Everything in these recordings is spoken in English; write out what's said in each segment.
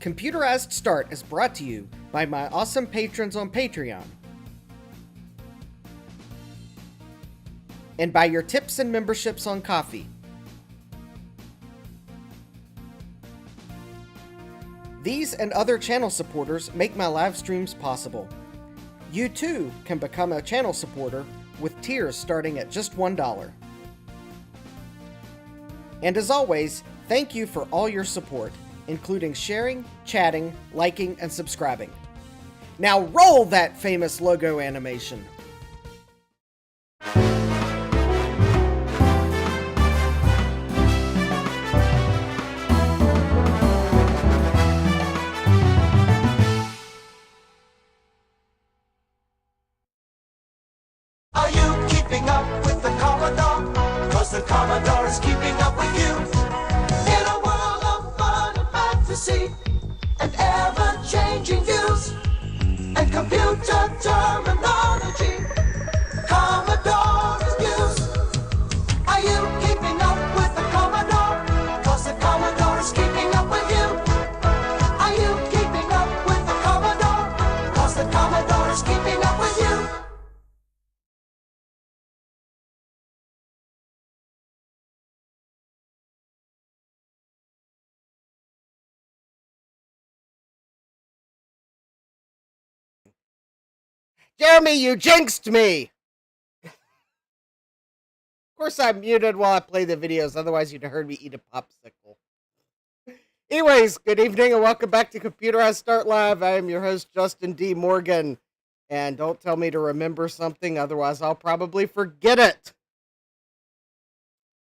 Computerized Start is brought to you by my awesome patrons on Patreon, and by your tips and memberships on Ko-fi. These and other channel supporters make my live streams possible. You too can become a channel supporter with tiers starting at just $1. And as always, thank you for all your support, including sharing, chatting, liking, and subscribing. Now roll that famous logo animation! Are you keeping up with the Commodore? 'Cause the Commodore is keeping up with you. In a world of fun and fantasy, and ever-changing views, and computer terminology, Commodore is news. Are you keeping up with the Commodore? 'Cause the Commodore is keeping up with you. Are you keeping up with the Commodore? 'Cause the Commodore is keeping up with you. Jeremy, you jinxed me! Of course I'm muted while I play the videos, otherwise you'd have heard me eat a popsicle. Anyways, good evening and welcome back to Computerized Start Live. I am your host, Justin D. Morgan. And don't tell me to remember something, otherwise I'll probably forget it.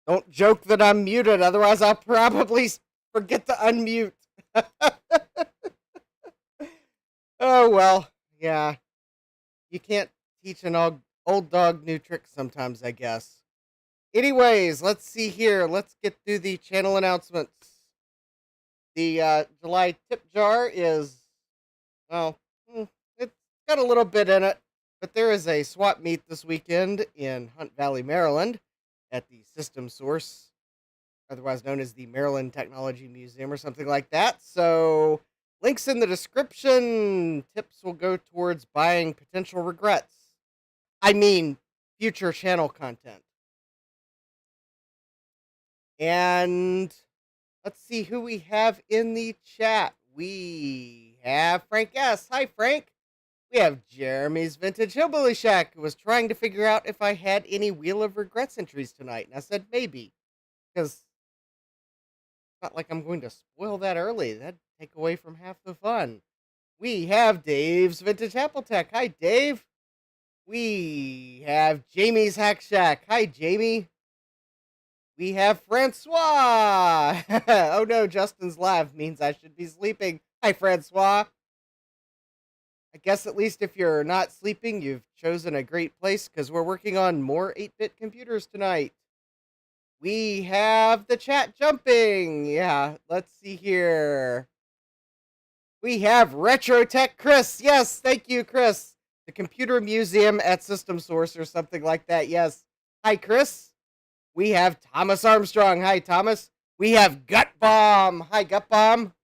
Don't joke that I'm muted, otherwise I'll probably forget to unmute. Oh well, yeah. You can't teach an old dog new tricks sometimes, I guess. Anyways, let's see here. Let's get through the channel announcements. The July tip jar is, well, it's got a little bit in it, but there is a swap meet this weekend in Hunt Valley, Maryland at the System Source, otherwise known as the Maryland Technology Museum or something like that. So links in the description. Tips will go towards buying potential regrets. I mean, future channel content. And let's see who we have in the chat. We have Frank S. Hi, Frank. We have Jeremy's Vintage Hillbilly Shack, who was trying to figure out if I had any Wheel of Regrets entries tonight. And I said maybe, because it's not like I'm going to spoil that early. That'd take away from half the fun. We have Dave's Vintage Apple Tech. Hi, Dave. We have Jamie's Hack Shack. Hi, Jamie. We have Francois. Oh no, Justin's live means I should be sleeping. Hi, Francois. I guess at least if you're not sleeping, you've chosen a great place because we're working on more 8-bit computers tonight. We have the chat jumping. Yeah, let's see here. We have Retro Tech Chris. Yes, thank you, Chris. The Computer Museum at System Source or something like that. Yes. Hi, Chris. We have Thomas Armstrong. Hi, Thomas. We have Gut Bomb. Hi, Gut Bomb.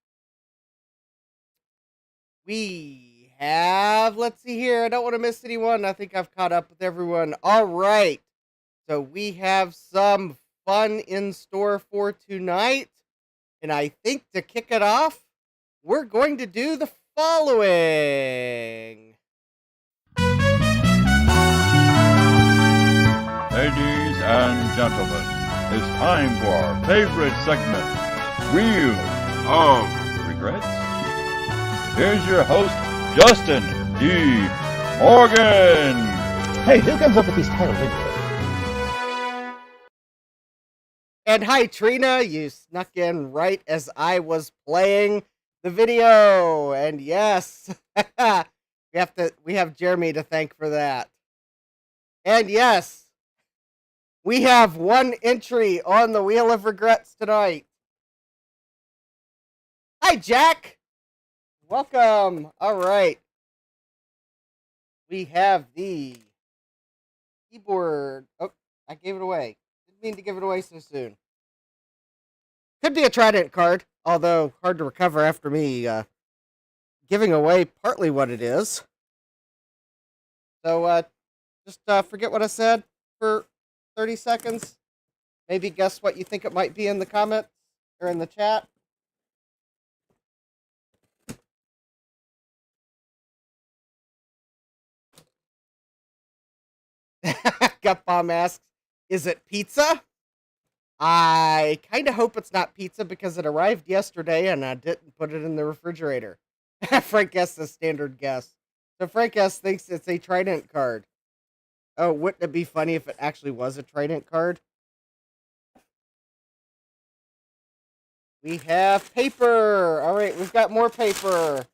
We have, let's see here. I don't want to miss anyone. I think I've caught up with everyone. All right. So we have some fun in store for tonight. And I think to kick it off, we're going to do the following. Ladies and gentlemen, it's time for our favorite segment, Wheel of Regrets. Here's your host, Justin D. Morgan. Hey, who comes up with these titles anyway? And hi, Trina. You snuck in right as I was playing the video. And yes, we have Jeremy to thank for that. And yes, we have one entry on the Wheel of Regrets tonight. Hi, Jack. Welcome. All right. We have the keyboard. Oh, I gave it away. Didn't mean to give it away so soon. Could be a Trident card. although hard to recover after me giving away partly what it is. So just forget what I said for 30 seconds. Maybe guess what you think it might be in the comments or in the chat. Gut Bomb asks, is it pizza? I kind of hope it's not pizza because it arrived yesterday and I didn't put it in the refrigerator. Frank guessed the standard guess. So Frank S thinks it's a Trident card. Oh, wouldn't it be funny if it actually was a Trident card? We have paper. All right, we've got more paper.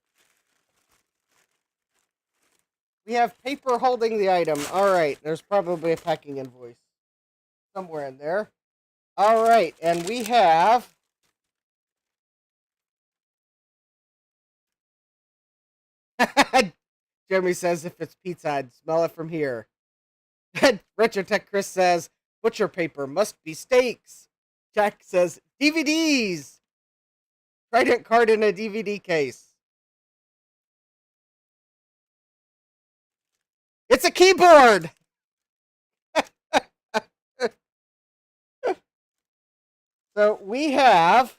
We have paper holding the item. All right, there's probably a packing invoice somewhere in there. All right, and we have Jeremy says if it's pizza, I'd smell it from here. Retro Tech Chris says butcher paper must be steaks. Jack says DVDs. Trident card in a DVD case. It's a keyboard. So we have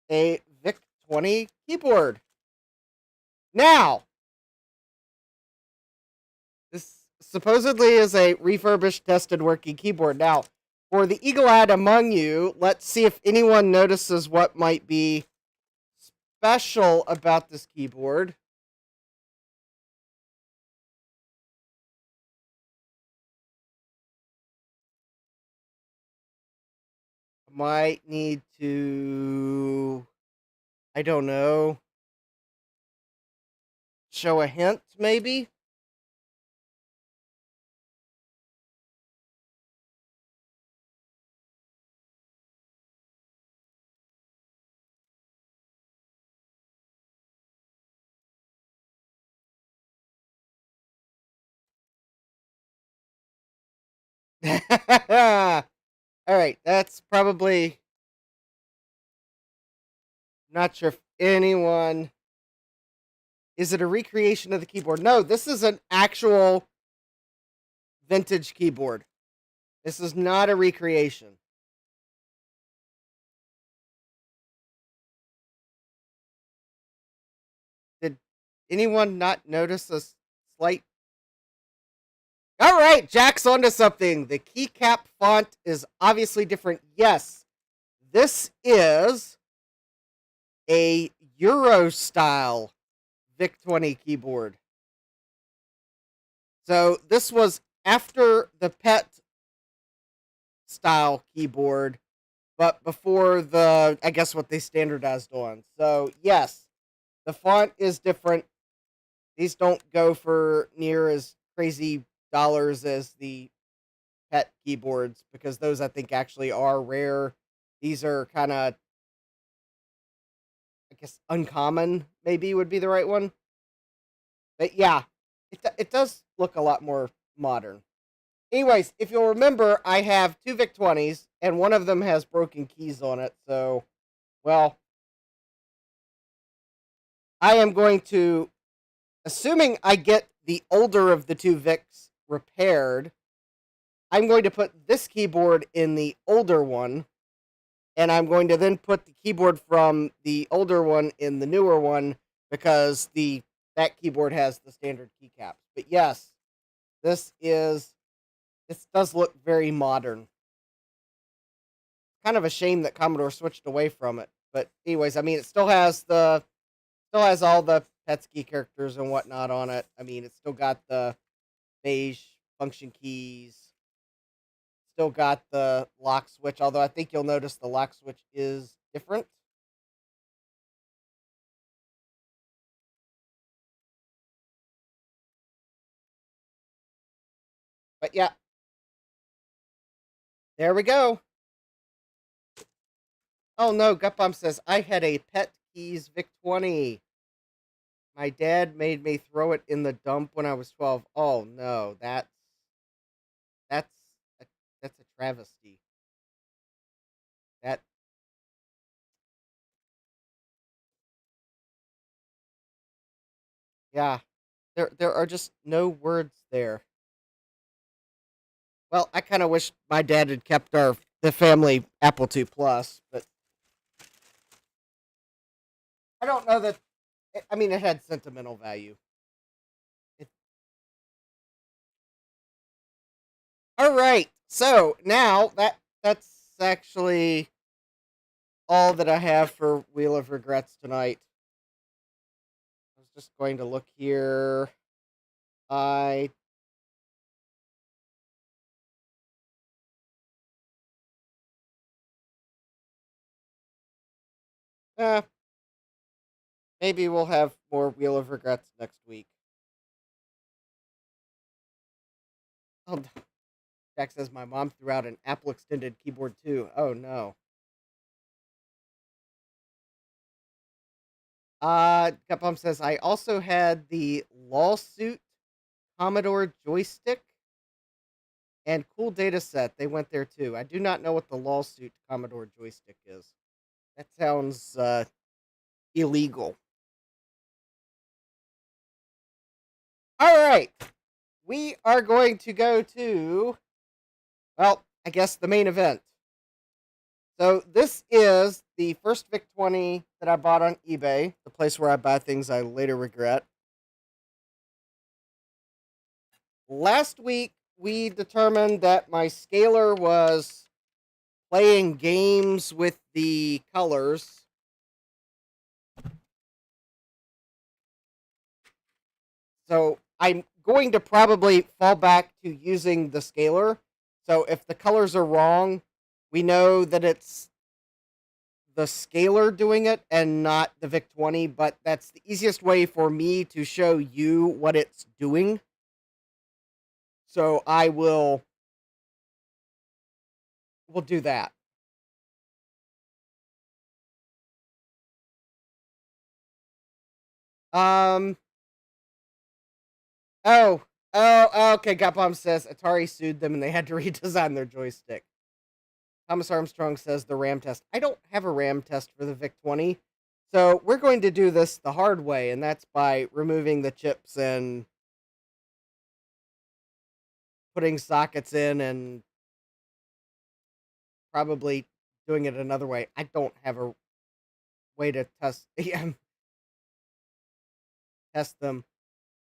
a VIC-20 keyboard. Now, this supposedly is a refurbished, tested, working keyboard. Now, for the eagle-eyed among you, let's see if anyone notices what might be special about this keyboard. Might need to, I don't know, show a hint, maybe? All right, that's probably, not sure if anyone, is it a recreation of the keyboard? No, this is an actual vintage keyboard. This is not a recreation. Did anyone not notice a slight? All right, Jack's onto something. The keycap font is obviously different. Yes, this is a Euro style VIC-20 keyboard. So this was after the PET style keyboard, but before the, I guess, what they standardized on. So yes, the font is different. These don't go for near as crazy dollars as the PET keyboards because those I think actually are rare. These are kind of, I guess, uncommon maybe would be the right one. But yeah, it does look a lot more modern. Anyways, if you'll remember, I have two VIC-20s, and one of them has broken keys on it. So, well, I am going to, assuming I get the older of the two VICs repaired, I'm going to put this keyboard in the older one, and I'm going to then put the keyboard from the older one in the newer one because that keyboard has the standard keycaps. But this does look very modern. Kind of a shame that Commodore switched away from it. But anyways, I mean, it still has all the Petsky characters and whatnot on it. I mean, it's still got the beige function keys. Still got the lock switch, although I think you'll notice the lock switch is different. But yeah, there we go. Oh no, Gutbomb says, I had a Pet Keys VIC-20. My dad made me throw it in the dump when I was 12. Oh no, that's a travesty. Yeah, there are just no words there. Well, I kind of wish my dad had kept the family Apple II Plus, but I don't know that. I mean, it had sentimental value. It, all right, so now that's actually all that I have for Wheel of Regrets tonight. I was just going to look here. I eh, maybe we'll have more Wheel of Regrets next week. Oh, Jack says my mom threw out an Apple extended keyboard too. Oh no. Capom says I also had the lawsuit Commodore joystick and cool data set. They went there too. I do not know what the lawsuit Commodore joystick is. That sounds illegal. All right. We are going to go to, well, I guess the main event. So this is the first VIC-20 that I bought on eBay, the place where I buy things I later regret. Last week, we determined that my scaler was playing games with the colors. So I'm going to probably fall back to using the scaler. So if the colors are wrong, we know that it's the scaler doing it and not the VIC-20, but that's the easiest way for me to show you what it's doing. So I will we'll do that. Um okay, Gotbomb says Atari sued them and they had to redesign their joystick. Thomas Armstrong says the RAM test. I don't have a RAM test for the VIC-20. So we're going to do this the hard way, and that's by removing the chips and putting sockets in and probably doing it another way. I don't have a way to test test them.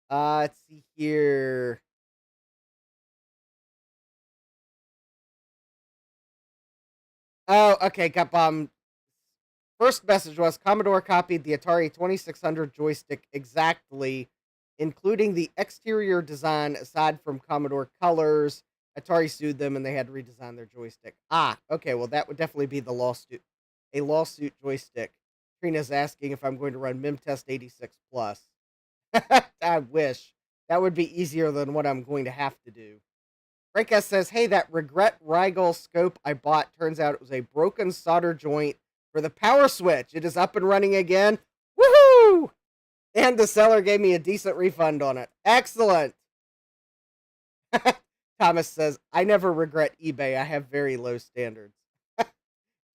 Let's see here. Oh, okay, got bomb. First message was Commodore copied the Atari 2600 joystick exactly, including the exterior design aside from Commodore colors. Atari sued them and they had to redesign their joystick. Okay, well, that would definitely be the lawsuit. A lawsuit joystick. Trina's asking if I'm going to run MemTest 86 Plus. I wish. That would be easier than what I'm going to have to do. Frank S says, hey, that Regret Rigel scope I bought turns out it was a broken solder joint for the power switch. It is up and running again. Woohoo! And the seller gave me a decent refund on it. Excellent. Thomas says, I never regret eBay. I have very low standards.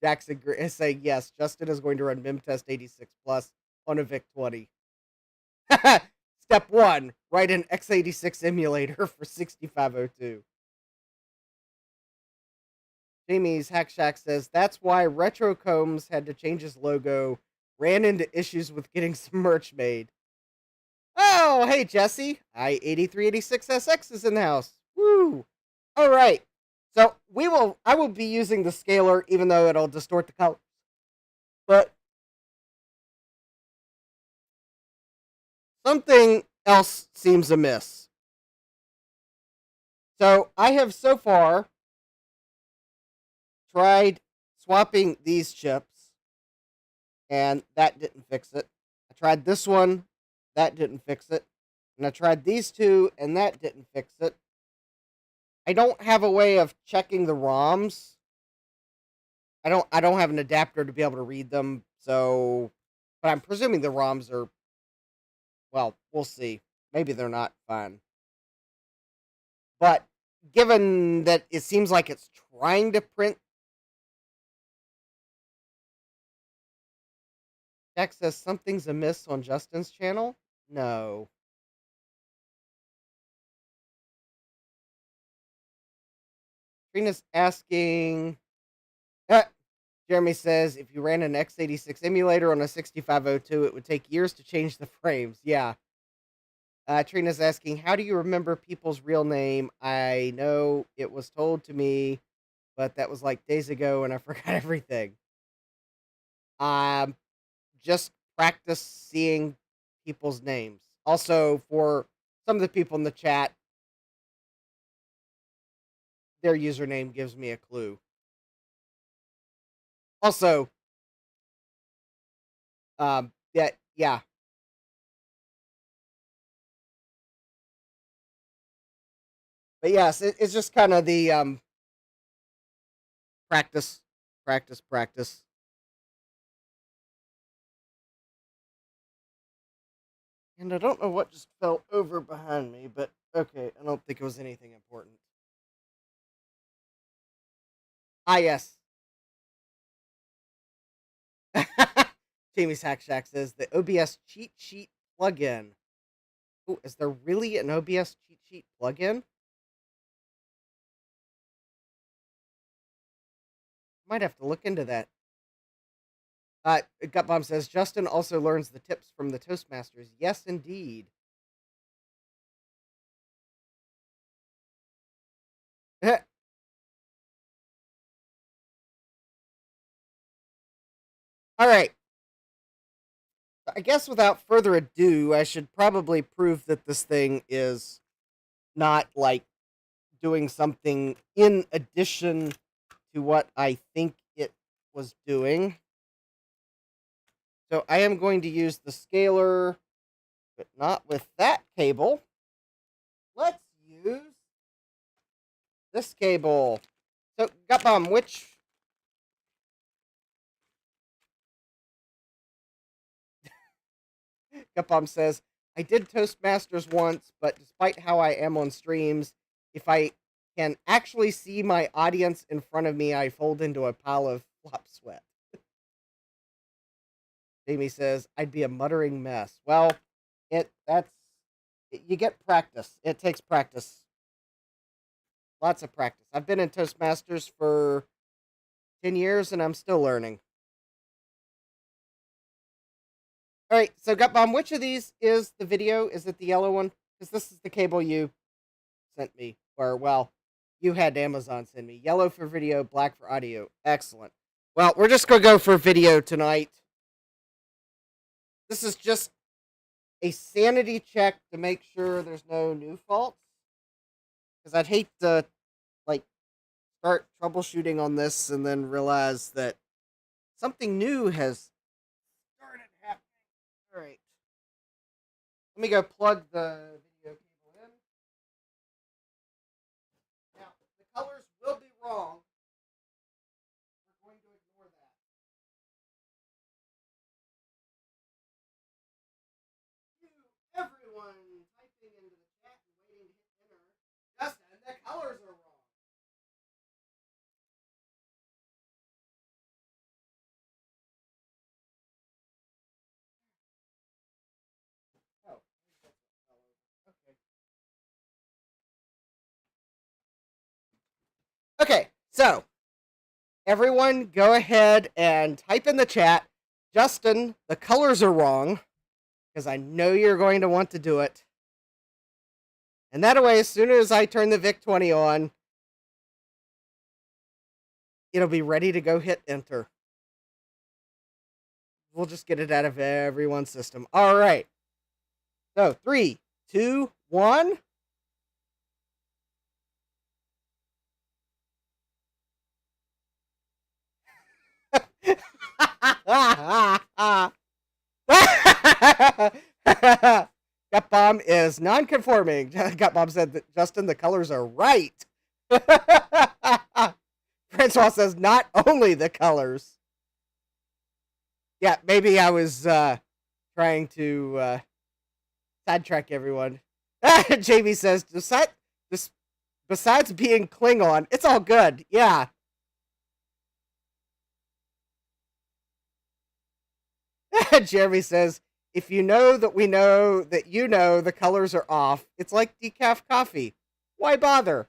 Jackson is saying, yes, Justin is going to run MemTest 86 Plus on a VIC-20. Step 1, write an x86 emulator for 6502. Jamie's Hack Shack says, that's why Retro Combs had to change his logo, ran into issues with getting some merch made. Oh, hey, Jesse. I-8386SX is in the house. Woo! All right. So I will be using the scaler, even though it'll distort the colors. But something else seems amiss. So I have so far tried swapping these chips, and that didn't fix it. I tried this one, that didn't fix it. And I tried these two, and that didn't fix it. I don't have a way of checking the ROMs. I don't have an adapter to be able to read them, so but I'm presuming the ROMs are, well, we'll see. Maybe they're not fine. But given that it seems like it's trying to print, Jack says something's amiss on Justin's channel? No. Trina's asking. Jeremy says if you ran an x86 emulator on a 6502, it would take years to change the frames. Yeah. Trina's asking, how do you remember people's real name? I know it was told to me, but that was like days ago and I forgot everything. Just practice seeing people's names. Also, for some of the people in the chat, their username gives me a clue. Also, yeah. But yes, it's just kind of the practice. And I don't know what just fell over behind me, but okay, I don't think it was anything important. Ah, yes. Jamie's Hack Shack says the OBS cheat sheet plugin. Oh, is there really an OBS cheat sheet plugin? Might have to look into that. Gutbomb says Justin also learns the tips from the Toastmasters. Yes, indeed. All right. I guess without further ado, I should probably prove that this thing is not like doing something in addition to what I think it was doing. So I am going to use the scaler, but not with that cable. Let's use this cable. So, Gutbomb, which... Gutbomb says, I did Toastmasters once, but despite how I am on streams, if I can actually see my audience in front of me, I fold into a pile of flop sweat. Jamie says, I'd be a muttering mess. Well, you get practice. It takes practice. Lots of practice. I've been in Toastmasters for 10 years, and I'm still learning. All right, so Gutbomb, which of these is the video? Is it the yellow one? Because this is the cable you sent me. Or, well, you had Amazon send me. Yellow for video, black for audio. Excellent. Well, we're just going to go for video tonight. This is just a sanity check to make sure there's no new faults. Because I'd hate to, like, start troubleshooting on this and then realize that something new has started happening. All right. Let me go plug the video cable in. Now, the colors will be wrong. We're going to ignore that. Everyone typing into the chat and waiting to hit enter. Justin, the colors are wrong. Oh, okay. Okay, so everyone go ahead and type in the chat, Justin, the colors are wrong, because I know you're going to want to do it. And that way, as soon as I turn the VIC-20 on, it'll be ready to go hit enter. We'll just get it out of everyone's system. All right. So, 3, 2, 1. Gutbomb is non-conforming. Gutbomb said that, Justin, the colors are right. Francois says, not only the colors. Yeah, maybe I was trying to sidetrack everyone. Jamie says, besides being Klingon, it's all good. Yeah. Jeremy says, if you know that we know that you know the colors are off, it's like decaf coffee. Why bother?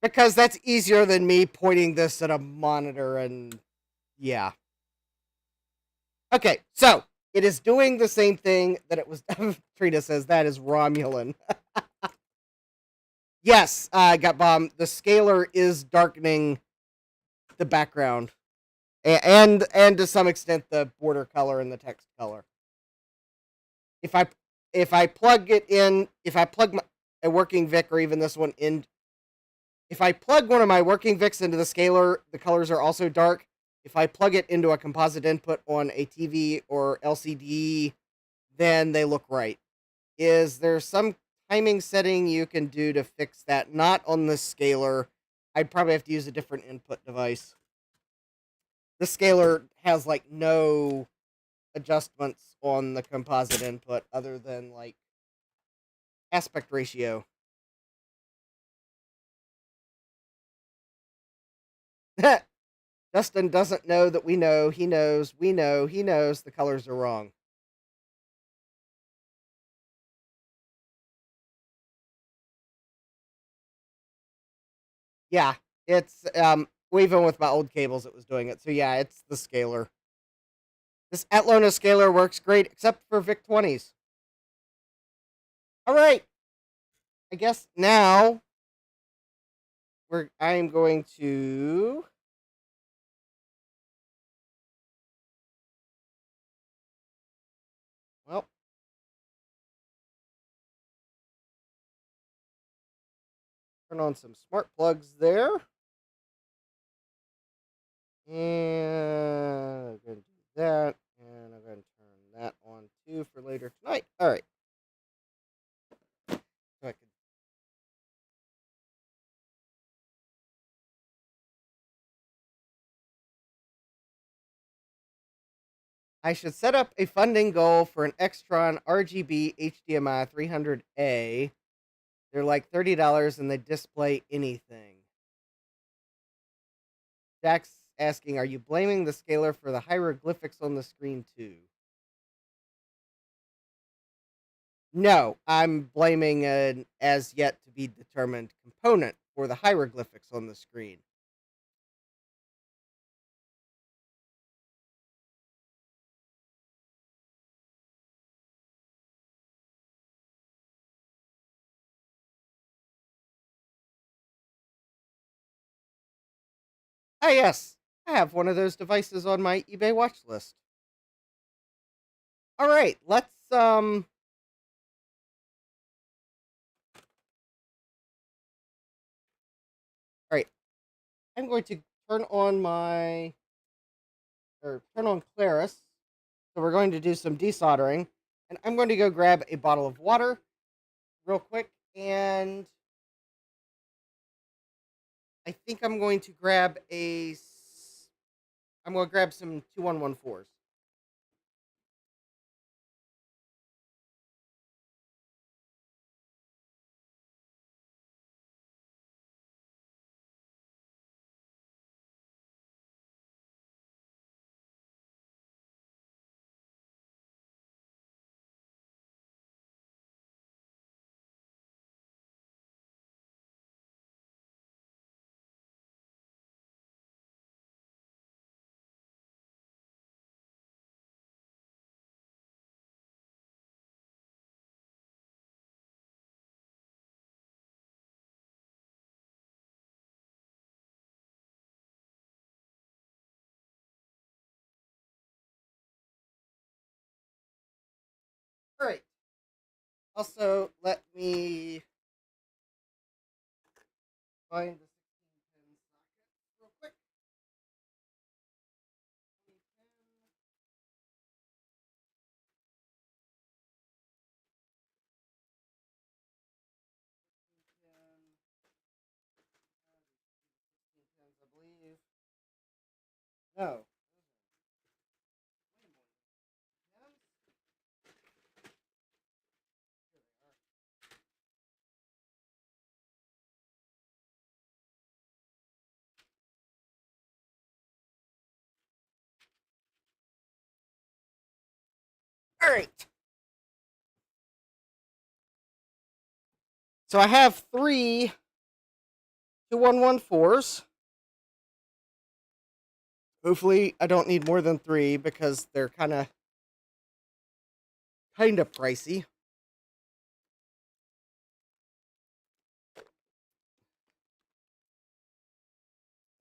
Because that's easier than me pointing this at a monitor and yeah. Okay, so it is doing the same thing that it was. Trina says that is Romulan. Yes, I got bombed. The scaler is darkening the background, and to some extent the border color and the text color. If I plug it in, if I plug a working VIC or even this one in, if I plug one of my working VICs into the scaler, the colors are also dark. If I plug it into a composite input on a TV or LCD, then they look right. Is there some timing setting you can do to fix that? Not on the scaler. I'd probably have to use a different input device. The scaler has like no adjustments on the composite input other than like aspect ratio. Justin doesn't know that we know. He knows. We know. He knows the colors are wrong. Yeah, it's even with my old cables, it was doing it. So yeah, it's the scaler. This Atlona scaler works great, except for VIC-20s. All right, I guess now I'm going to. Well, turn on some smart plugs there. And I'm going to do that. And I'm going to turn that on too for later tonight. All right. So I should set up a funding goal for an Extron RGB HDMI 300A. They're like $30 and they display anything. Jack's asking, are you blaming the scaler for the hieroglyphics on the screen too? No, I'm blaming an as yet to be determined component for the hieroglyphics on the screen. Ah, yes, I have one of those devices on my eBay watch list. All right, let's All right, I'm going to turn on turn on Claris. So we're going to do some desoldering, and I'm going to go grab a bottle of water real quick, and I think I'm going to grab I'm going to grab some 2114s. All right. Also, let me find the 16-pin socket real quick. I believe. No. All right. So I have 3 2114s. Hopefully, I don't need more than 3 because they're kind of pricey.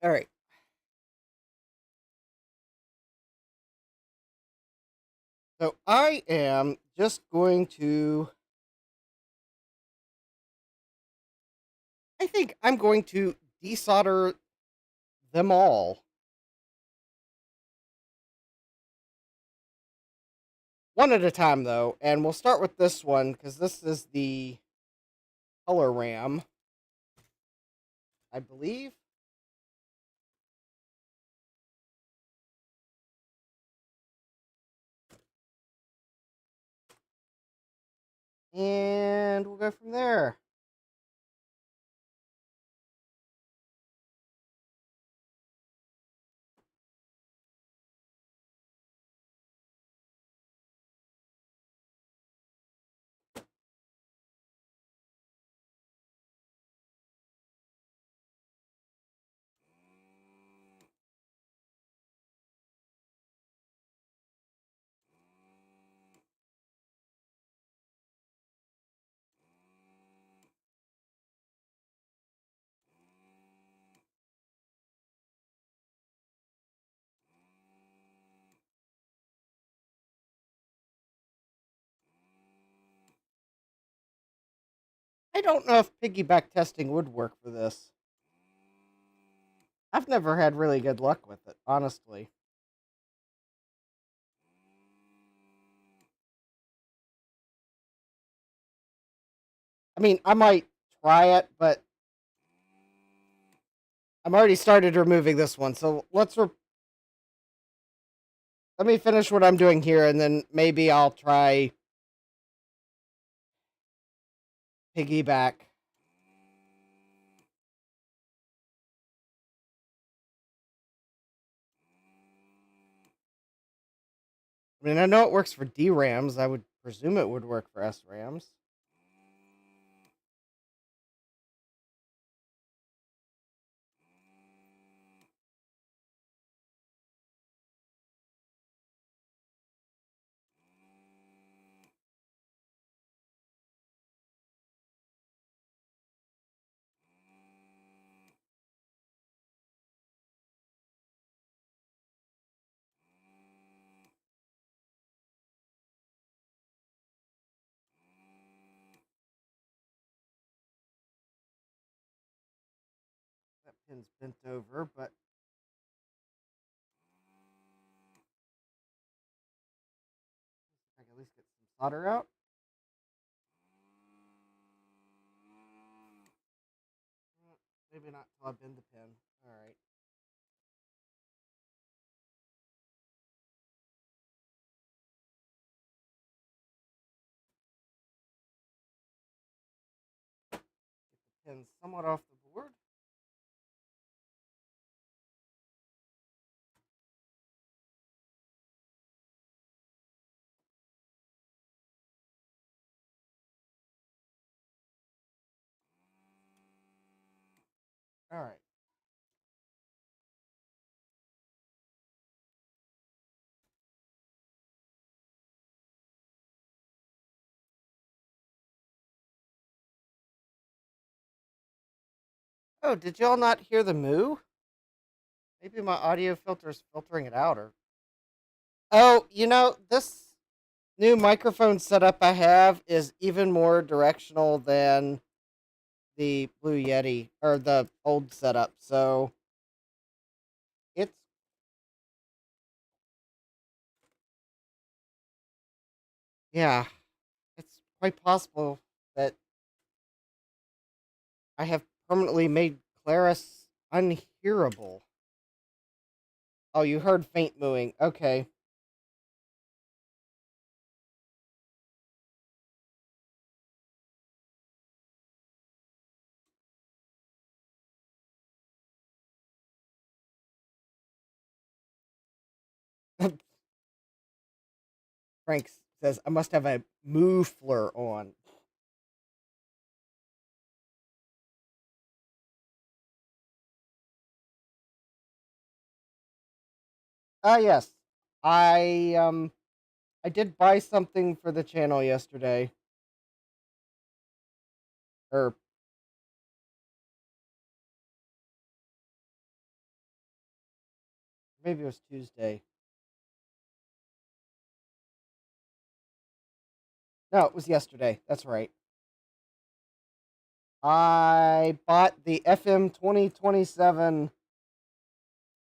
All right. So I am just going to. I think I'm going to desolder them all. One at a time, though, and we'll start with this one because this is the color RAM, I believe. And we'll go from there. I don't know if piggyback testing would work for this. I've never had really good luck with it, honestly. I mean, I might try it, but I'm already started removing this one. So let me finish what I'm doing here, and then maybe I'll try piggyback. I mean, I know it works for DRAMs. I would presume it would work for SRAMs. That pin's bent over, but I can at least get some solder out. Maybe not till I bend the pin. All right. Get the pin somewhat off the board. All right. Oh, did y'all not hear the moo? Maybe my audio filter is filtering it out, or oh, this new microphone setup I have is even more directional than the Blue Yeti or the old setup. So it's yeah, it's quite possible that I have permanently made Claris unhearable. Oh, you heard faint mooing. Okay. Frank says I must have a muffler on. Yes. I did buy something for the channel yesterday. Or maybe it was Tuesday. No, it was yesterday. That's right. I bought the FM 2027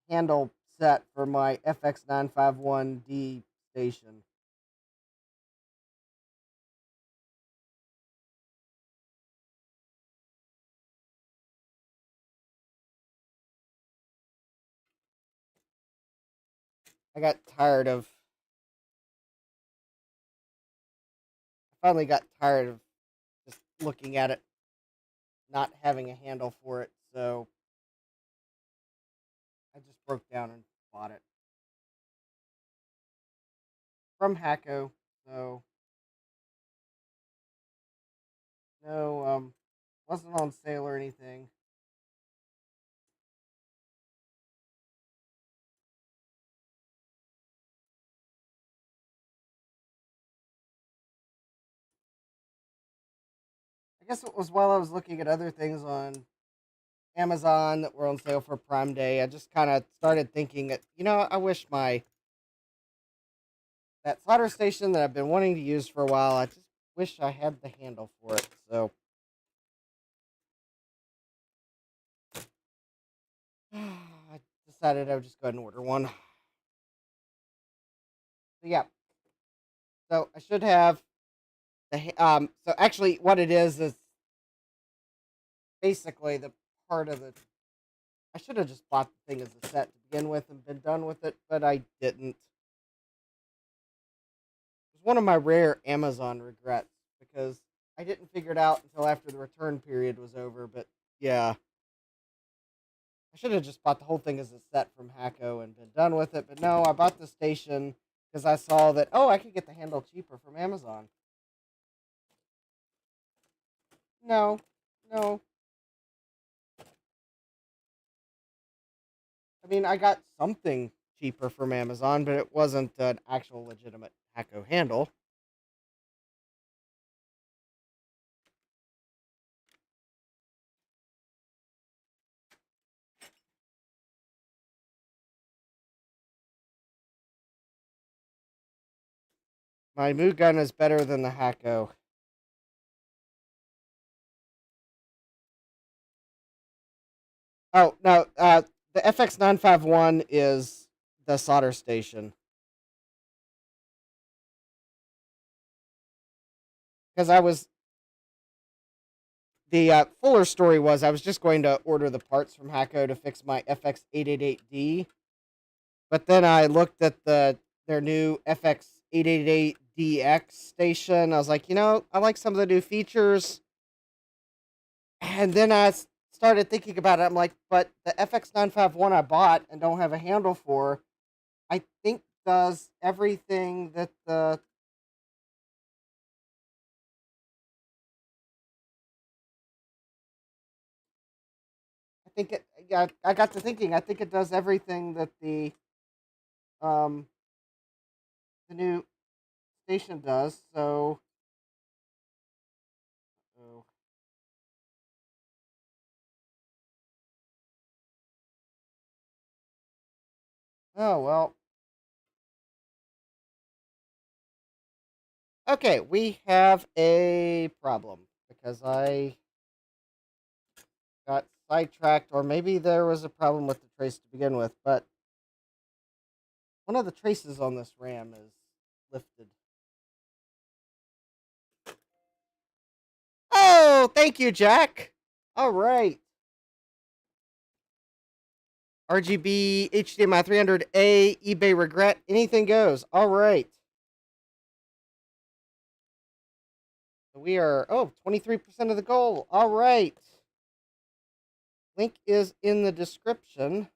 handle set for my FX951D station. I got tired of. I finally got tired of just looking at it, not having a handle for it, so I just broke down and bought it from Hacko. So no, wasn't on sale or anything. I guess it was while I was looking at other things on Amazon that were on sale for Prime Day. I just kind of started thinking that, I wish that solder station that I've been wanting to use for a while, I just wish I had the handle for it. So I decided I would just go ahead and order one. So yeah. So I should have so actually what it is basically the part of the I should have just bought the thing as a set to begin with and been done with it, but I didn't. It was one of my rare Amazon regrets because I didn't figure it out until after the return period was over, but yeah. I should have just bought the whole thing as a set from Hacko and been done with it, but no, I bought the station because I saw that, I could get the handle cheaper from Amazon. No, no. I mean, I got something cheaper from Amazon, but it wasn't an actual legitimate Hacko handle. My Moo gun is better than the Hacko. Oh, no, the FX951 is the solder station. Because the fuller story was I was just going to order the parts from Hacko to fix my FX888D. But then I looked at their new FX888DX station. I was like, I like some of the new features. And then I started thinking about it. I'm like, but the FX951 I bought and don't have a handle for, I think does everything that I think it. Yeah, I got to thinking. I think it does everything that um the new station does. So, oh, oh well. Okay, we have a problem because I got sidetracked, or maybe there was a problem with the trace to begin with. But one of the traces on this RAM is lifted. Oh, thank you, Jack. All right. RGB HDMI 300A eBay regret. Anything goes. All right. So we are 23% of the goal. All right. Link is in the description.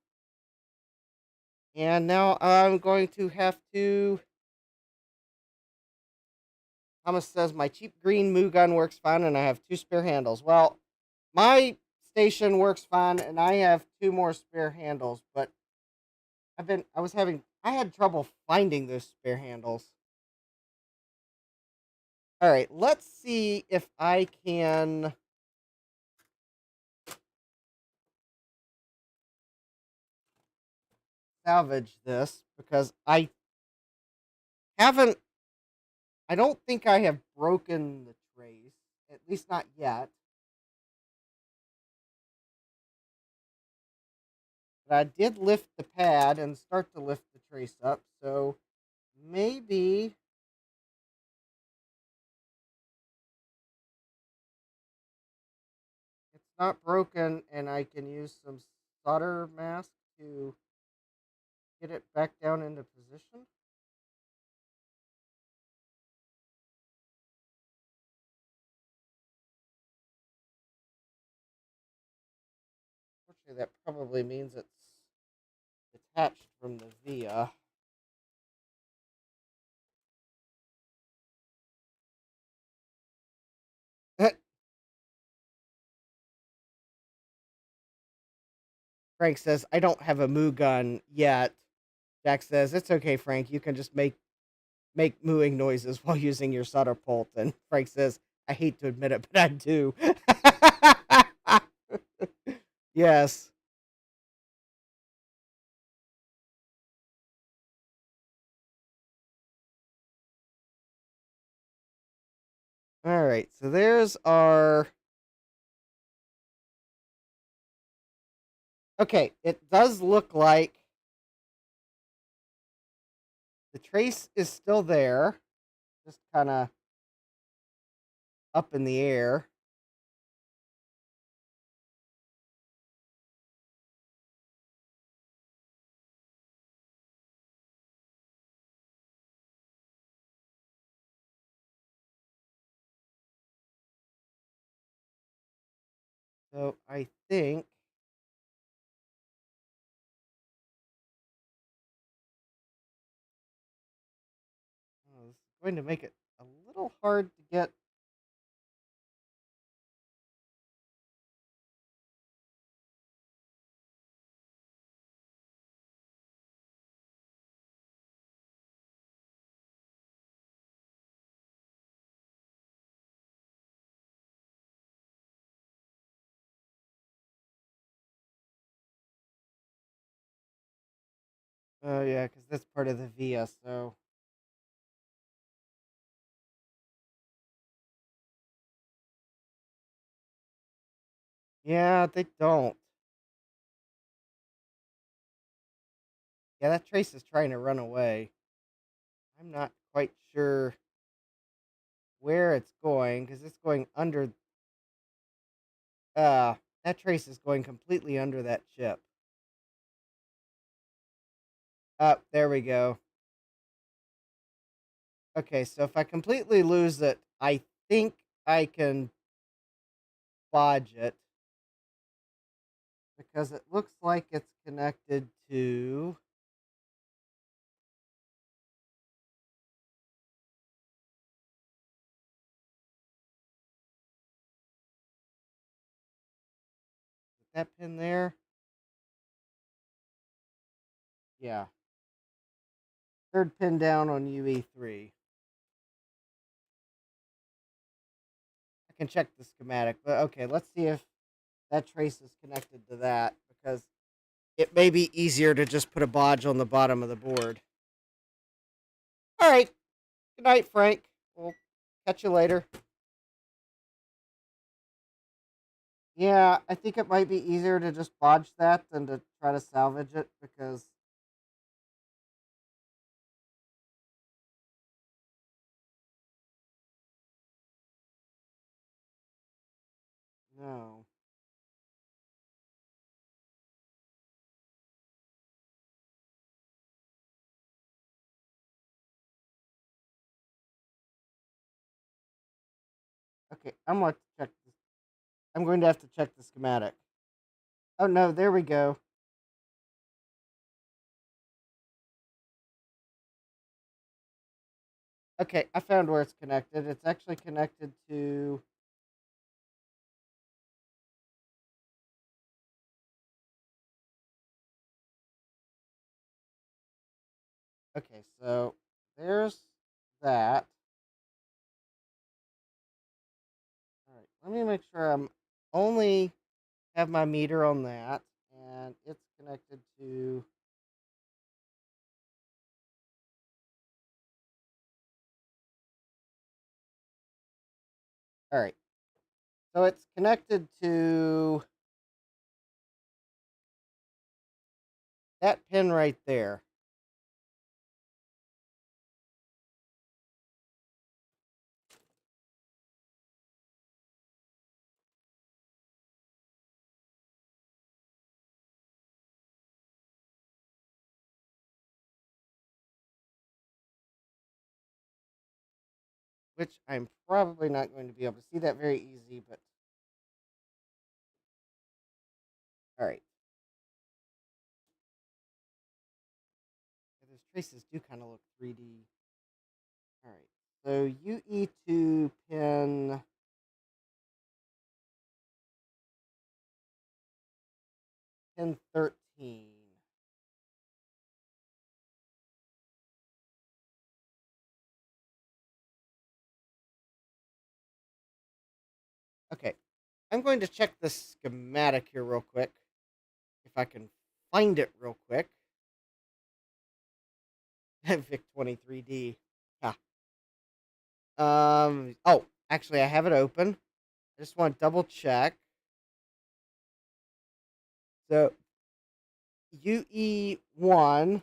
And now I'm going to have to. Thomas says my cheap green Moo gun works fine and I have 2 spare handles. Well, my station works fine and I have 2 more spare handles, but I I had trouble finding those spare handles. All right, let's see if I can salvage this because haven't, I don't think I have broken the trace, at least not yet. But I did lift the pad and start to lift the trace up, so maybe it's not broken and I can use some solder mask to get it back down into position. Unfortunately, that probably means it's detached from the via. Frank says, I don't have a moo gun yet. Jack says, it's okay, Frank. You can just make mooing noises while using your solder pult. And Frank says, I hate to admit it, but I do. Yes. All right. So there's our. Okay. It does look like the trace is still there, just kind of up in the air. So I think this is going to make it a little hard to get. Oh yeah, because that's part of the VIA. So yeah, they don't. Yeah, that trace is trying to run away. I'm not quite sure where it's going because it's going under. Uh, that trace is going completely under that chip. Up there we go. Okay, so if I completely lose it, I think I can bodge it because it looks like it's connected to. That pin there. Yeah. Third pin down on UE3. I can check the schematic, but okay, let's see if that trace is connected to that because it may be easier to just put a bodge on the bottom of the board. All right. Good night, Frank. We'll catch you later. Yeah, I think it might be easier to just bodge that than to try to salvage it because. No. Okay, I'm going to check this. I'm going to have to check the schematic. Oh no, there we go. Okay, I found where it's connected. It's actually connected to. Okay, so there's that. All right, let me make sure I'm only have my meter on that, and it's connected to. All right, so it's connected to that pin right there. Which I'm probably not going to be able to see that very easy, but all right. Yeah, those traces do kind of look 3D. All right, so UE2 pin 13. Okay, I'm going to check the schematic here real quick, if I can find it real quick. VIC-20 3D. Yeah. Oh, actually, I have it open. I just want to double check. So, UE1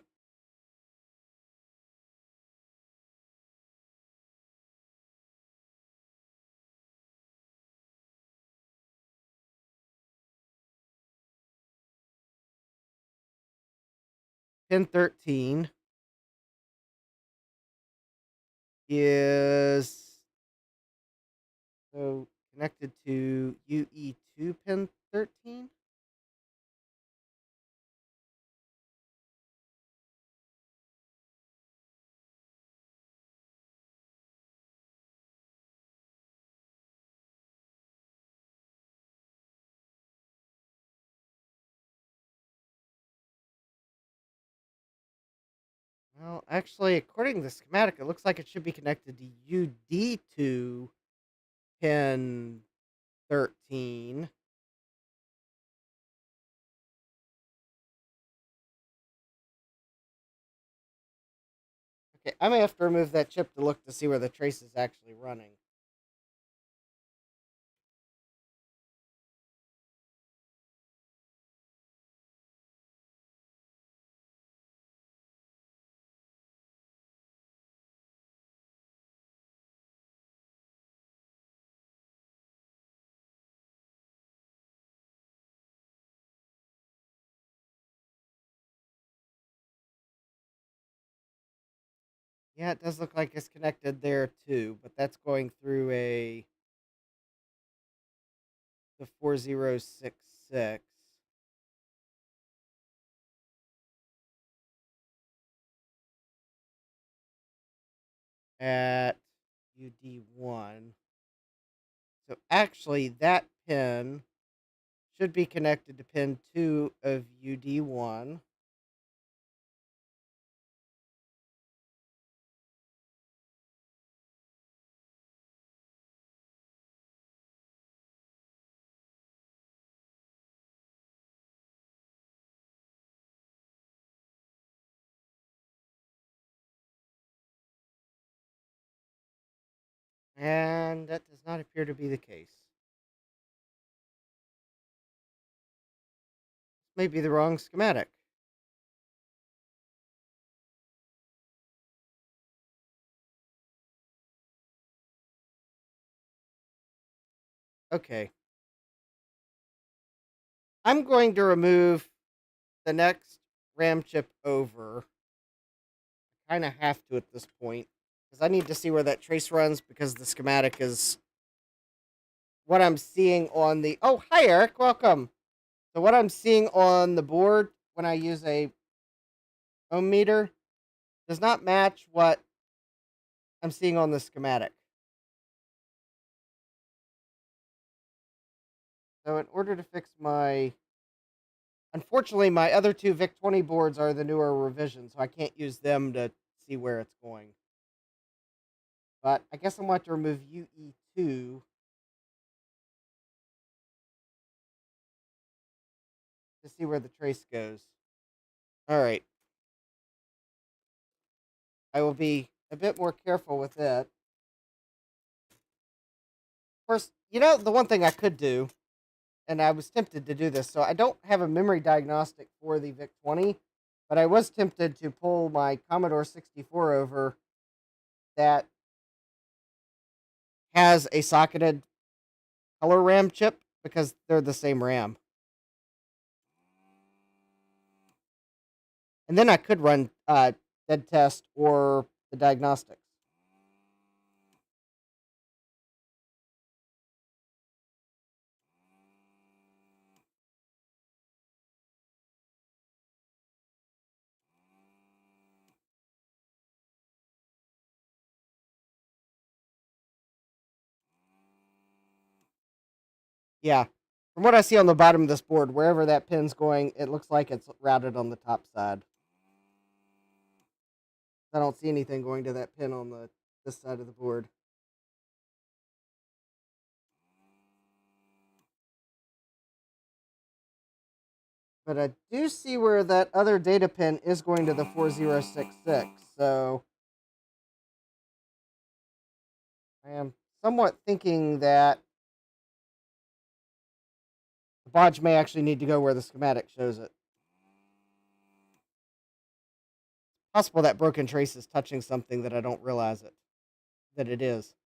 pin 13 is so connected to UE2 pin 13. Well, actually, according to the schematic, it looks like it should be connected to UD2 pin 13. Okay, I may have to remove that chip to look to see where the trace is actually running. Yeah, it does look like it's connected there too, but that's going through the 4066 at UD1. So actually, that pin should be connected to pin 2 of UD1. And that does not appear to be the case. This may be the wrong schematic. Okay. I'm going to remove the next RAM chip over. I kind of have to at this point, because I need to see where that trace runs, because the schematic is what I'm seeing on the... Oh, hi, Eric. Welcome. So what I'm seeing on the board when I use a ohm meter does not match what I'm seeing on the schematic. So in order to fix my... Unfortunately, my other two VIC-20 boards are the newer revision, so I can't use them to see where it's going. But I guess I'm going to have to remove UE2 to see where the trace goes. All right. I will be a bit more careful with it. Of course, the one thing I could do, and I was tempted to do this, so I don't have a memory diagnostic for the VIC-20, but I was tempted to pull my Commodore 64 over that has a socketed color RAM chip because they're the same RAM. And then I could run dead test or the diagnostics. Yeah. From what I see on the bottom of this board, wherever that pin's going, it looks like it's routed on the top side. I don't see anything going to that pin on this side of the board. But I do see where that other data pin is going to the 4066, so I am somewhat thinking that the bodge may actually need to go where the schematic shows it. Possible that broken trace is touching something that I don't realize that it is.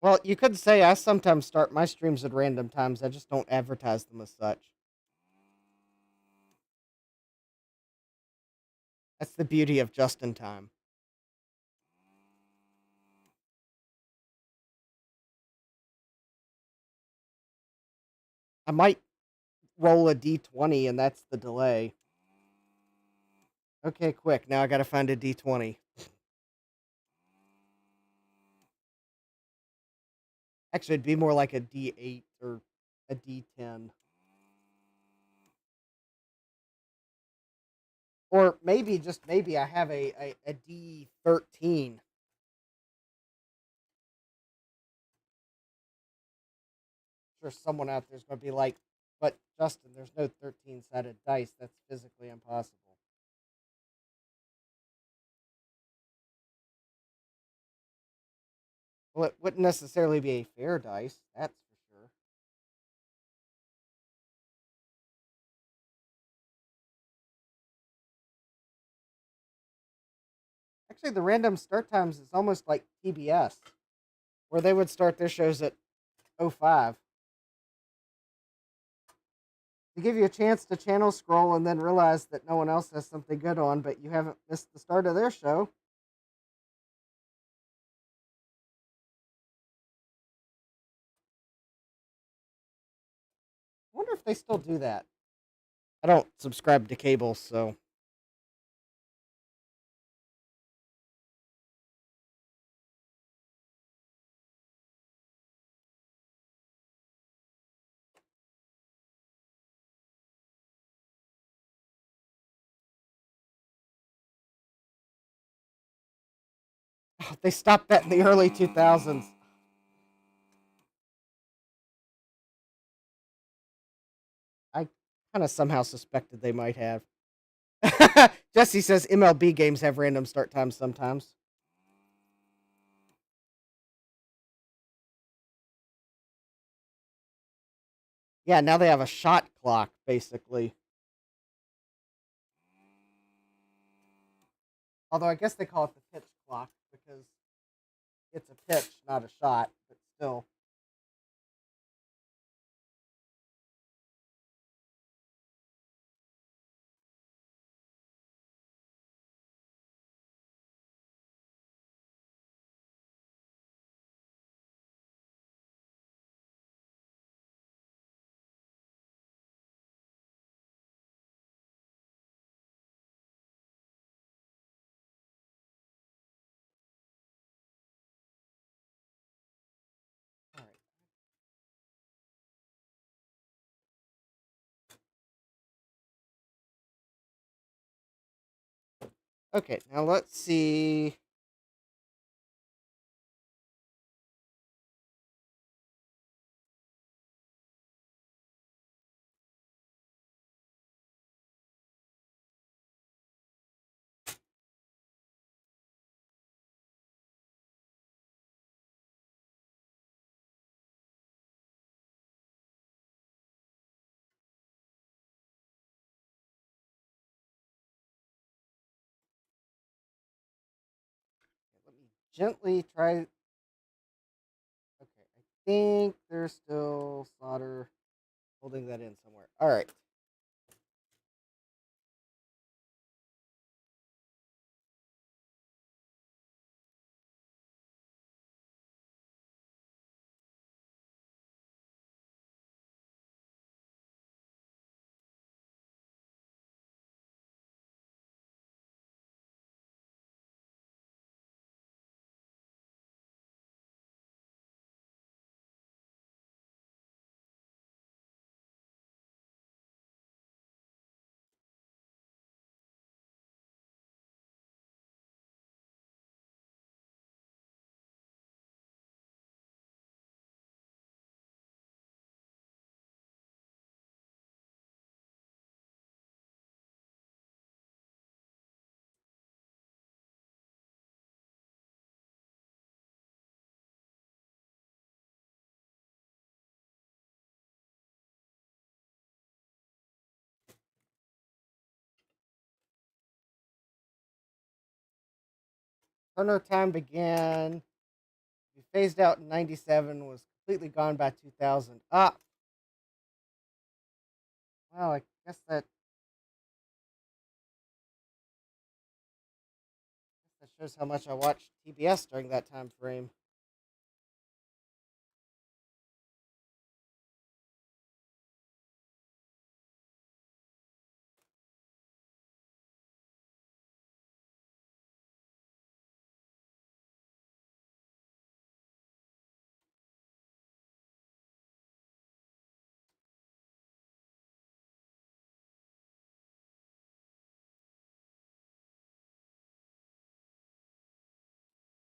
Well, you could say I sometimes start my streams at random times. I just don't advertise them as such. That's the beauty of just in time. I might roll a D20 and that's the delay. Okay, quick. Now I gotta find a D20. Actually, it'd be more like a D8 or a D10. Or maybe, just maybe, I have a D13. Sure, someone out there's going to be like, but Justin, there's no 13-sided dice. That's physically impossible. Well, it wouldn't necessarily be a fair dice, that's for sure. Actually, the random start times is almost like TBS, where they would start their shows at 05. To give you a chance to channel scroll and then realize that no one else has something good on, but you haven't missed the start of their show. I wonder if they still do that. I don't subscribe to cable, so. They stopped that in the early 2000s. I kind of somehow suspected they might have. Jesse says MLB games have random start times sometimes. Yeah, now they have a shot clock, basically. Although I guess they call it the pitch clock because it's a pitch, not a shot, but still. Okay, now let's see. Let me gently try. Okay, I think there's still solder holding that in somewhere. All right. Chrono time began. We phased out in 97, was completely gone by 2000. Ah, well, I guess that shows how much I watched TBS during that time frame.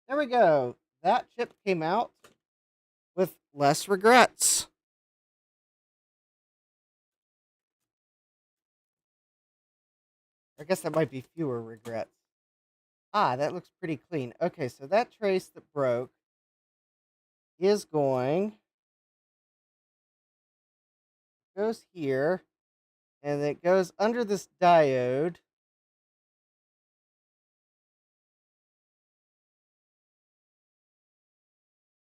There we go. That chip came out with less regrets. I guess that might be fewer regrets. Ah, that looks pretty clean. Okay, so that trace that broke is going, goes here, and it goes under this diode.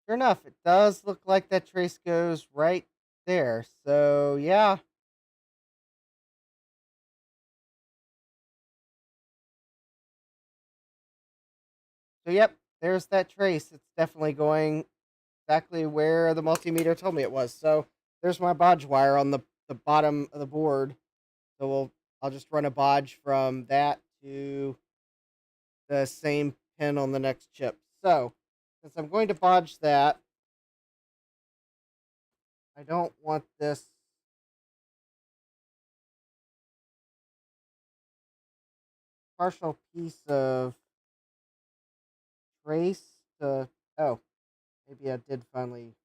Sure enough, it does look like that trace goes right there. So, yeah. So, yep, there's that trace. It's definitely going exactly where the multimeter told me it was. So, there's my bodge wire on the bottom of the board. So, I'll just run a bodge from that to the same pin on the next chip. So, since I'm going to bodge that, I don't want this partial piece of trace to. Oh, maybe I did finally.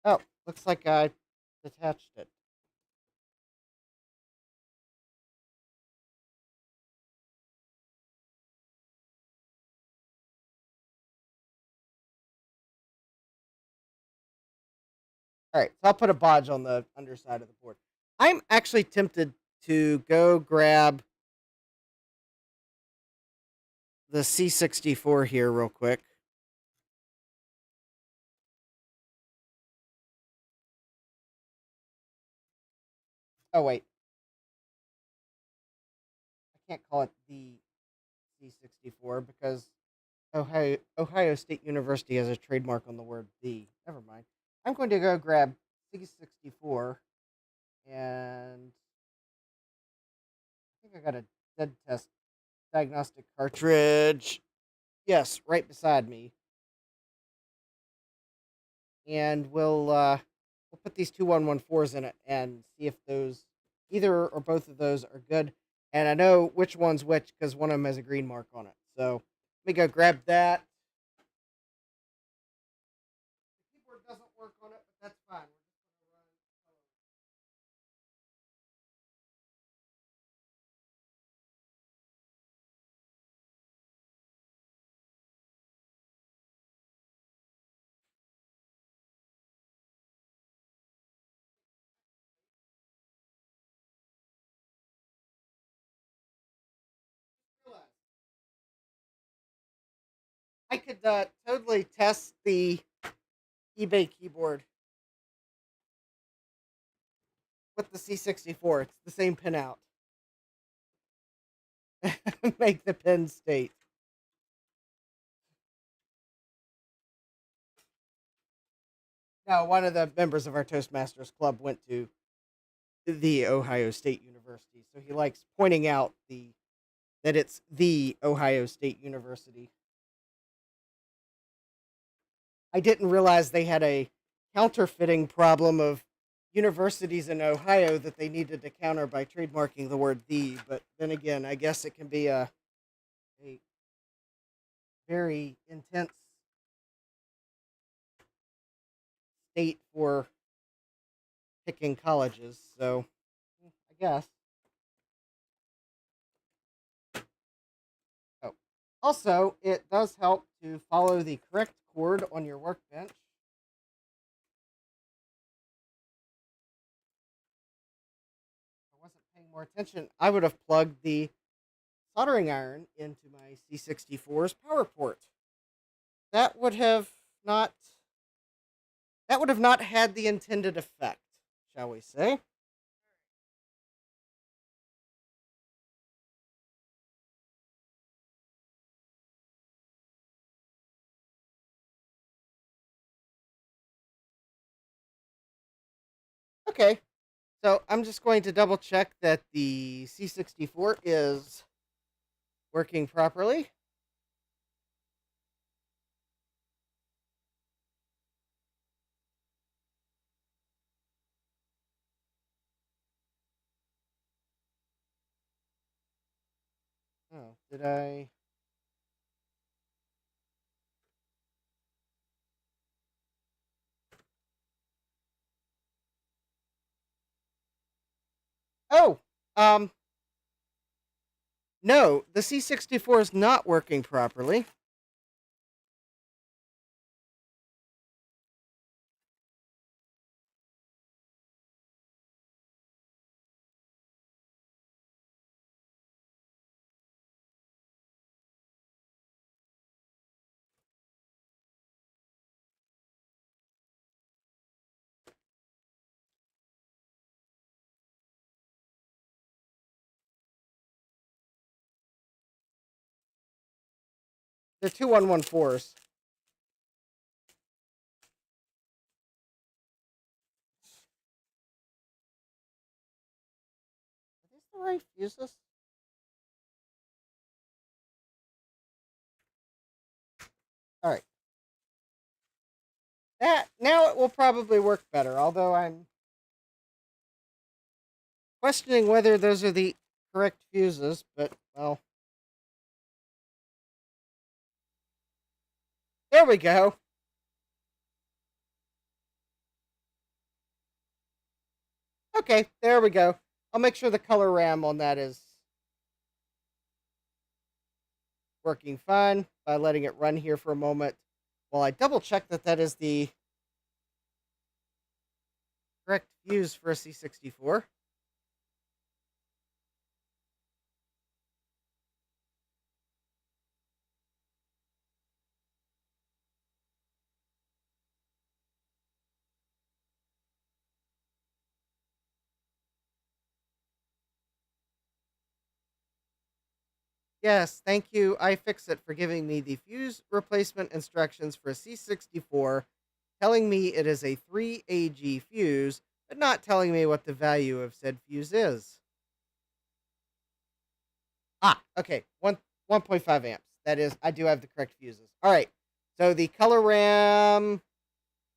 Oh, looks like I detached it. All right, so I'll put a bodge on the underside of the board. I'm actually tempted to go grab the C64 here real quick. Oh wait, I can't call it the C64 because Ohio State University has a trademark on the word "the." Never mind. I'm going to go grab C64, and I think I got a dead test diagnostic cartridge. Yes, right beside me. and we'll put these 2114s in it and see if those either or both of those are good. And I know which one's which because one of them has a green mark on it. So let me go grab that. The keyboard doesn't work on it, but that's fine. I could totally test the eBay keyboard with the C64. It's the same pinout. Make the pin state. Now, one of the members of our Toastmasters Club went to the Ohio State University, so he likes pointing out that it's the Ohio State University. I didn't realize they had a counterfeiting problem of universities in Ohio that they needed to counter by trademarking the word "the." But then again, I guess it can be a very intense state for picking colleges. So I guess. Oh, also, it does help to follow the correct cord on your workbench. If I wasn't paying more attention, I would have plugged the soldering iron into my C64's power port. That would have not had the intended effect, shall we say. Okay, so I'm just going to double check that the C64 is working properly. Oh, did I? Oh, um, no, the C64 is not working properly. They're 2114s. Are these the right fuses? All right. That now it will probably work better, although I'm questioning whether those are the correct fuses, but well. There we go. Okay, there we go. I'll make sure the color RAM on that is working fine by letting it run here for a moment while I double check that that is the correct fuse for a C64. Yes, thank you, iFixit, for giving me the fuse replacement instructions for a C64, telling me it is a 3AG fuse, but not telling me what the value of said fuse is. Ah, okay, 1.5 amps. That is, I do have the correct fuses. All right, so the color RAM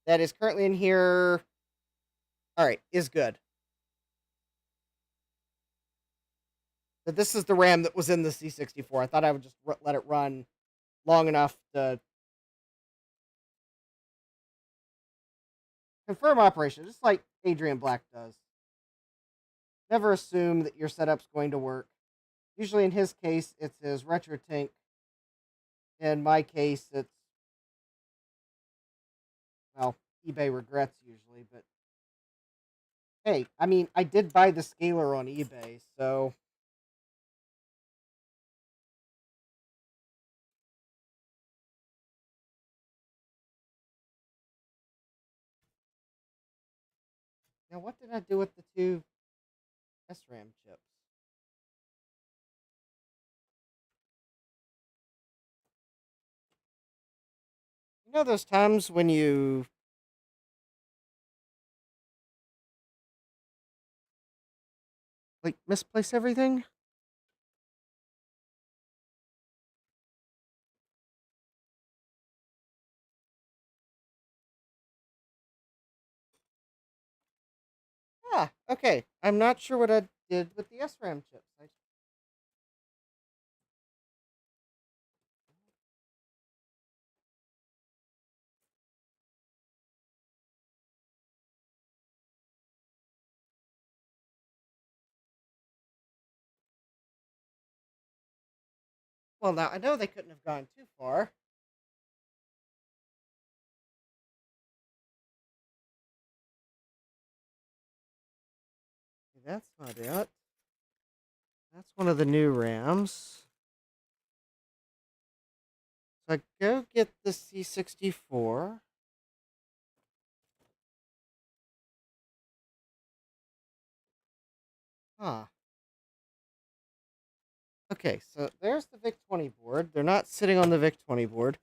that is currently in here. All right, is good. But this is the RAM that was in the C64. I thought I would just let it run long enough to confirm operation, just like Adrian Black does. Never assume that your setup's going to work. Usually in his case, it's his RetroTink. In my case, it's, well, eBay regrets usually, but hey, I mean, I did buy the scaler on eBay, so now what did I do with the two SRAM chips? You know those times when you like misplace everything? Ah, okay. I'm not sure what I did with the SRAM chips. Well, now I know they couldn't have gone too far. That's not it. That's one of the new RAMs. So I go get the C64. Huh. Okay, so there's the VIC-20 board. They're not sitting on the VIC-20 board.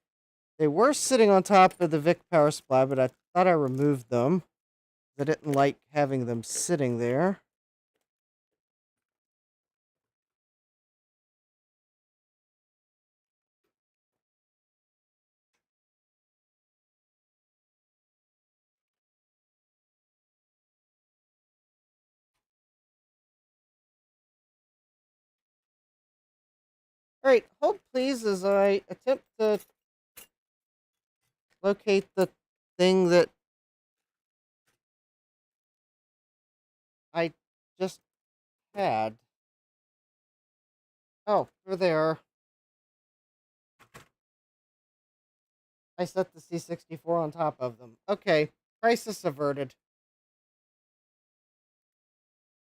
They were sitting on top of the VIC power supply, but I thought I removed them. I didn't like having them sitting there. All right, hold please as I attempt to locate the thing that I just had. Oh, they're there. I set the C64 on top of them. Okay, crisis averted.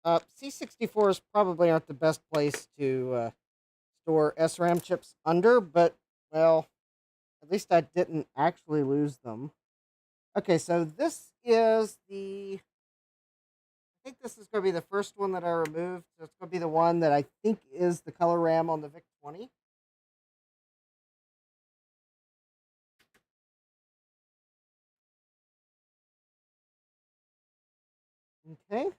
C64s probably aren't the best place to store SRAM chips under, but, well, at least I didn't actually lose them. Okay, so this is the... I think this is going to be the first one that I removed. So it's going to be the one that I think is the color RAM on the VIC-20. Okay.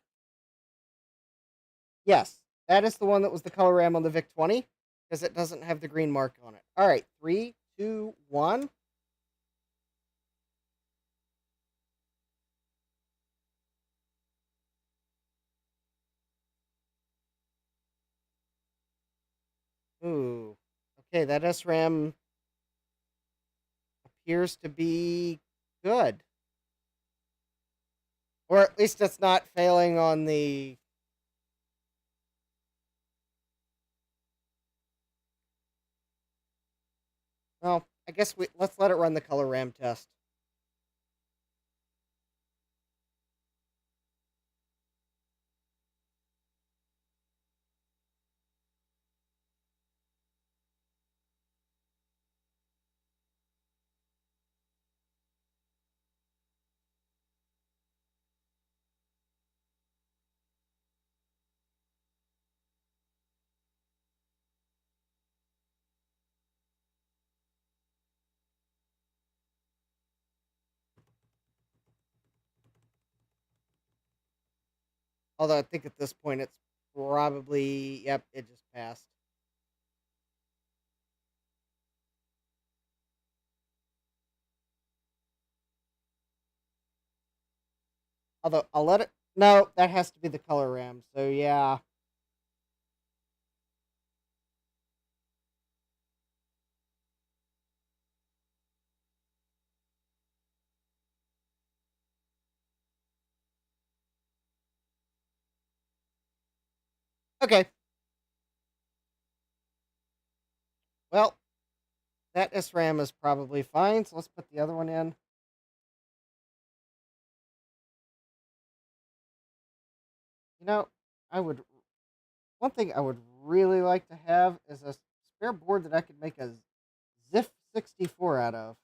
Yes, that is the one that was the color RAM on the VIC-20 because it doesn't have the green mark on it. All right, 3, 2, 1. Ooh. Okay, that SRAM appears to be good. Or at least it's not failing on the... Well, I guess let's let it run the color RAM test. Although I think at this point it's probably... Yep, it just passed. Although I'll let it. No, that has to be the color RAM. So yeah. Okay. Well, that SRAM is probably fine. So let's put the other one in. You know, I would. One thing I would really like to have is a spare board that I could make a ZIF-64 out of.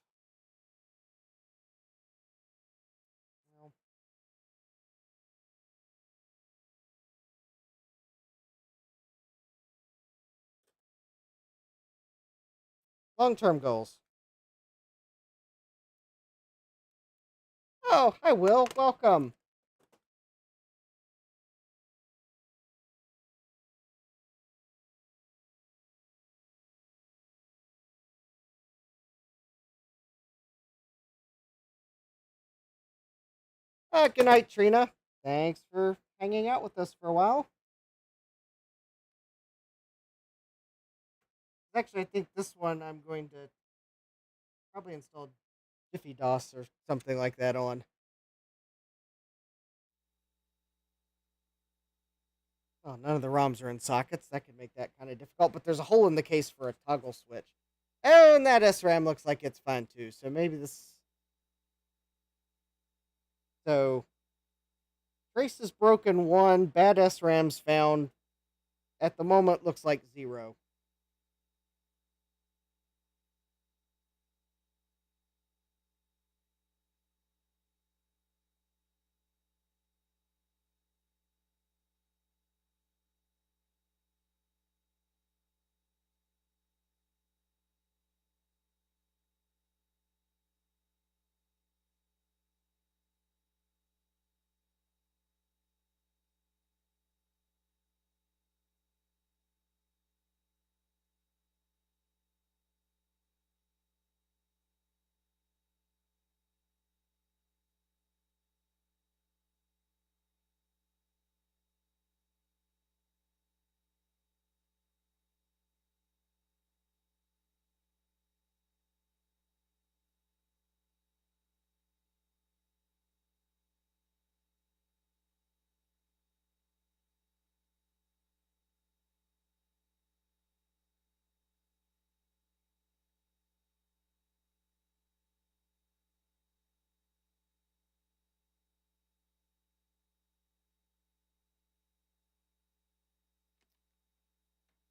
Long-term goals. Oh, hi, Will. Welcome. Good night, Trina. Thanks for hanging out with us for a while. Actually, I think this one I'm going to probably install Jiffy DOS or something like that on. Oh, none of the ROMs are in sockets. That could make that kind of difficult, but there's a hole in the case for a toggle switch. Oh, and that SRAM looks like it's fine too. So maybe this. So, trace is broken 1, bad SRAMs found. At the moment, looks like 0.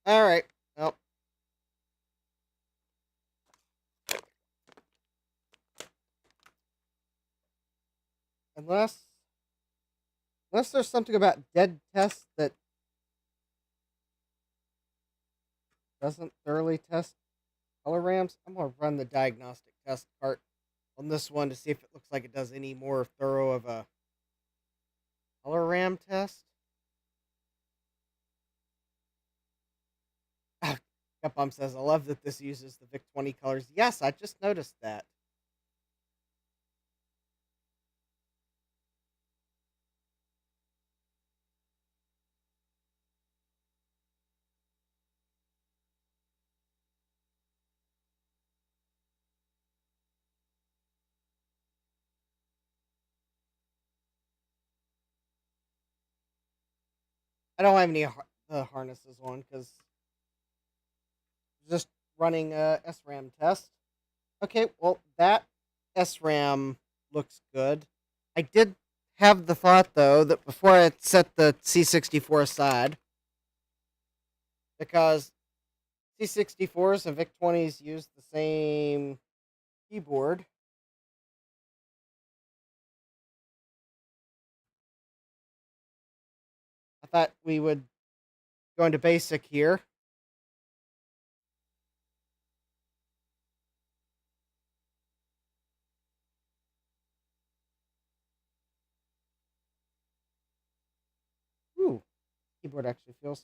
All right. Well, unless there's something about dead test that doesn't thoroughly test color RAMs, I'm gonna run the diagnostic test cart on this one to see if it looks like it does any more thorough of a color RAM test. Capcom says, I love that this uses the VIC-20 colors. Yes, I just noticed that. I don't have any harnesses on because just running a SRAM test. Okay, well, that SRAM looks good. I did have the thought, though, that before I set the C64 aside, because C64s and VIC-20s use the same keyboard. I thought we would go into basic here. Ooh, keyboard actually feels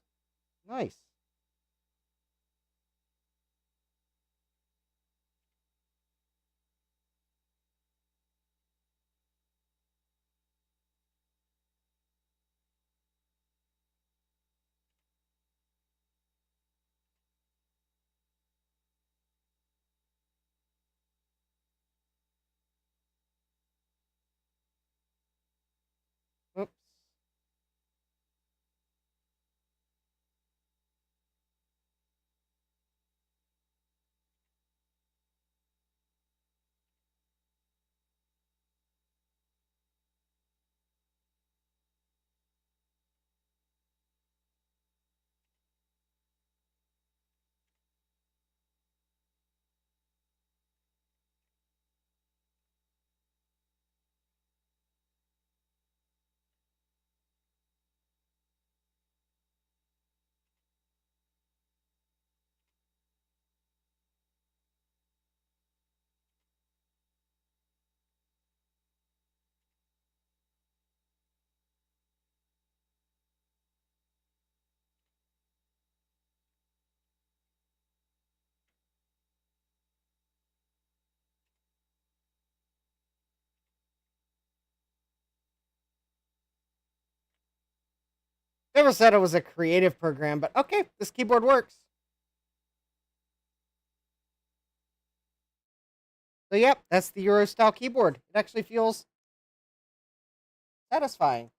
nice. Never said it was a creative program, but okay, this keyboard works. So, yep, that's the Euro style keyboard. It actually feels satisfying.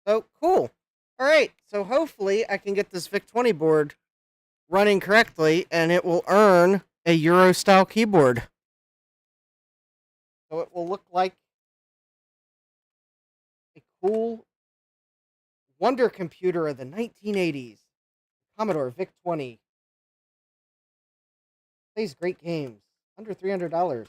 So, cool. All right, so hopefully I can get this VIC-20 board running correctly and it will earn a Euro style keyboard. So it will look like a cool wonder computer of the 1980s. Commodore VIC-20. Plays great games. Under $300. At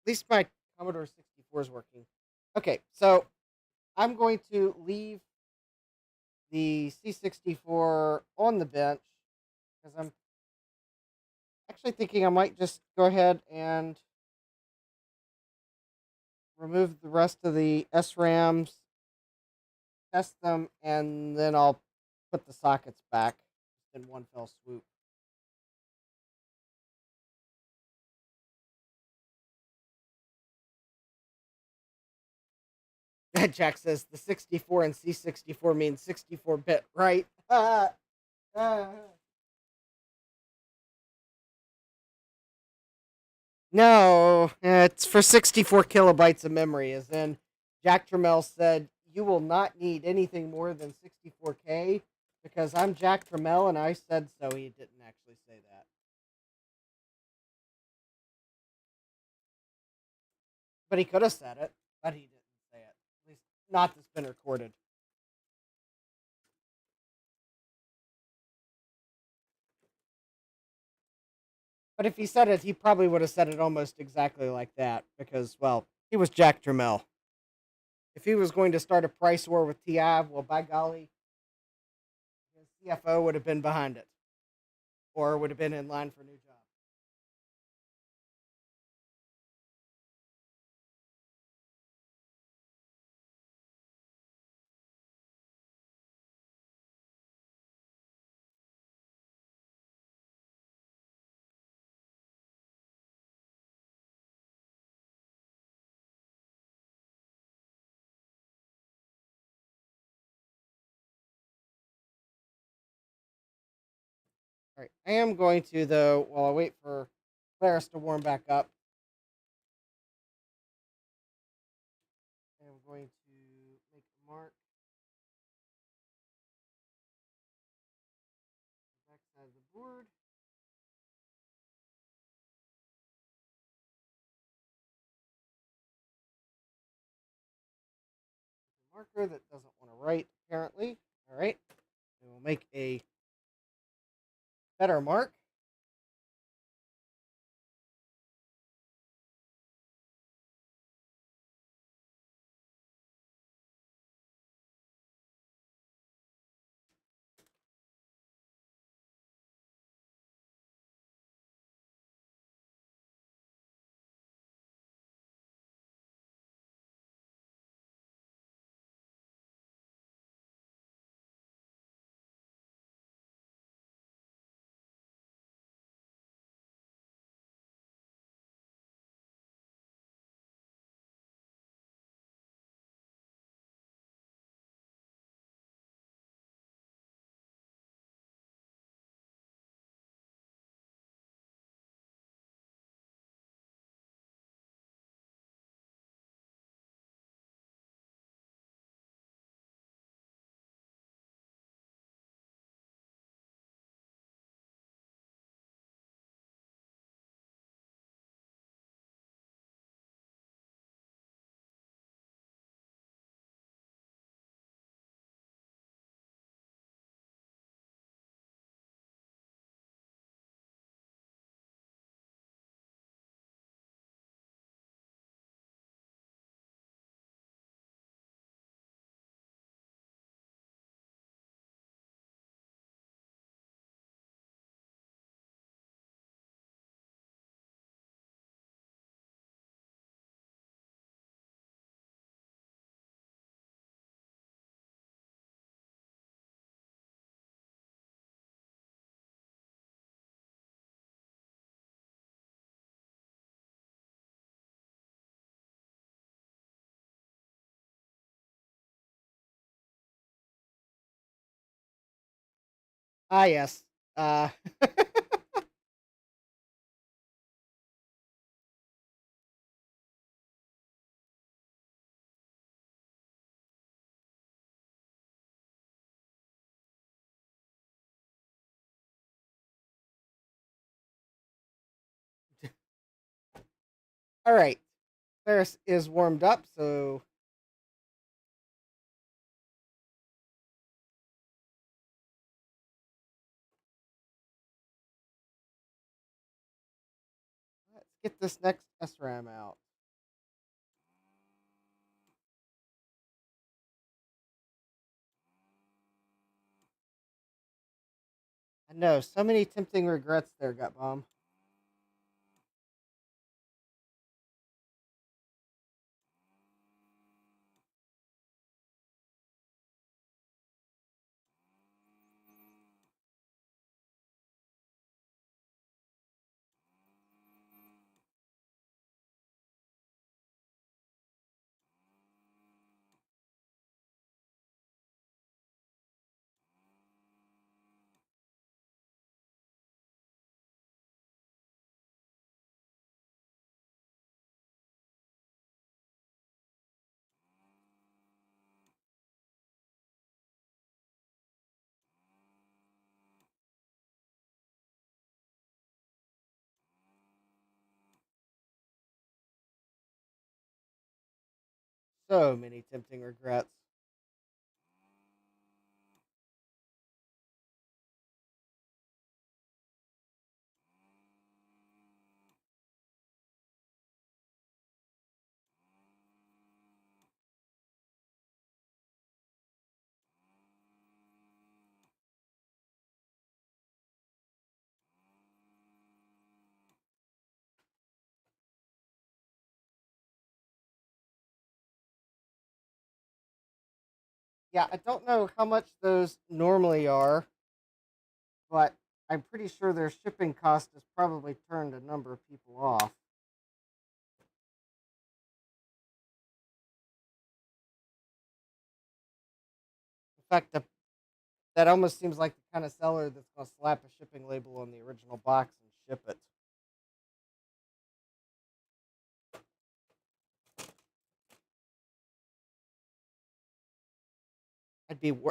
least my Commodore 64 is working. Okay, so I'm going to leave the C64 on the bench because I'm actually thinking I might just go ahead and remove the rest of the SRAMs, test them, and then I'll put the sockets back in one fell swoop. Jack says the 64 and C64 means 64-bit, right? No, it's for 64 kilobytes of memory. As in, Jack Trammell said, you will not need anything more than 64K because I'm Jack Trammell and I said so. He didn't actually say that. But he could have said it, but he didn't say it. At least not that's been recorded. But if he said it, he probably would have said it almost exactly like that because, well, he was Jack Trammell. If he was going to start a price war with TI, well, by golly, his CFO would have been behind it or would have been in line for a new job. All right, I am going to, though, while I wait for Claris to warm back up, I'm going to make a mark on the back side of the board. A marker that doesn't want to write, apparently. All right, and we'll make a better mark. Ah, yes. Uh, all right. Ferris is warmed up, so let's get this next SRAM out. I know, so many tempting regrets there, Gut Bomb. So many tempting regrets. Yeah, I don't know how much those normally are, but I'm pretty sure their shipping cost has probably turned a number of people off. In fact, that almost seems like the kind of seller that's going to slap a shipping label on the original box and ship it.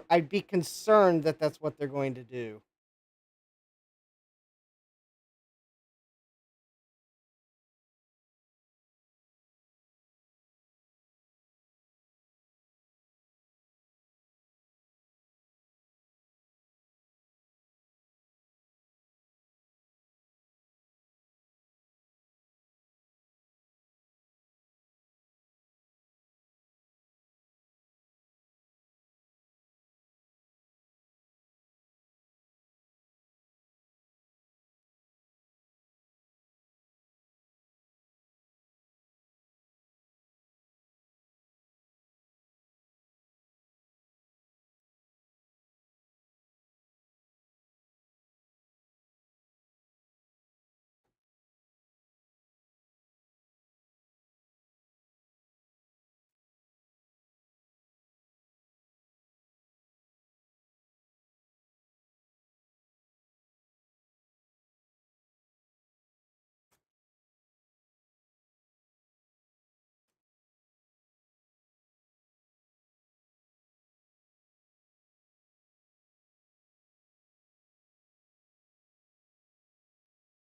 I'd be concerned that that's what they're going to do.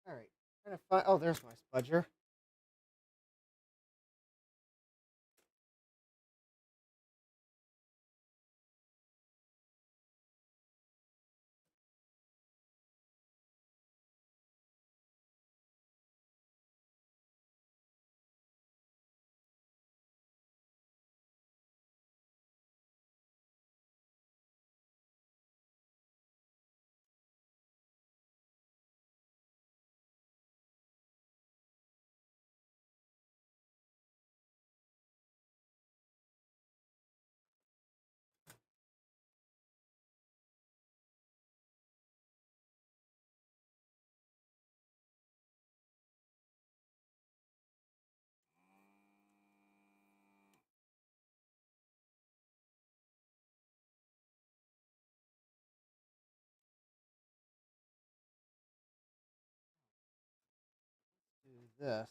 All right, trying to find. Oh, there's my spudger. this.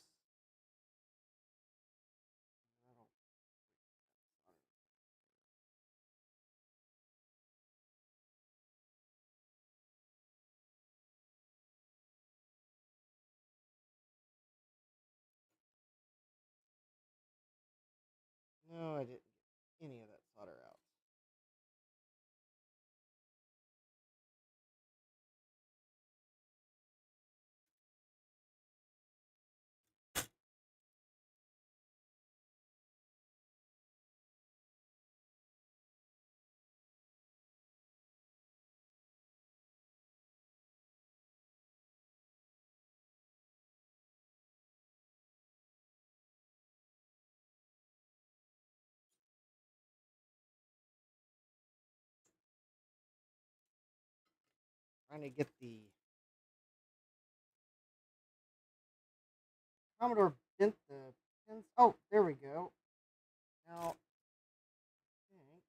No, I didn't get any of that solder out. Trying to get the Commodore bent the pins. Oh, there we go. Now, I think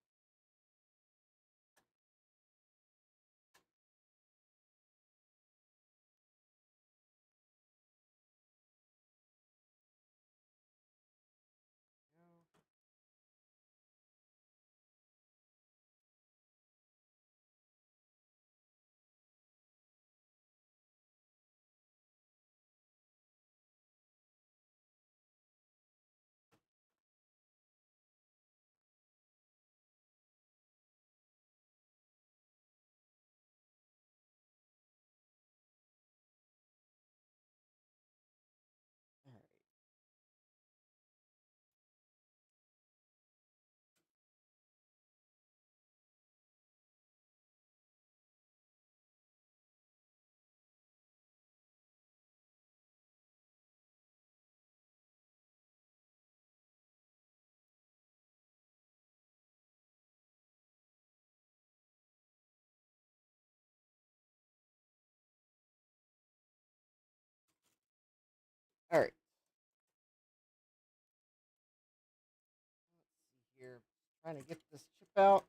all right. All right. Let's see here. Trying to get this chip out.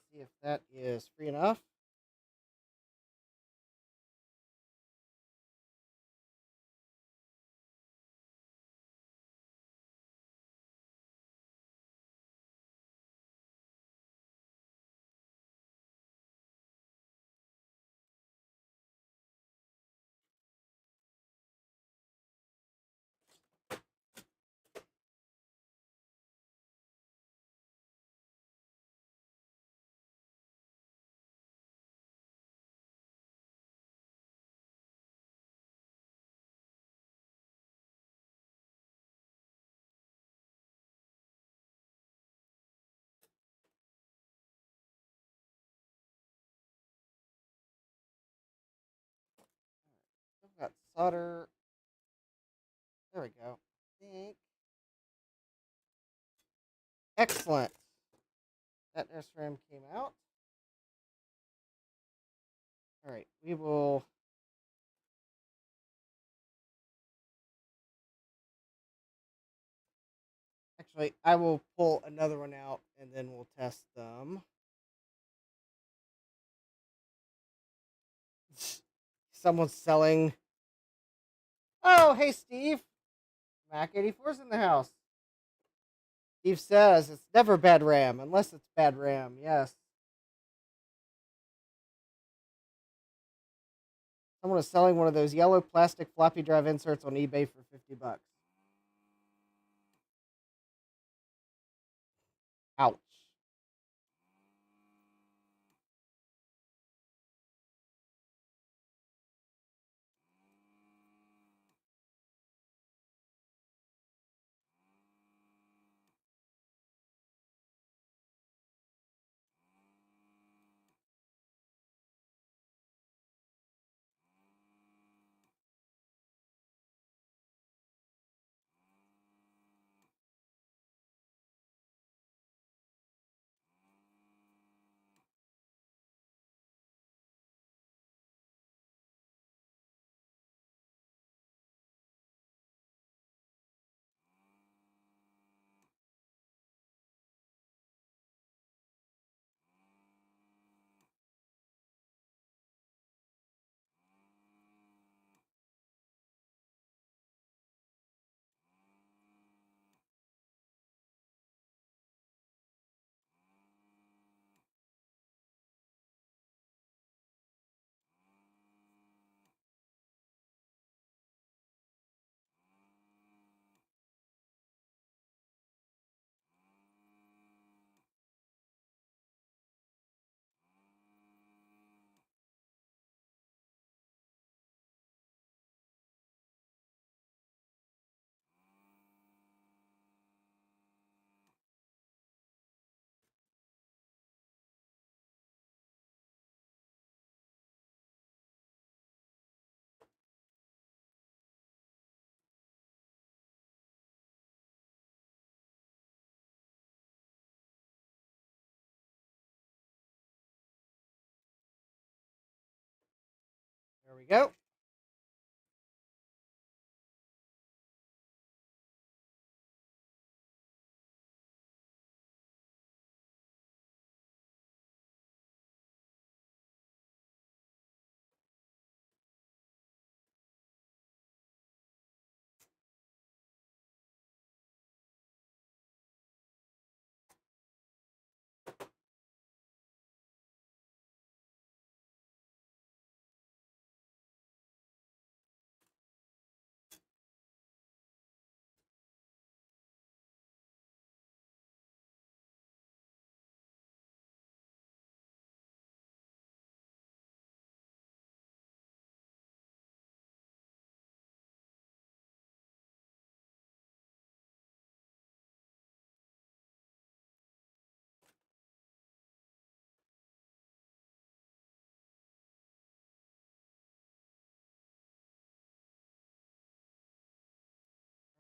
Let's see if that is free enough. Still got solder. There we go. I think. Excellent. That SRAM came out. All right, we will. Actually, I will pull another one out and then we'll test them. Someone's selling. Oh, hey, Steve. Mac 84's in the house. Steve says it's never bad RAM unless it's bad RAM. Yes. Someone is selling one of those yellow plastic floppy drive inserts on eBay for $50. Ouch. There we go.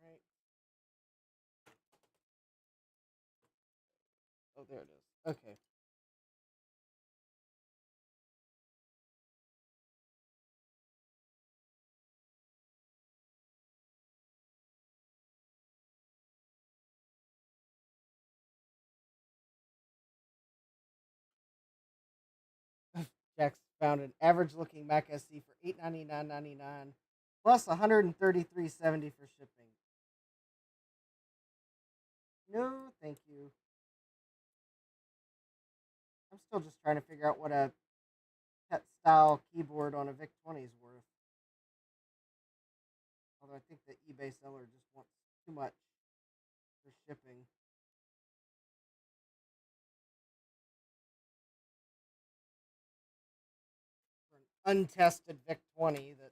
Right. Oh, there it is. Okay. Jax found an average-looking Mac SC for $899.99 plus $133.70 for shipping. No, thank you. I'm still just trying to figure out what a pet-style keyboard on a VIC-20 is worth. Although I think the eBay seller just wants too much for shipping. For an untested VIC-20 that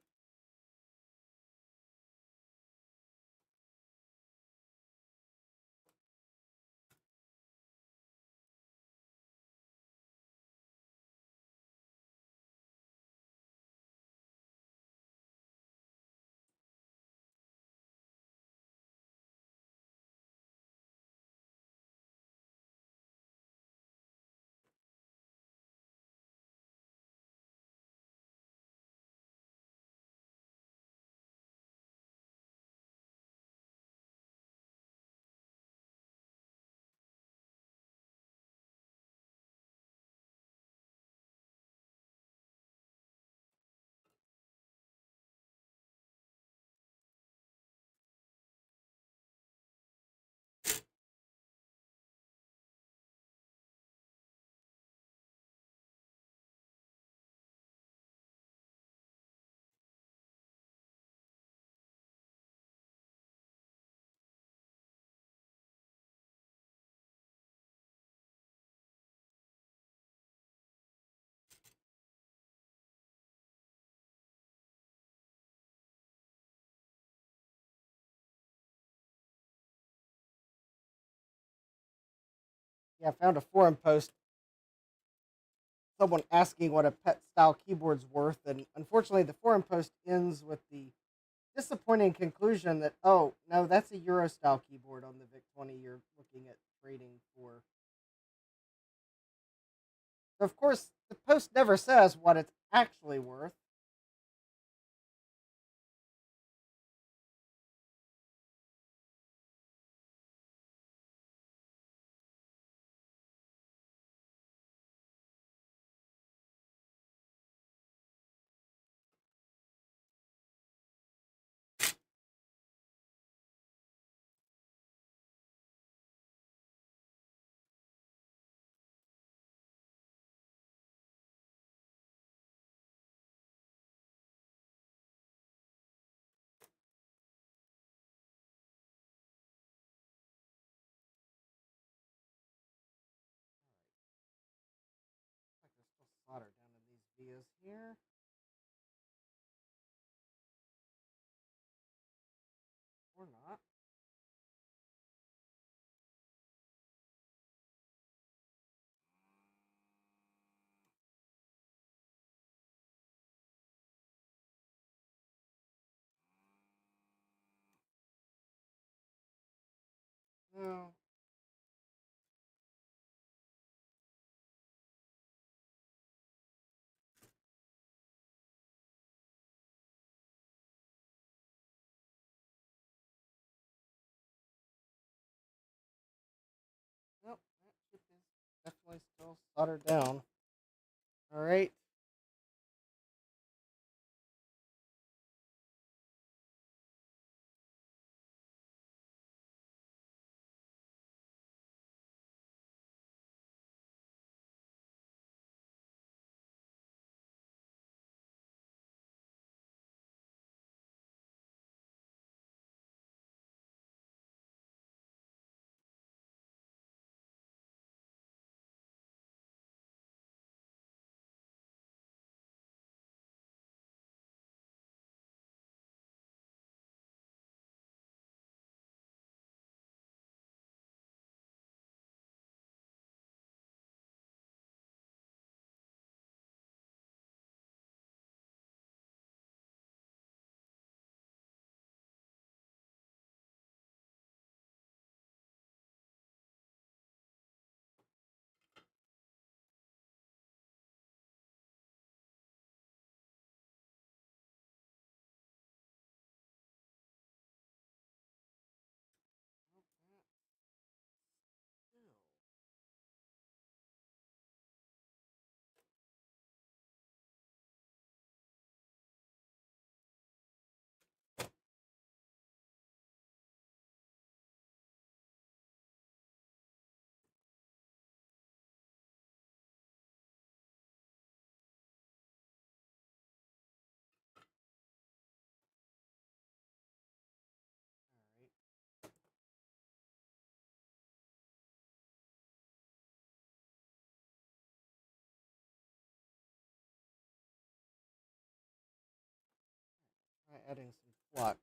I found a forum post, someone asking what a pet style keyboard's worth, and unfortunately the forum post ends with the disappointing conclusion that, oh no, that's a Euro style keyboard on the VIC-20 you're looking at trading for. So of course the post never says what it's actually worth. Looks like there's still solder down in these vias here. Or not. No. definitely still soldered down. All right. Try adding some flux.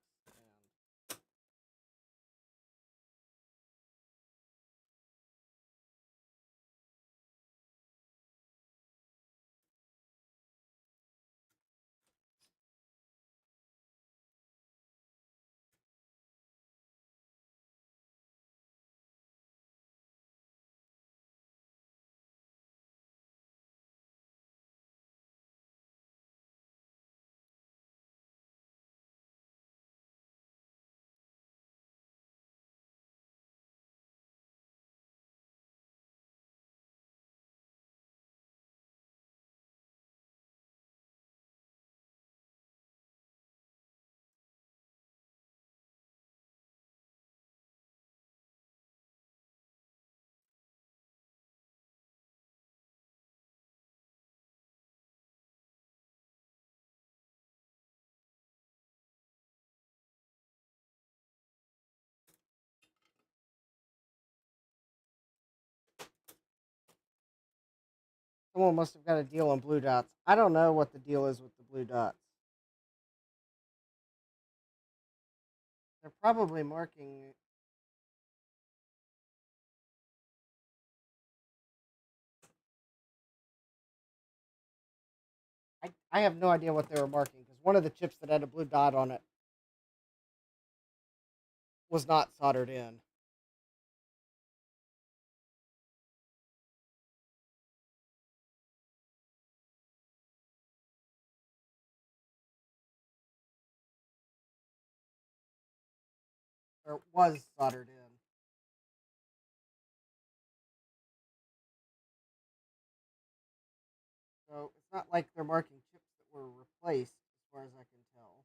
Someone must have got a deal on blue dots. I don't know what the deal is with the blue dots. They're probably marking. I have no idea what they were marking because one of the chips that had a blue dot on it was not soldered in. Or was soldered in. So it's not like they're marking chips that were replaced, as far as I can tell.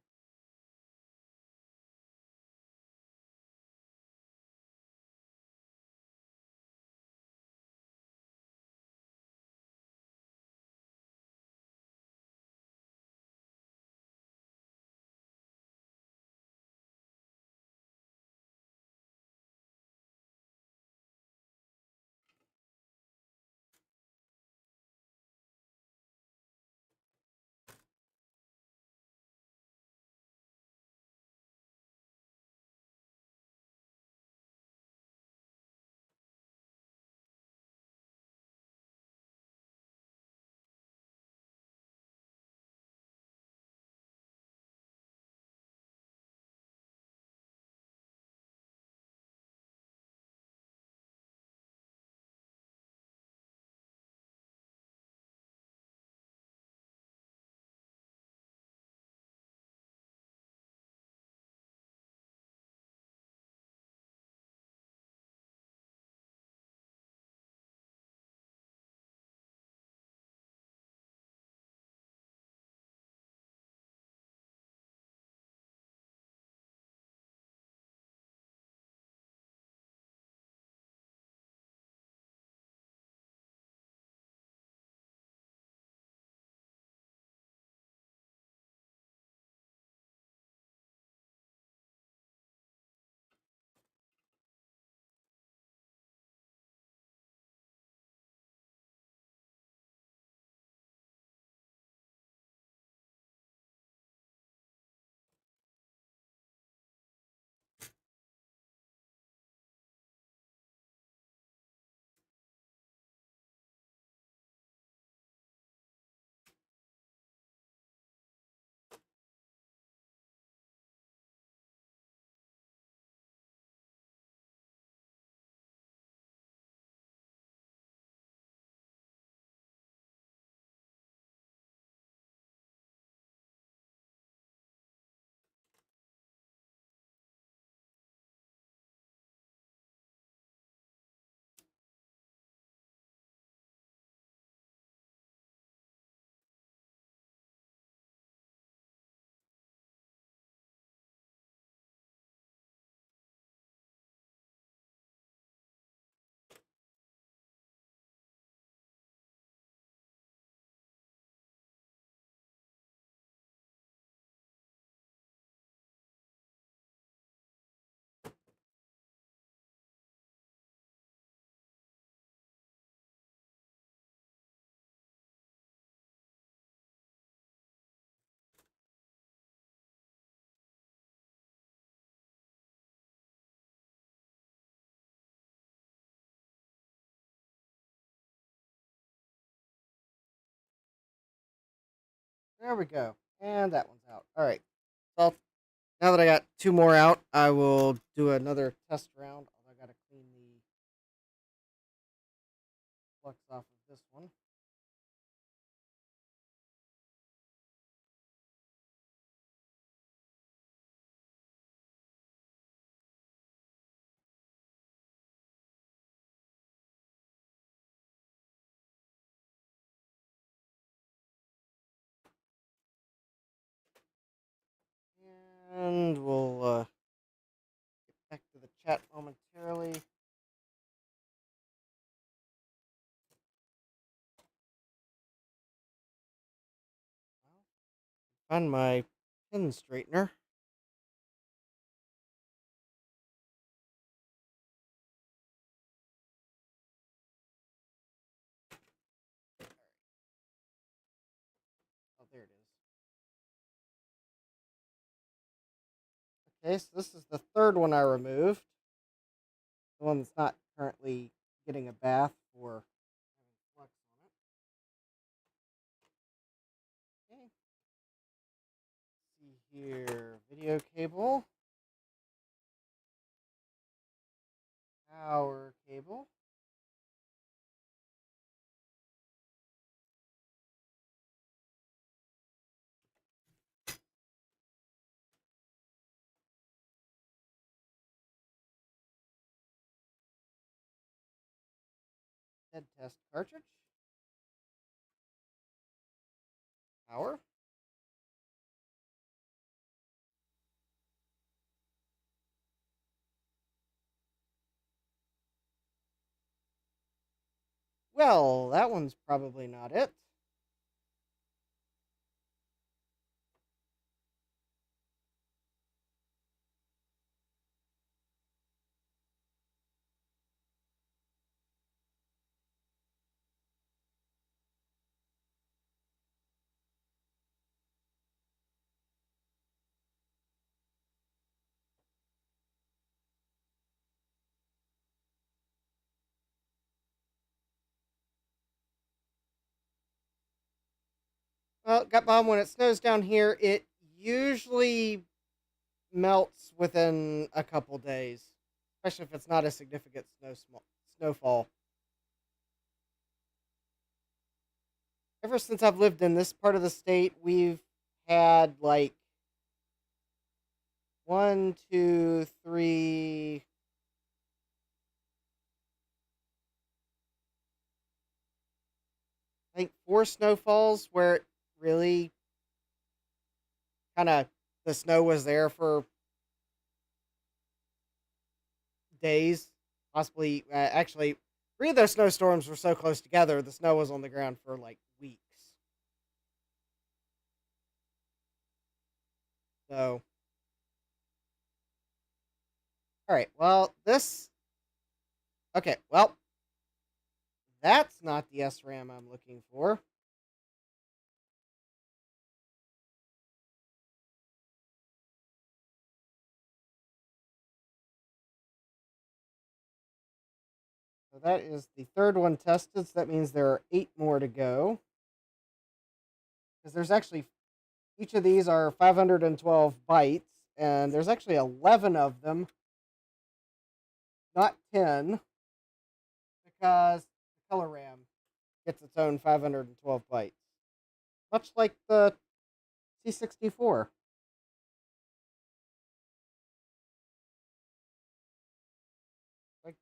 There we go. And that one's out. All right. Well, now that I got two more out, I will do another test round. I got to clean the flux off of this one. And we'll get back to the chat momentarily. Find my pin straightener. Oh, there it is. Okay, so this is the third one I removed. The one that's not currently getting a bath for having flux on it. Okay. See here, video cable, power cable. Head test cartridge. Power. Well, that one's probably not it. Well, got bomb. When it snows down here, it usually melts within a couple days, especially if it's not a significant snowfall. Ever since I've lived in this part of the state, we've had like one, two, three, I think four snowfalls where it really kind of the snow was there for days, possibly. Actually, three of those snowstorms were so close together, the snow was on the ground for like weeks. So, all right. Well, this. Okay. Well, that's not the SRAM I'm looking for. So that is the third one tested. So that means there are 8 more to go. Because there's actually, each of these are 512 bytes, and there's actually 11 of them, not 10, because the color RAM gets its own 512 bytes. Much like the C64. Like,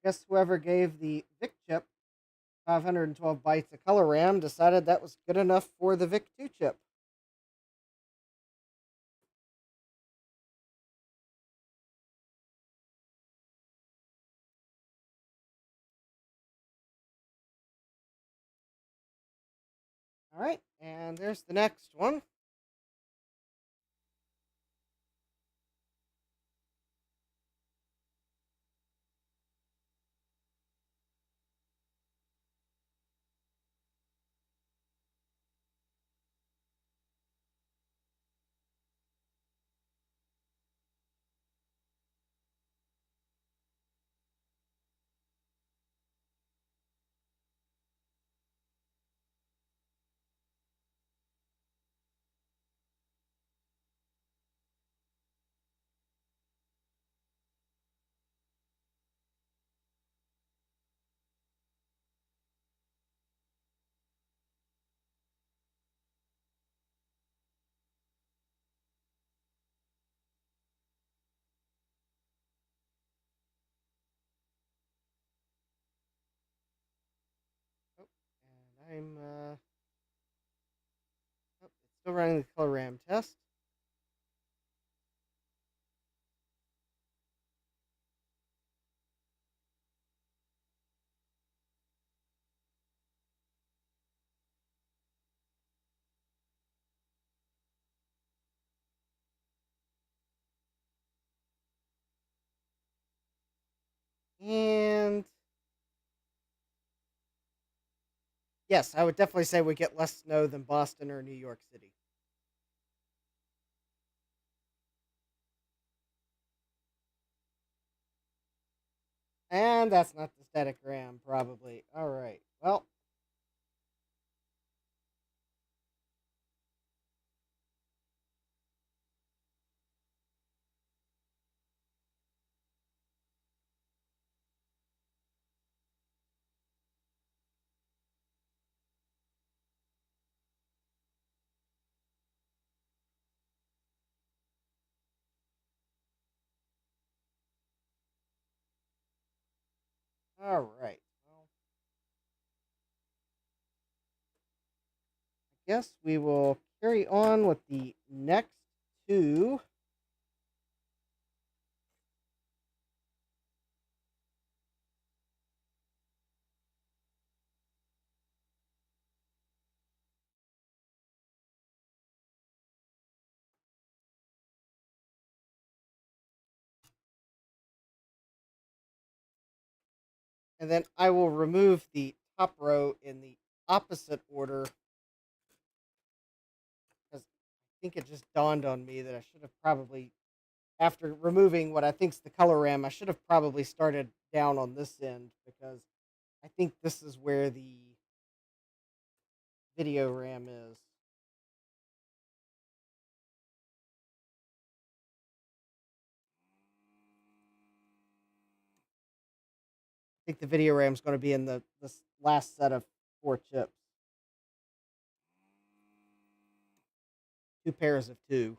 I guess whoever gave the VIC chip 512 bytes of color RAM decided that was good enough for the VIC-2 chip. All right, and there's the next one. I'm oh, it's still running the color RAM test. And yes, I would definitely say we get less snow than Boston or New York City. And that's not the static RAM, probably. All right. Well, all right. Well, I guess we will carry on with the next two. And then I will remove the top row in the opposite order because I think it just dawned on me that I should have probably, after removing what I think's the color RAM, I should have probably started down on this end because I think this is where the video RAM is. I think the video RAM is going to be in this last set of 4 chips. 2 pairs of 2.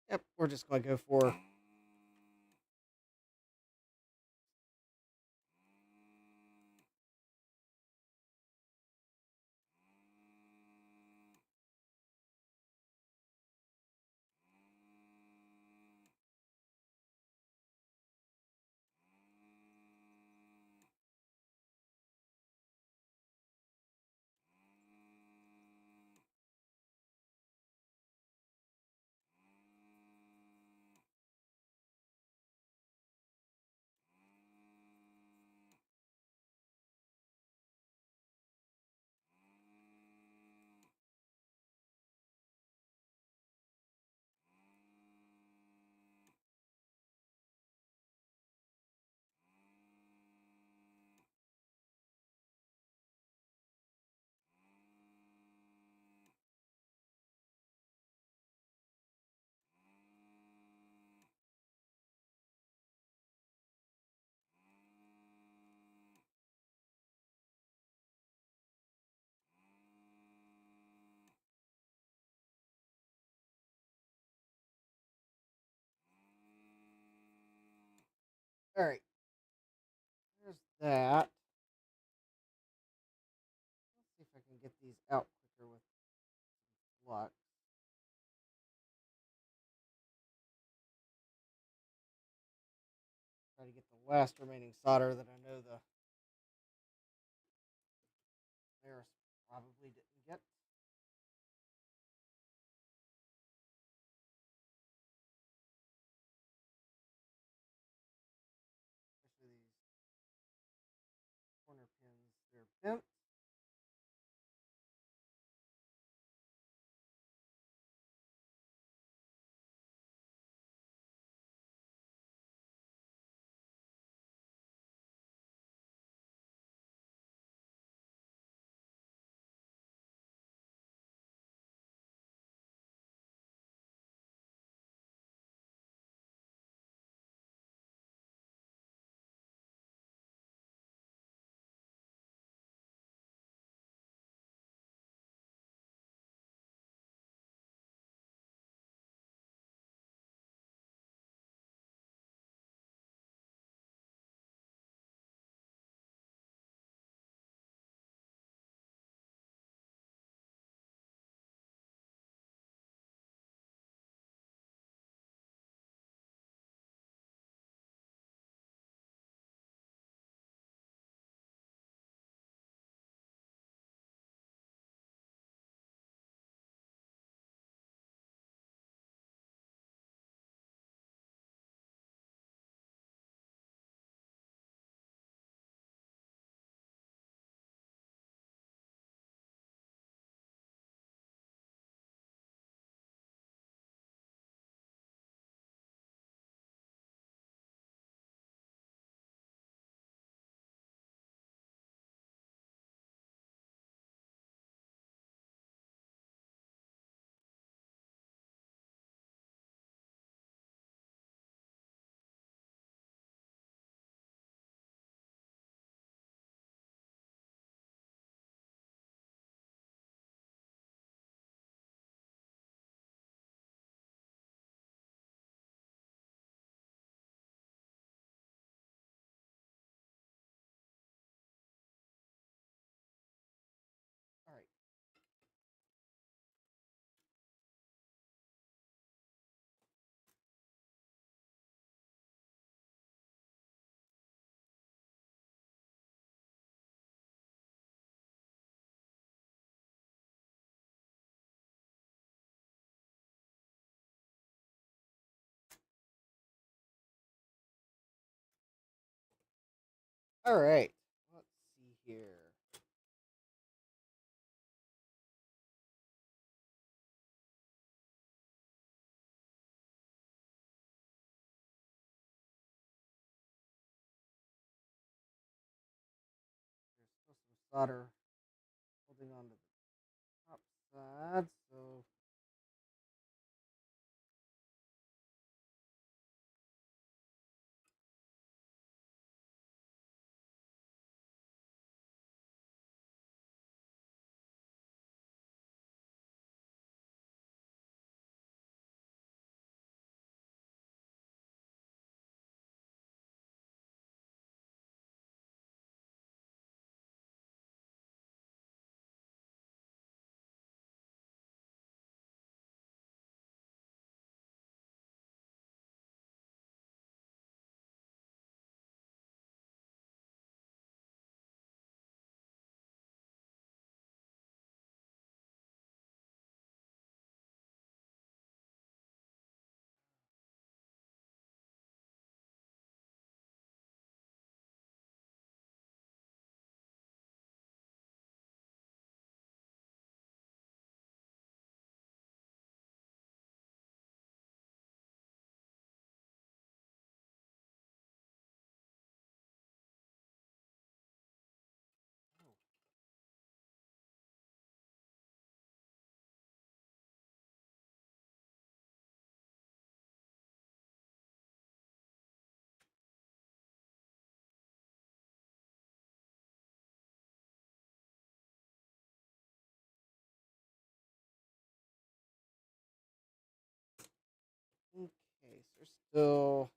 Yep, we're just going to go for All right. There's that. Let's see if I can get these out quicker with flux. Try to get the last remaining solder that I know the Laris probably didn't get. Especially these corner pins, they're bent. All right. All right. Let's see here. There's still some solder holding on to the top side, so okay. So there's still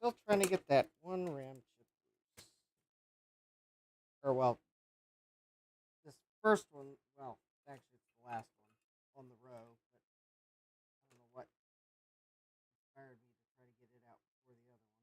still trying to get that one RAM chip loose. Or, well, this first one, well, actually it's the last one on the row, but I don't know what inspired me to try to get it out before the other one.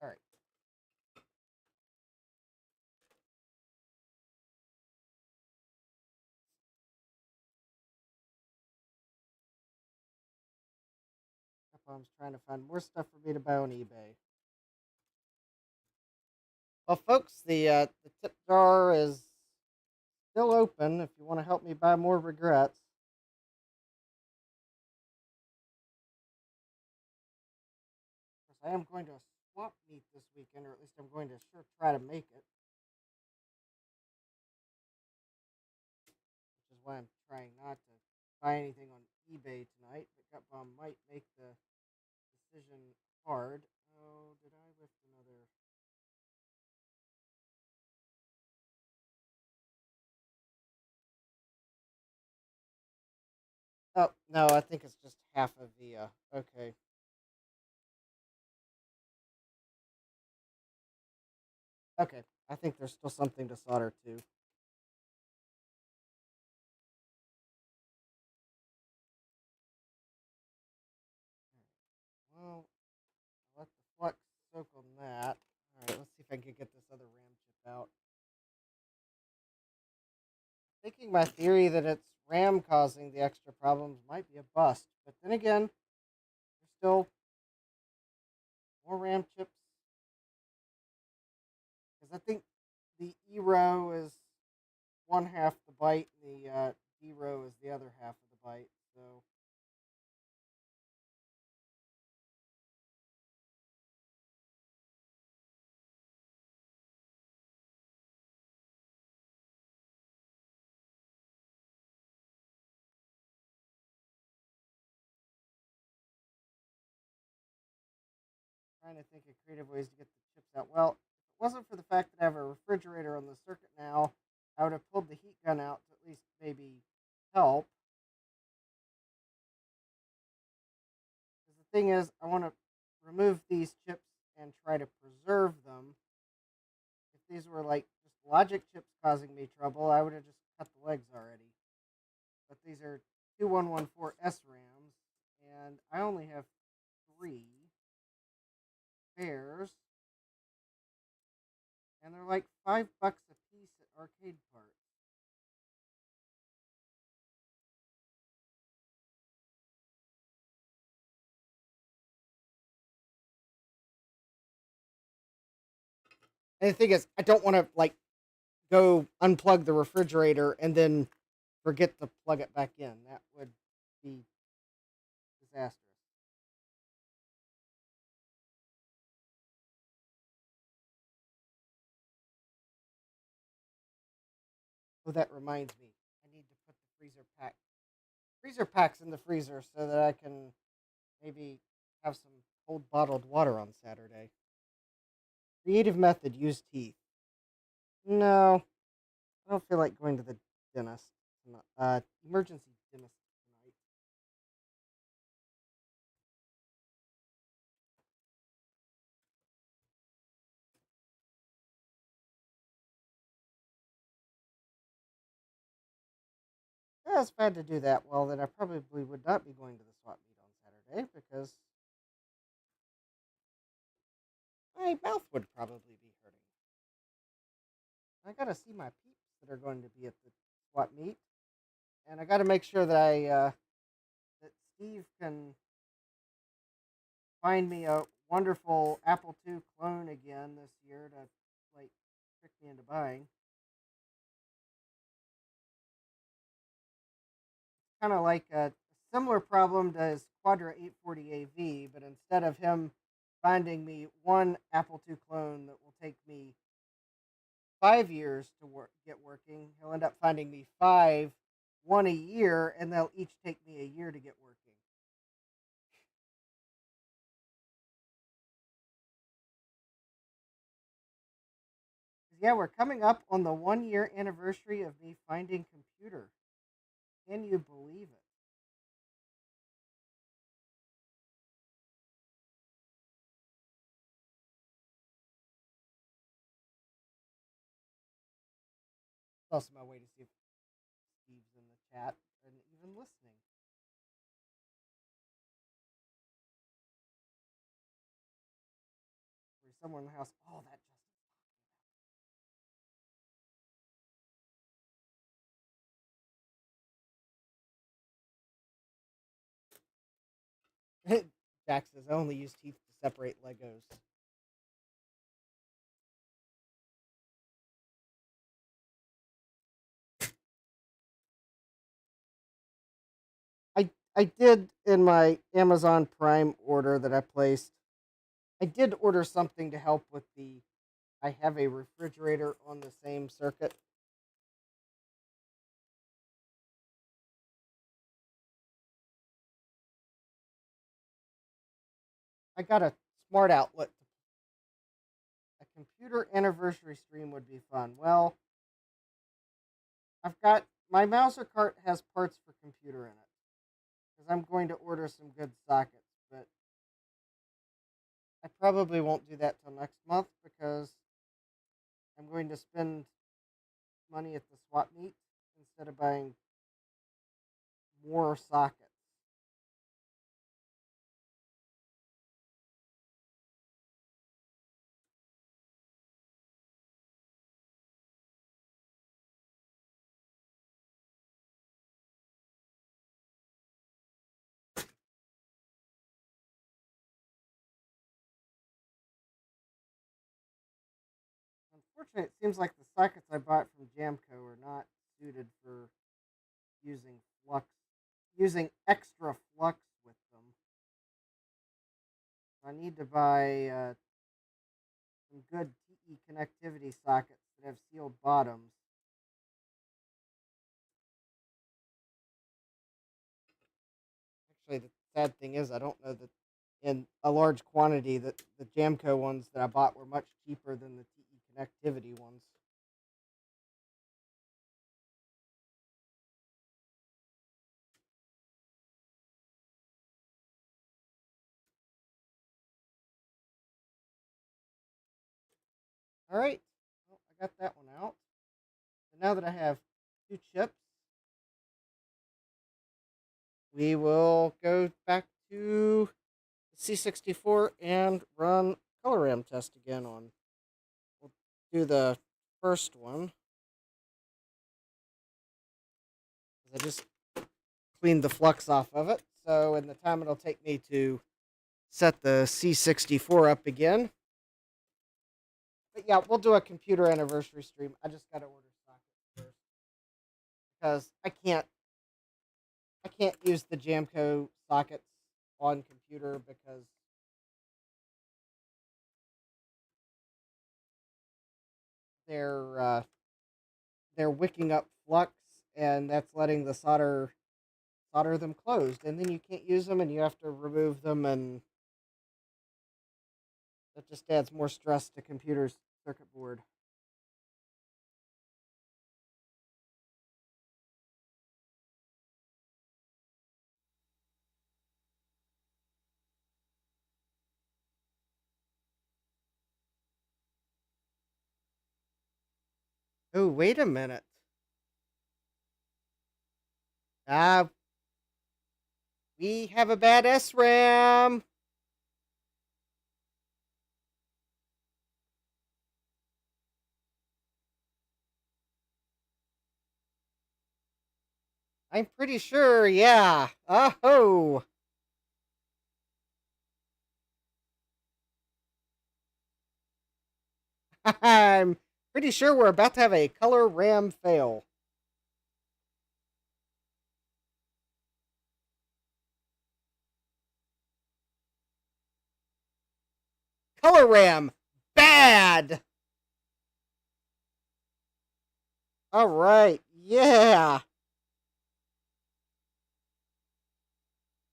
All right. Capcom's trying to find more stuff for me to buy on eBay. Well, folks, the tip jar is still open if you want to help me buy more regrets. Of course, I am going to a swap meet this weekend, or at least I'm going to sure try to make it. Which is why I'm trying not to buy anything on eBay tonight. But Capcom might make the decision hard. Oh, did I lift another? Oh, no, I think it's just half of the, okay. Okay, I think there's still something to solder to. Well, let the flux soak on that. Alright, let's see if I can get this other RAM chip out. Thinking my theory that it's RAM causing the extra problems might be a bust. But then again, there's still more RAM chips. Because I think the E row is one half the byte, and the D row is the other half of the byte. So trying to think of creative ways to get the chips out. Well, if it wasn't for the fact that I have a refrigerator on the circuit now, I would have pulled the heat gun out to at least maybe help. Because the thing is, I want to remove these chips and try to preserve them. If these were like just logic chips causing me trouble, I would have just cut the legs already. But these are 2114 SRAMs, and I only have 3 pairs, and they're like $5 a piece at arcade parts. And the thing is, I don't want to like go unplug the refrigerator and then forget to plug it back in. That would be disastrous. Oh, that reminds me. I need to put the freezer packs in the freezer so that I can maybe have some cold bottled water on Saturday. Creative method, use teeth. No, I don't feel like going to the dentist. Emergency dentist tonight. Yeah, if I had to do that, well, then I probably would not be going to the swap meet on Saturday because my mouth would probably be hurting. I gotta see my peeps that are going to be at the swap meet, and I gotta make sure that that Steve can find me a wonderful Apple II clone again this year to like trick me into buying. kind of like a similar problem to his Quadra 840 AV, but instead of him finding me one Apple II clone that will take me 5 years to get working, he'll end up finding me five, one a year, and they'll each take me a year to get working. Yeah, we're coming up on the 1 year anniversary of me finding computer. Can you believe it? It's also my way to see if Steve's in the chat and even listening. There's someone in the house. Oh, that just. Jack says I only use teeth to separate Legos. I did in my Amazon Prime order that I placed. I did order something to help with the. I have a refrigerator on the same circuit. I got a smart outlet. A computer anniversary stream would be fun. Well, I've got my Mouser cart has parts for computer in it because I'm going to order some good sockets, but I probably won't do that till next month because I'm going to spend money at the swap meet instead of buying more sockets. Unfortunately, it seems like the sockets I bought from Jamco are not suited for using flux, using extra flux with them. I need to buy some good TE connectivity sockets that have sealed bottoms. Actually, the sad thing is I don't know that in a large quantity that the Jamco ones that I bought were much cheaper than the TE connectivity ones. All right, well, I got that one out. So now that I have two chips, we will go back to the C64 and run color RAM test again on. We'll do the first one. I just cleaned the flux off of it, so in the time it'll take me to set the C64 up again. But yeah, we'll do a computer anniversary stream. I just gotta order sockets first because I can't use the Jamco sockets on computer because they're wicking up flux and that's letting the solder them closed, and then you can't use them and you have to remove them, and that just adds more stress to computer's circuit board. Oh, wait a minute. Ah, we have a bad SRAM. I'm pretty sure, yeah. Oh. I'm pretty sure we're about to have a color RAM fail. color RAM. Bad. All right. Yeah.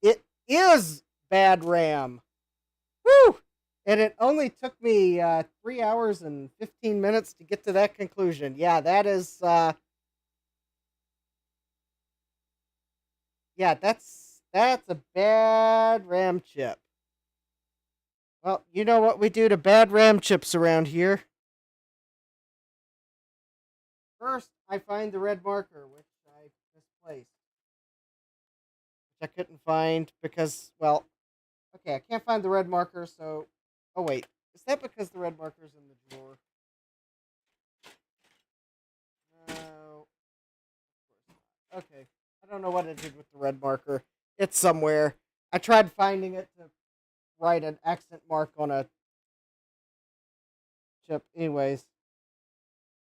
It is bad RAM. Woo! And it only took me 3 hours and 15 minutes to get to that conclusion. Yeah, that is yeah, that's a bad RAM chip. Well, you know what we do to bad RAM chips around here. First, I find the red marker, which I misplaced, which I couldn't find because, well, okay, I can't find the red marker, so. Oh, wait. Is that because the red marker's in the drawer? No. Okay. I don't know what I did with the red marker. It's somewhere. I tried finding it to write an accent mark on a chip. Anyways.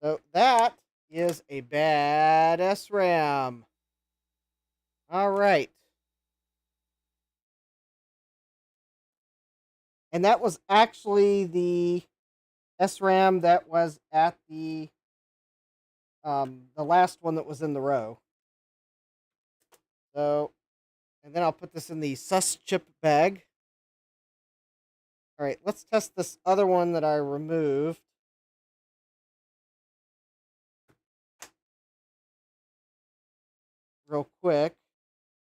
So that is a bad SRAM. All right. And that was actually the SRAM that was at the last one that was in the row. So, and then I'll put this in the sus chip bag. All right, let's test this other one that I removed. Real quick.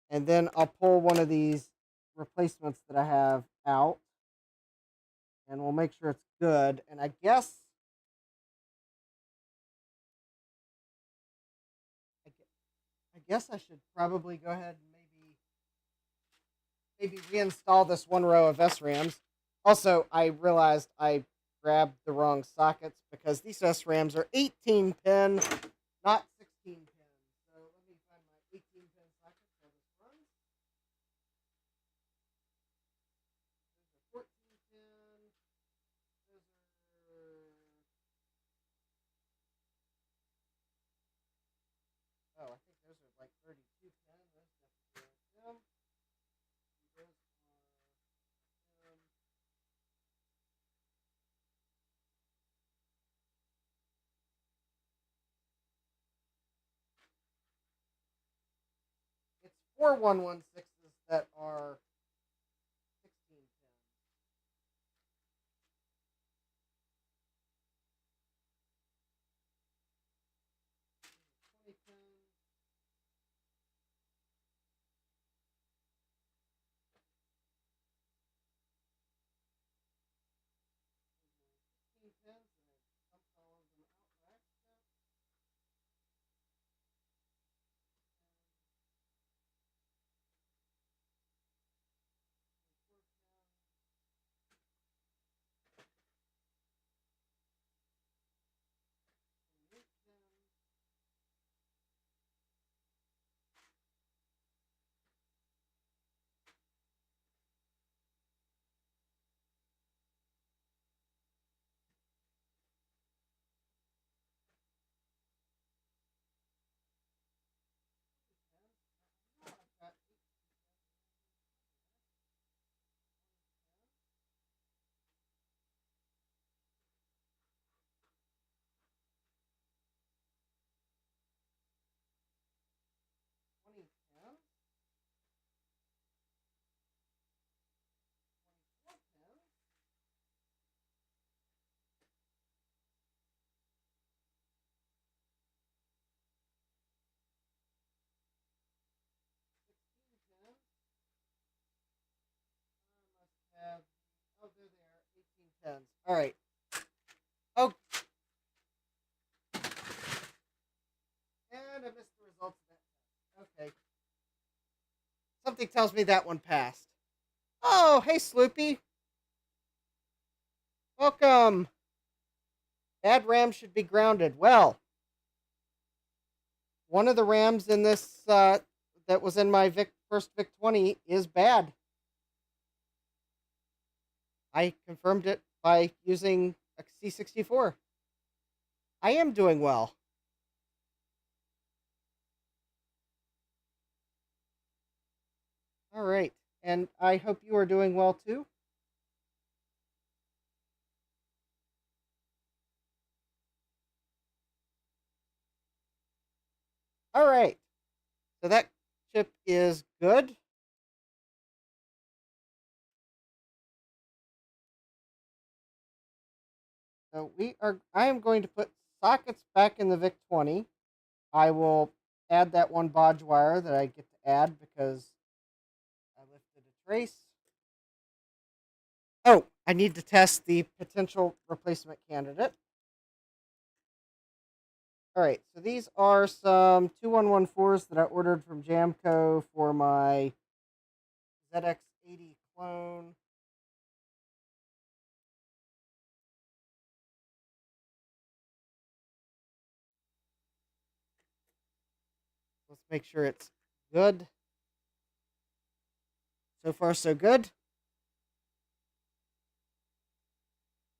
And then I'll pull one of these replacements that I have out. And we'll make sure it's good. And I guess I should probably go ahead and maybe reinstall this one row of SRAMs. Also, I realized I grabbed the wrong sockets because these SRAMs are 18 pin, not 16 pin. So let me find my 18 pin sockets for this runs. Those are 14 pin. Those are. Oh, I think those are like 32 pin. Those definitely aren't them. Those are. It's 4116s that are 16 pin. Oh, there they are. 18 pins. All right. Oh, and I missed the results of that. Okay. Something tells me that one passed. Oh, hey, Sloopy. Welcome. Bad RAM should be grounded. Well, one of the RAMs in this that was in my first VIC-20 is bad. I confirmed it by using a C64. I am doing well. All right. And I hope you are doing well too. All right. So that chip is good. So I am going to put sockets back in the VIC-20. I will add that one bodge wire that I get to add because I lifted a trace. Oh, I need to test the potential replacement candidate. All right, so these are some 2114s that I ordered from Jamco for my ZX80 clone. Let's make sure it's good. So far, so good.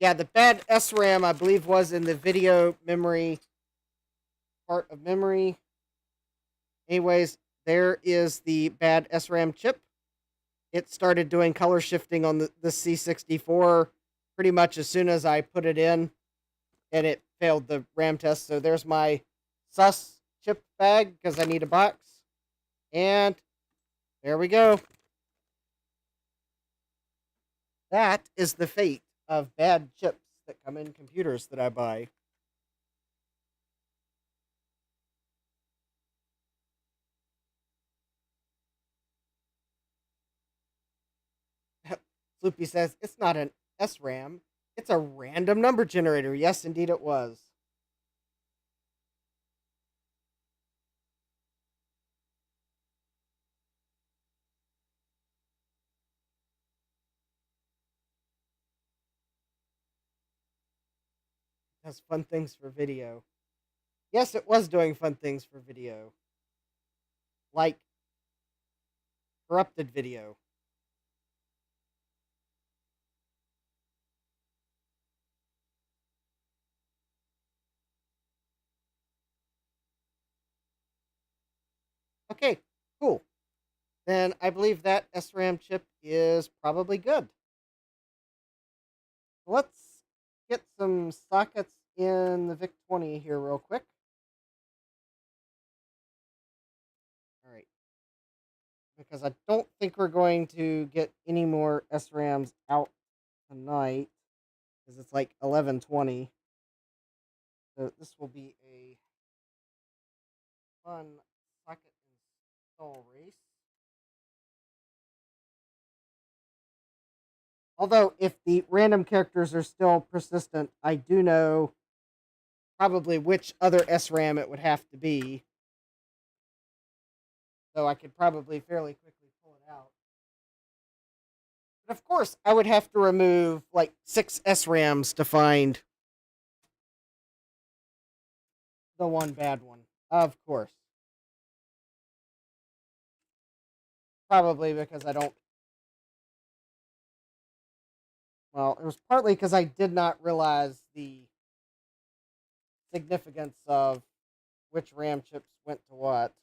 Yeah, the bad SRAM, I believe, was in the video memory part of memory. Anyways, there is the bad SRAM chip. It started doing color shifting on the C64 pretty much as soon as I put it in, and it failed the RAM test. So there's my sus chip bag because I need a box. And there we go. That is the fate of bad chips that come in computers that I buy. Sloopy says, it's not an SRAM, it's a random number generator. Yes, indeed it was. It has fun things for video. Yes, it was doing fun things for video. Like corrupted video. Okay, cool. Then I believe that SRAM chip is probably good. Let's get some sockets in the VIC-20 here real quick. All right. Because I don't think we're going to get any more SRAMs out tonight. Because it's like 11:20. So this will be a fun socket install race. Although, if the random characters are still persistent, I do know probably which other SRAM it would have to be. So I could probably fairly quickly pull it out. But of course, I would have to remove like 6 SRAMs to find the one bad one. Of course. Probably because I don't. Well, it was partly because I did not realize the significance of which RAM chips went to what.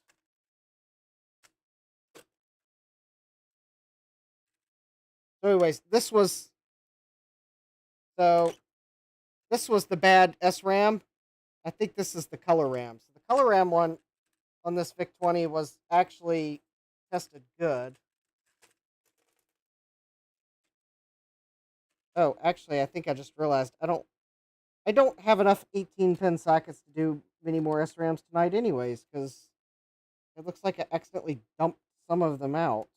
So, anyways, this was the bad SRAM. I think this is the color RAM. So the color RAM one on this VIC-20 was actually tested good. Oh, actually, I think I just realized I don't have enough 18-pin sockets to do many more SRAMs tonight anyways, because it looks like I accidentally dumped some of them out.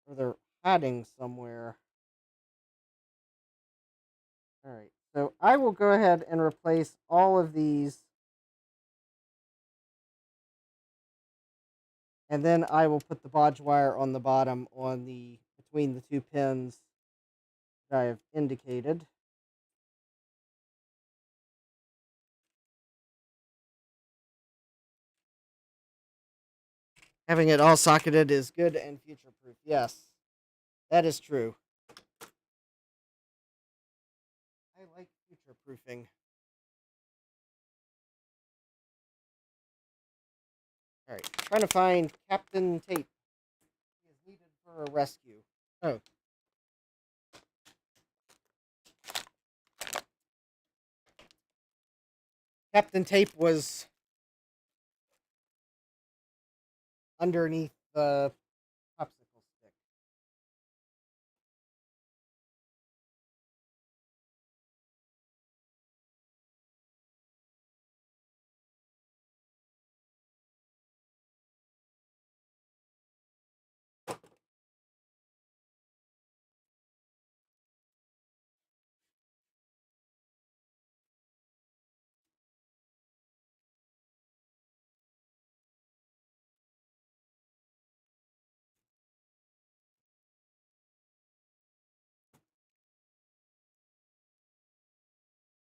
Or they're hiding somewhere. Alright, so I will go ahead and replace all of these. And then I will put the bodge wire on the bottom on the between the two pins that I have indicated. Having it all socketed is good and future proof. Yes, that is true. I like future proofing. Alright, trying to find Captain Tape. He is needed for a rescue. Oh. Captain Tape was underneath the popsicle stick.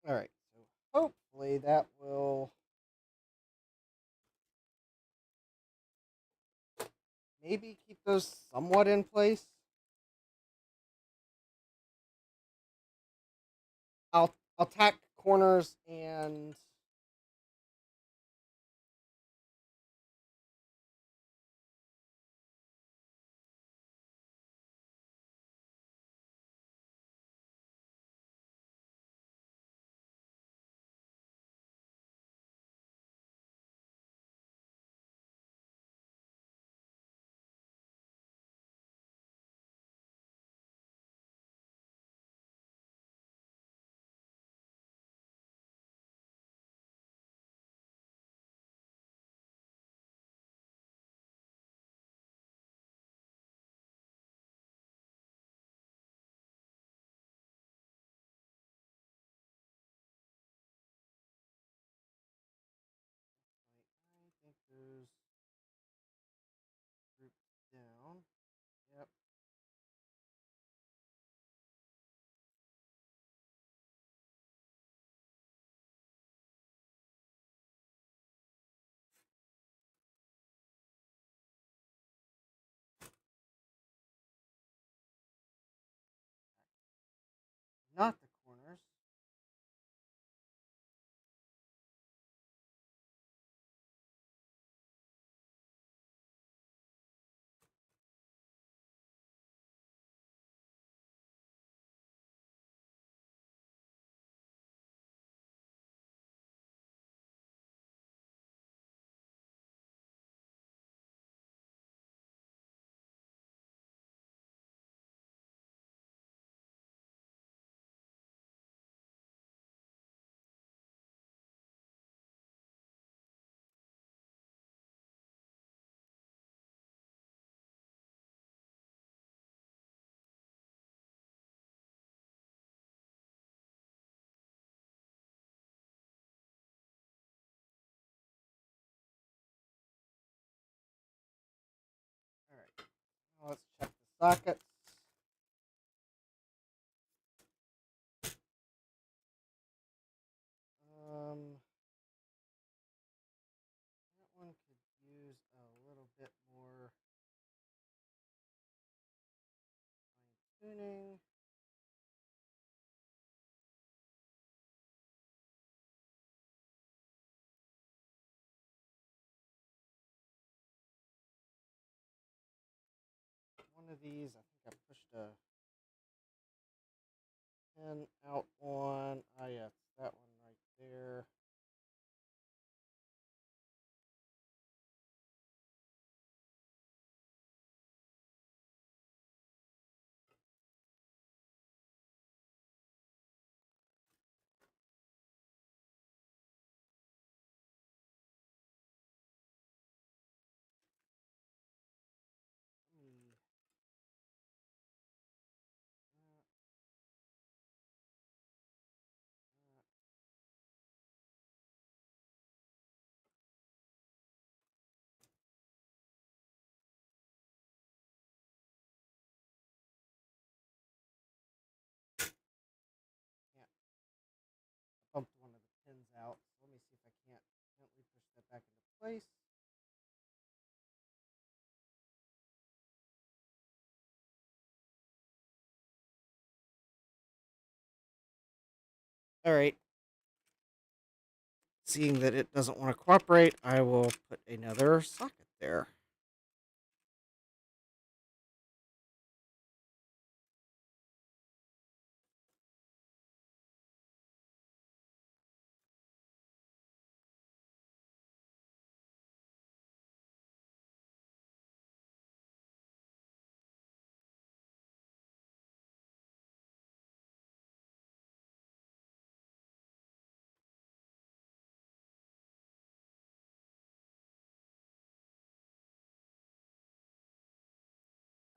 All right, so hopefully that will maybe keep those somewhat in place. I'll tack corners and I think those group down. Yep. Not the corners. All right. Now let's check the sockets. That one could use a little bit more fine tuning. One of these, I think I pushed a pin out on. Ah, yes, that one right there. Let me can't bumped one of the pins out. So let me see if I can't gently push that back into place. All right. Seeing that it doesn't want to cooperate, I will put another socket there.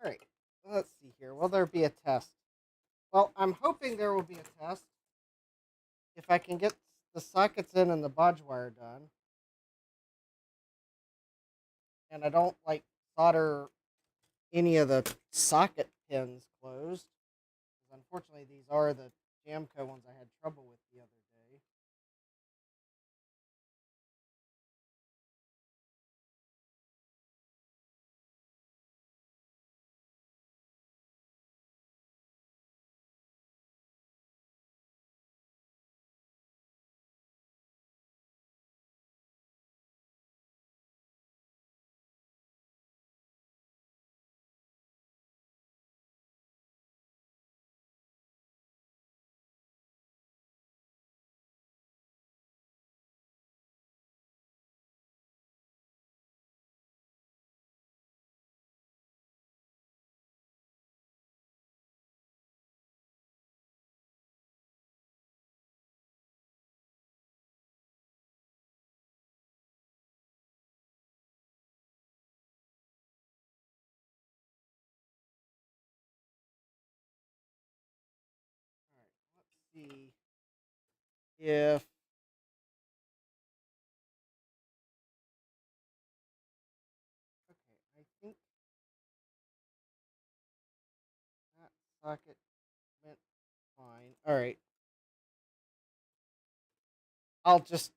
All right. Let's see here. Will there be a test? Well, I'm hoping there will be a test if I can get the sockets in and the bodge wire done. And I don't like solder any of the socket pins closed. Because unfortunately, these are the Jamco ones I had trouble with the other day. All right. Let's see if okay, I think that socket went fine. All right. I'll just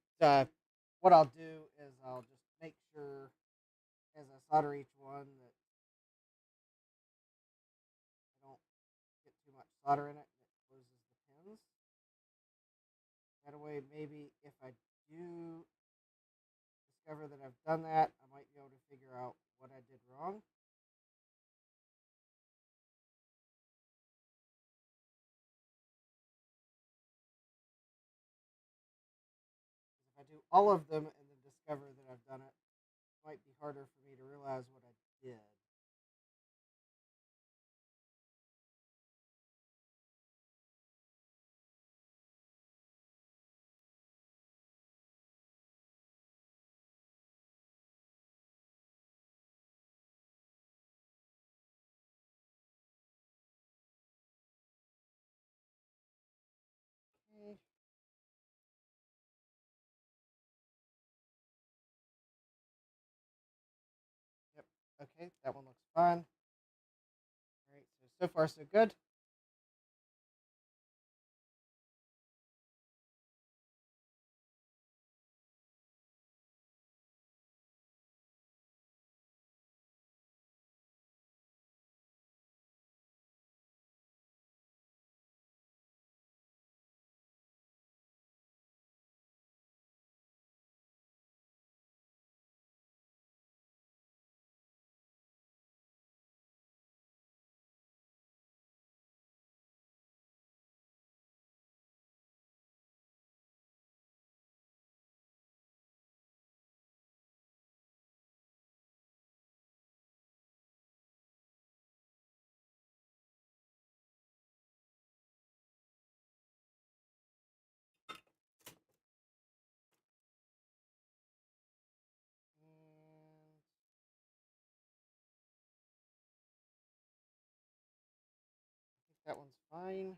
what I'll do is I'll just make sure as I solder each one that I don't get too much solder in it and it closes the pins. That way, maybe if I do discover that I've done that, I might be able to figure out what I did wrong. If I do all of them and then discover that I've done it, it might be harder for me to realize what I did. Okay. Yep. Okay, that one looks fine. All right, so far so good. And I think that one's fine.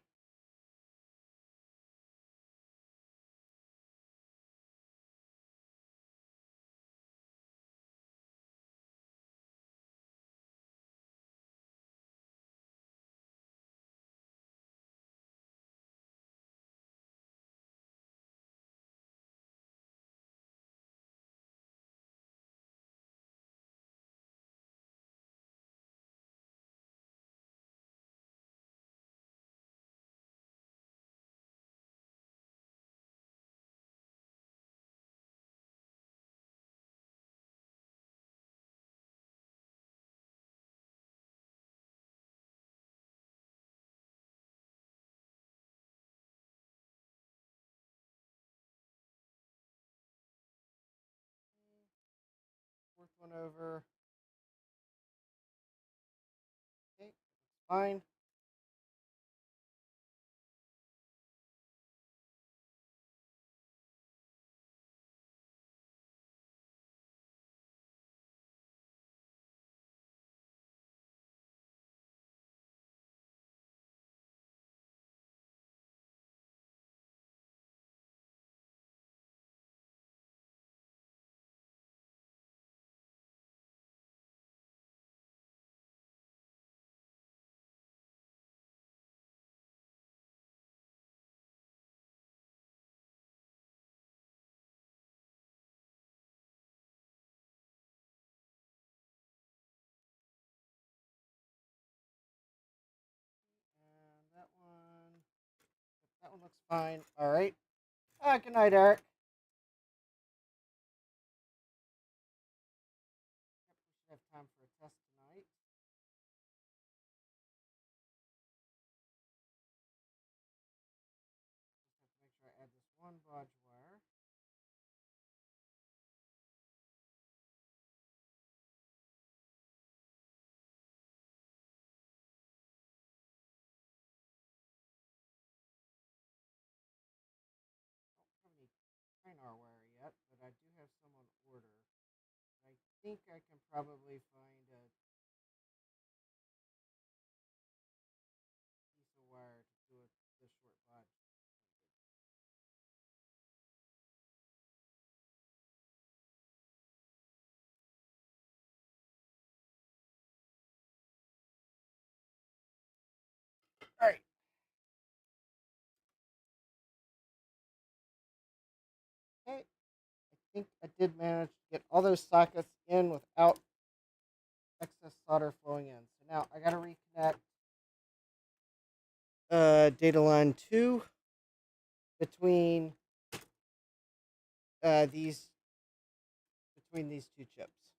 Fourth one over. Okay, looks fine. looks fine. All right. Good night, Eric. We should have time for a test tonight. Just have to make sure I add this one bodge wire. I don't have any Kynar wire yet, but I do have some on order. I think I can probably find a piece of wire to do this short bodge. All right. Okay. I think I did manage to get all those sockets in without excess solder flowing in. So now I got to reconnect data line 2 between these two chips.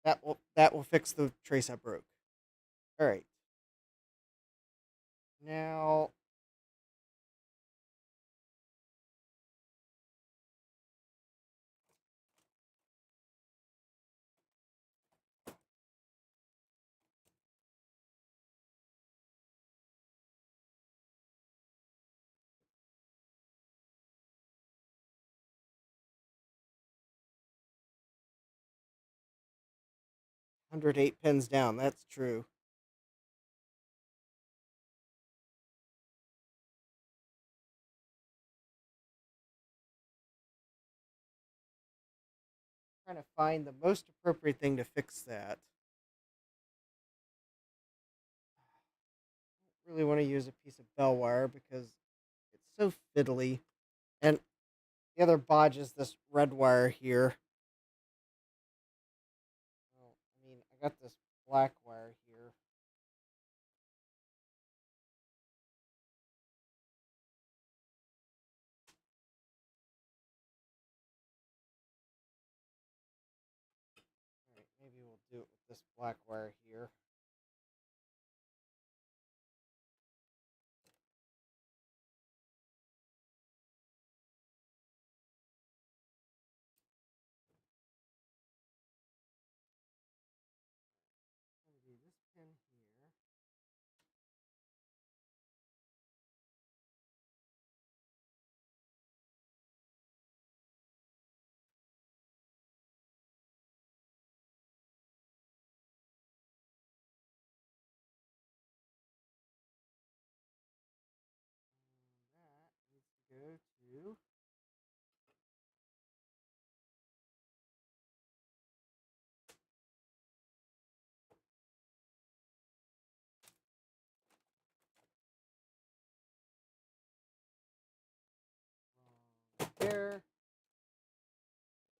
That will fix the trace I broke. All right. Now 108 pins down. That's true. Trying to find the most appropriate thing to fix that. I don't really want to use a piece of bell wire because it's so fiddly. And the other bodge is this red wire here. Well, I mean, I got this black wire here. All right, maybe we'll do it with this black wire here. I'm going to do this pin here. That needs to go to there.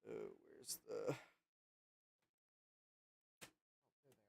Oh, where's the? Oh, there they are.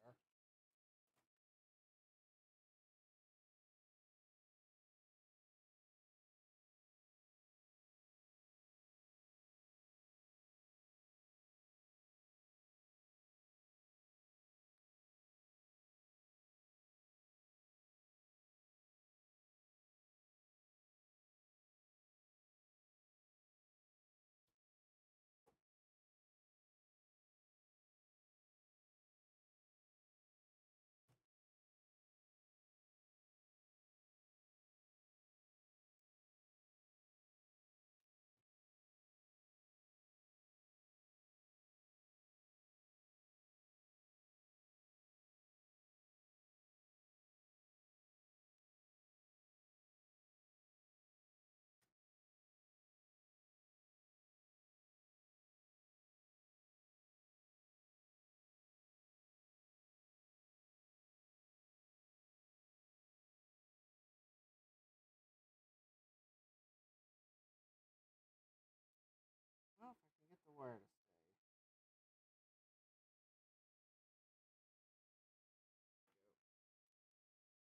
Well, if I can get the wire to stay.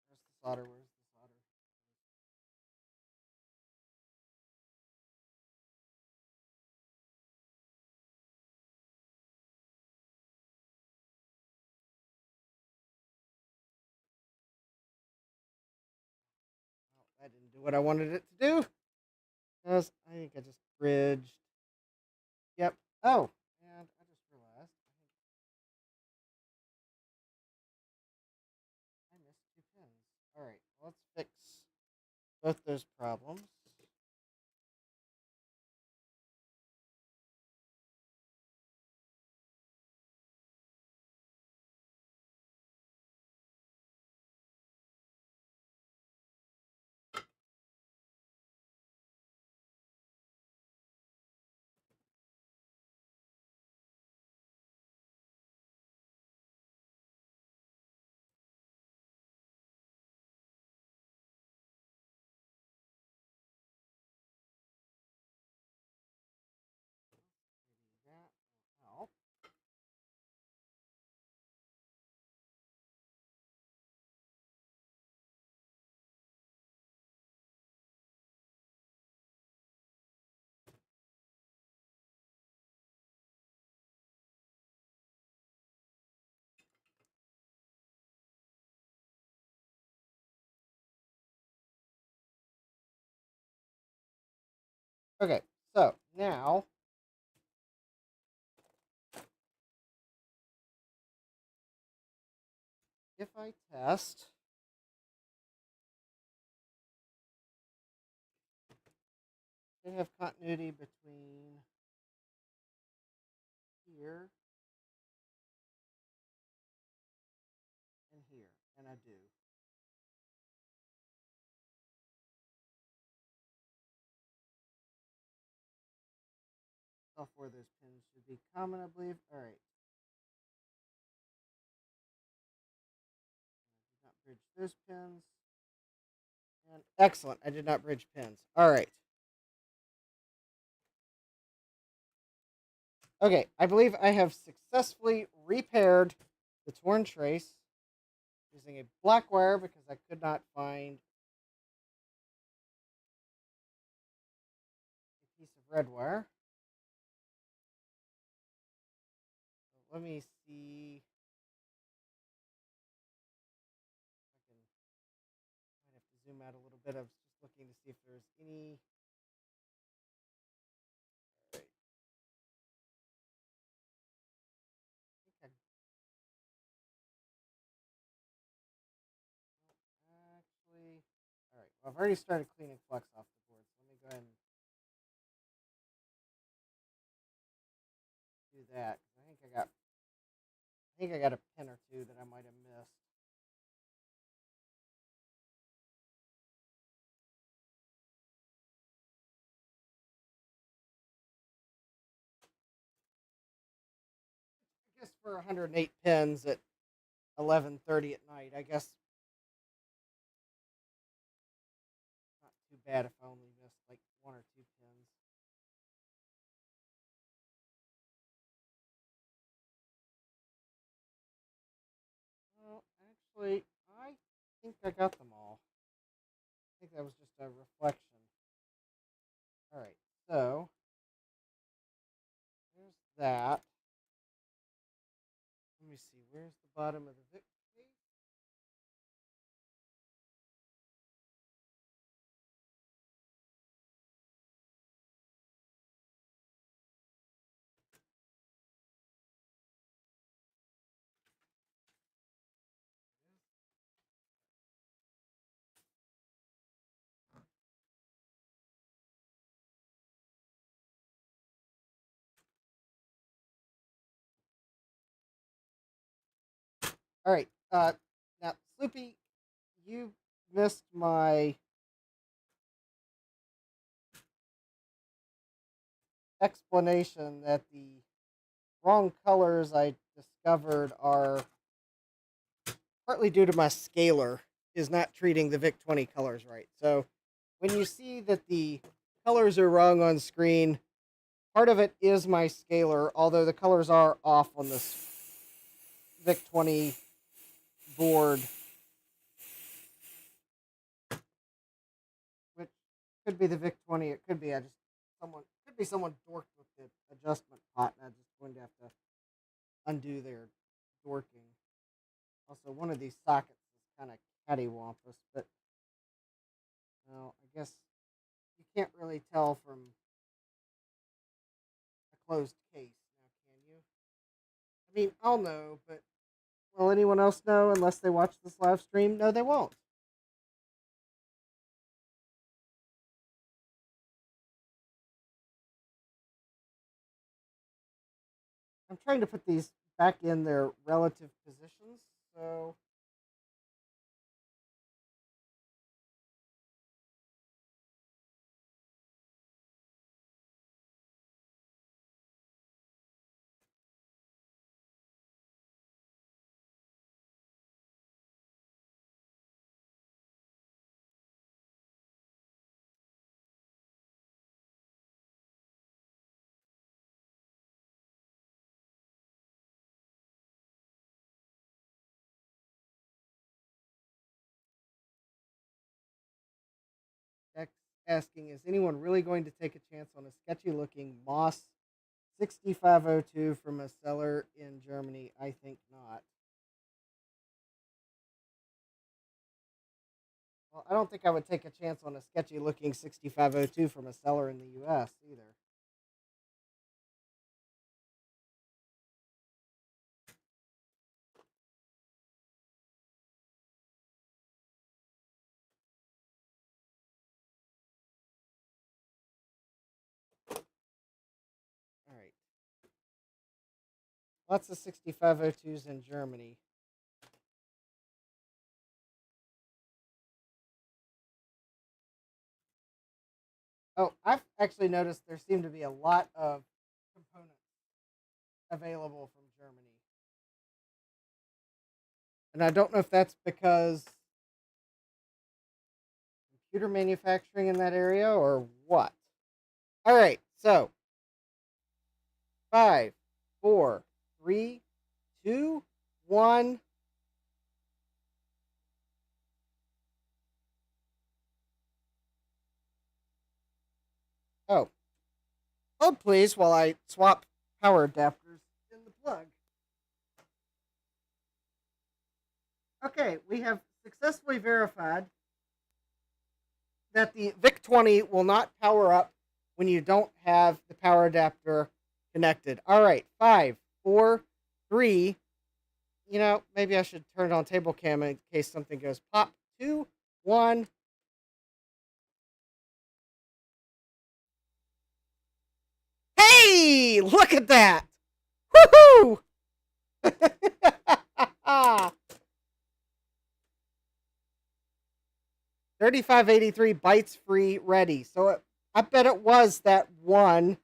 Where's the solder? Where's the solder? didn't do what I wanted it to do. Because I think I just bridged. Yep. Oh, and I just realized I missed 2 pins. All right, let's fix both those problems. Maybe that will help. Okay, so now if I test, I have continuity between here and here, and I do. Off where those pins should be common, I believe. All right. I did not bridge those pins. And excellent. I did not bridge pins. All right. Okay, I believe I have successfully repaired the torn trace using a black wire because I could not find a piece of red wire. So let me see. I might have to zoom out a little bit. I was just looking to see if there's any. All right. I think actually. All right. Well, I've already started cleaning flux off the board, so let me go ahead and do that. 'Cause I think I got a pin or two that I might have missed. I guess for 108 pins at 11:30 at night, I guess not too bad if I only missed like 1 or 2 pins. Well, actually, I think I got them all. I think that was just a reflection. All right, so there's that. Let me see. Where's the bottom of the VIC page? All right. Now, Sloopy, you missed my explanation that the wrong colors I discovered are partly due to my scaler is not treating the VIC-20 colors right. So when you see that the colors are wrong on screen, part of it is my scaler, although the colors are off on this VIC-20 board, which could be the VIC-20. It could be someone dorked with the adjustment pot, and I'm just going to have to undo their dorking. Also, one of these sockets is kind of cattywampus, but Well, I guess you can't really tell from a closed case now, can you? I mean, I'll know, but will anyone else know unless they watch this live stream? No, they won't. I'm trying to put these back in their relative positions, so X asking, is anyone really going to take a chance on a sketchy looking Moss 6502 from a seller in Germany? I think not. Well, I don't think I would take a chance on a sketchy looking 6502 from a seller in the US either. All right. Lots of 6502s in Germany. Oh, I've actually noticed there seem to be a lot of components available from Germany. And I don't know if that's because computer manufacturing in that area or what. All right, so 5, 4, 3, 2, 1. Oh, hold please while I swap power adapters in the plug. Okay, we have successfully verified that the VIC-20 will not power up when you don't have the power adapter connected. All right, 5, 4, 3. You know, maybe I should turn it on table cam in case something goes pop. 2, 1. Hey, look at that! Woohoo! 3583 bytes free ready. So I bet it was that one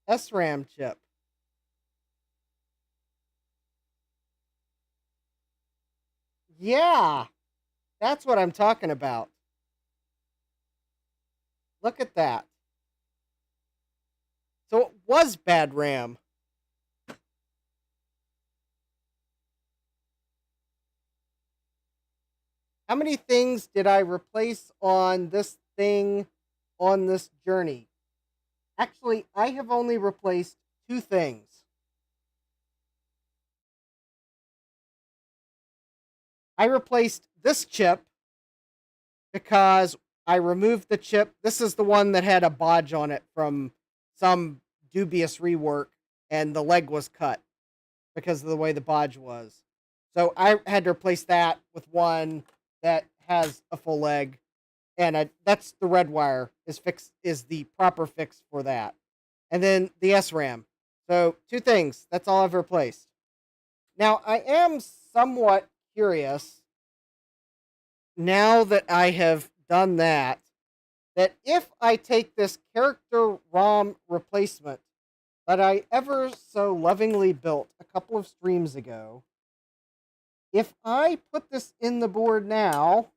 SRAM chip. Yeah, that's what I'm talking about. Look at that. So it was bad RAM. How many things did I replace on this thing on this journey? Actually, I have only replaced 2 things. I replaced this chip because I removed the chip. This is the one that had a bodge on it from some dubious rework, and the leg was cut because of the way the bodge was. So I had to replace that with one that has a full leg, and that's the red wire is the proper fix for that. And then the SRAM. So 2 things. That's all I've replaced. Now I am somewhat curious now that I have done that if I take this character ROM replacement that I ever so lovingly built a couple of streams ago, if I put this in the board now,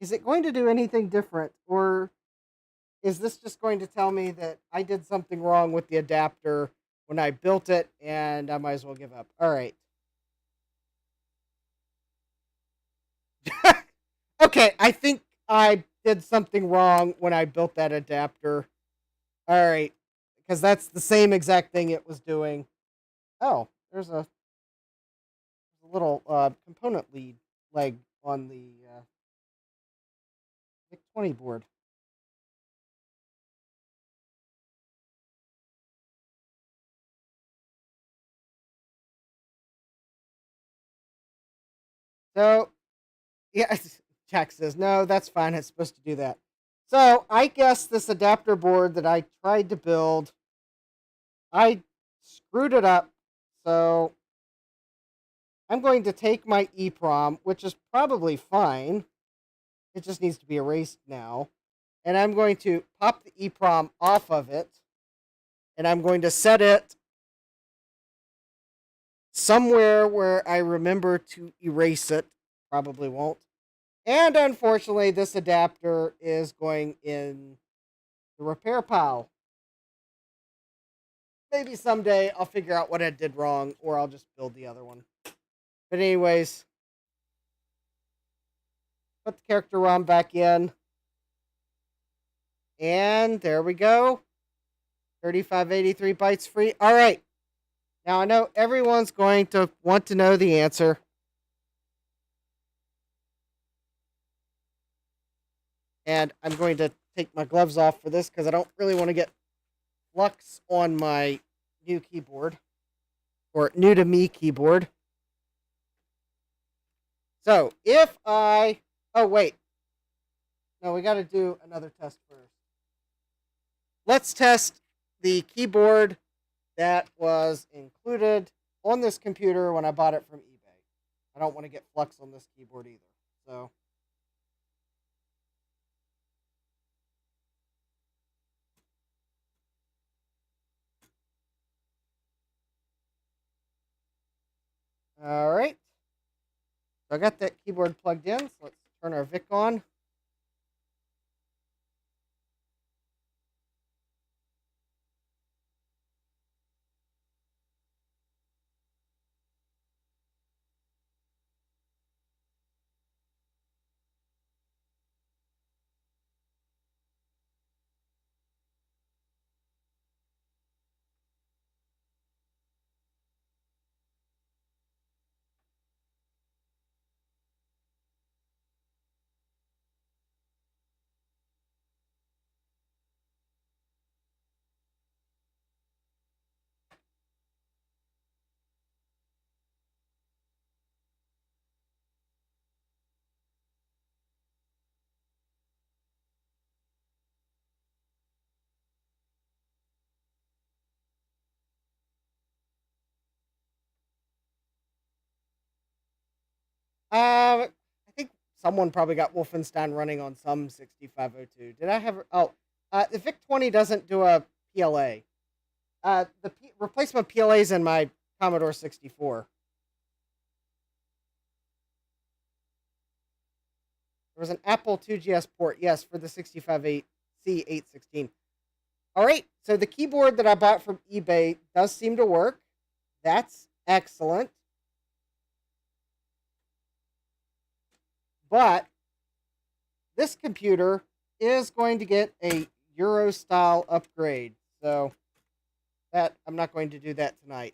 is it going to do anything different, or is this just going to tell me that I did something wrong with the adapter when I built it and I might as well give up? All right. Okay, I think I did something wrong when I built that adapter. All right, because that's the same exact thing it was doing. Oh, there's a little component leg on the VIC-20 board. So, yeah, Jack says, no, that's fine. It's supposed to do that. So, I guess this adapter board that I tried to build, I screwed it up. So, I'm going to take my EEPROM, which is probably fine. It just needs to be erased now. And I'm going to pop the EEPROM off of it. And I'm going to set it somewhere where I remember to erase it. Probably won't. And unfortunately, this adapter is going in the repair pile. Maybe someday I'll figure out what I did wrong, or I'll just build the other one. But anyways, put the character ROM back in. And there we go. 3583 bytes free. All right. Now I know everyone's going to want to know the answer. And I'm going to take my gloves off for this because I don't really want to get flux on my new keyboard. Or new to me keyboard. So, if I... Oh, wait. No, we got to do another test first. Let's test the keyboard that was included on this computer when I bought it from eBay. I don't want to get flux on this keyboard either. So... All right. So I got that keyboard plugged in. So let's turn our VIC on. I think someone probably got Wolfenstein running on some 6502. Did I have... Oh, the VIC-20 doesn't do a PLA. The replacement PLA is in my Commodore 64. There was an Apple 2GS port, yes, for the 65C816. All right, so the keyboard that I bought from eBay does seem to work. That's excellent. But this computer is going to get a Euro-style upgrade. So that I'm not going to do that tonight.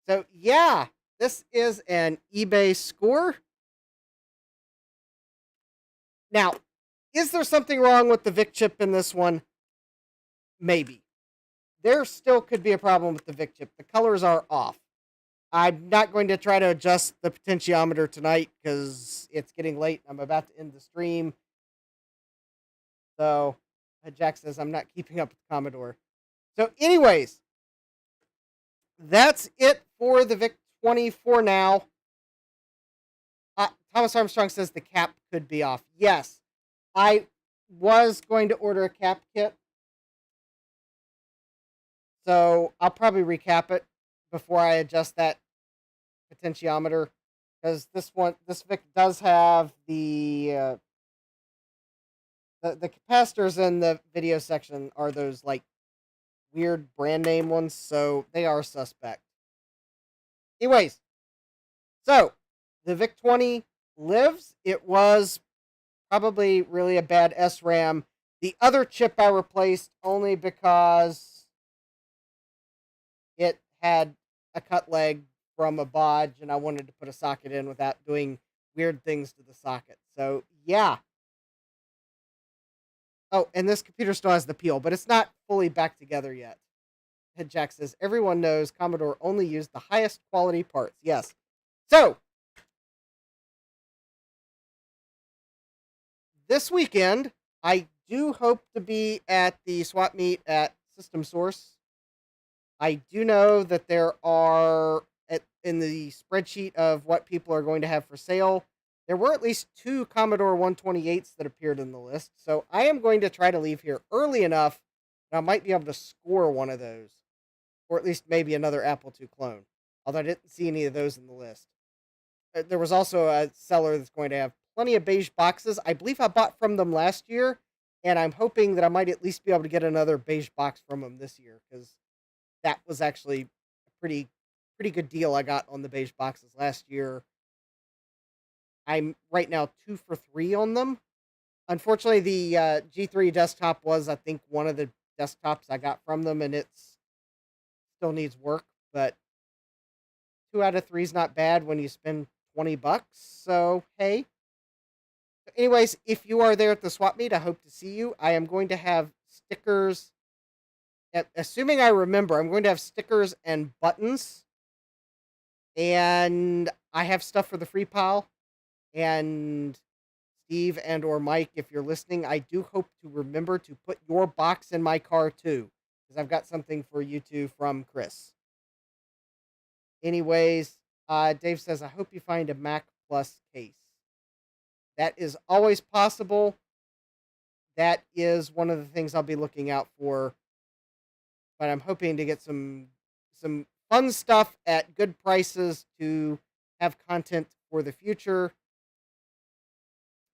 So yeah, this is an eBay score. Now, is there something wrong with the VIC chip in this one? Maybe. There still could be a problem with the VIC chip. The colors are off. I'm not going to try to adjust the potentiometer tonight because it's getting late. I'm about to end the stream. So, Jack says I'm not keeping up with Commodore. So, anyways, that's it for the VIC-20 for now. Thomas Armstrong says the cap could be off. Yes, I was going to order a cap kit. So, I'll probably recap it before I adjust that potentiometer, because this VIC does have the capacitors in the video section are those like weird brand name ones, so they are suspect. Anyways, so the VIC-20 lives. It was probably really a bad SRAM. The other chip I replaced only because it had a cut leg from a bodge, and I wanted to put a socket in without doing weird things to the socket. So, yeah. Oh, and this computer still has the peel, but it's not fully back together yet. Head Jack says, everyone knows Commodore only used the highest quality parts. Yes. So, this weekend, I do hope to be at the swap meet at System Source. I do know that there are, in the spreadsheet of what people are going to have for sale, there were at least 2 Commodore 128s that appeared in the list. So I am going to try to leave here early enough that I might be able to score one of those. Or at least maybe another Apple II clone. Although I didn't see any of those in the list. There was also a seller that's going to have plenty of beige boxes. I believe I bought from them last year. And I'm hoping that I might at least be able to get another beige box from them this year. Because that was actually a pretty good deal I got on the beige boxes last year. I'm right now 2 for 3 on them. Unfortunately, the G3 desktop was, I think, one of the desktops I got from them, and it's still needs work, but 2 out of 3 is not bad when you spend $20. So, hey. Anyways, if you are there at the swap meet, I hope to see you. I am going to have stickers. Assuming I remember, I'm going to have stickers and buttons. And I have stuff for the free pile. And Steve and or Mike, if you're listening, I do hope to remember to put your box in my car too. Because I've got something for you two from Chris. Anyways, Dave says, I hope you find a Mac Plus case. That is always possible. That is one of the things I'll be looking out for. But I'm hoping to get some fun stuff at good prices to have content for the future.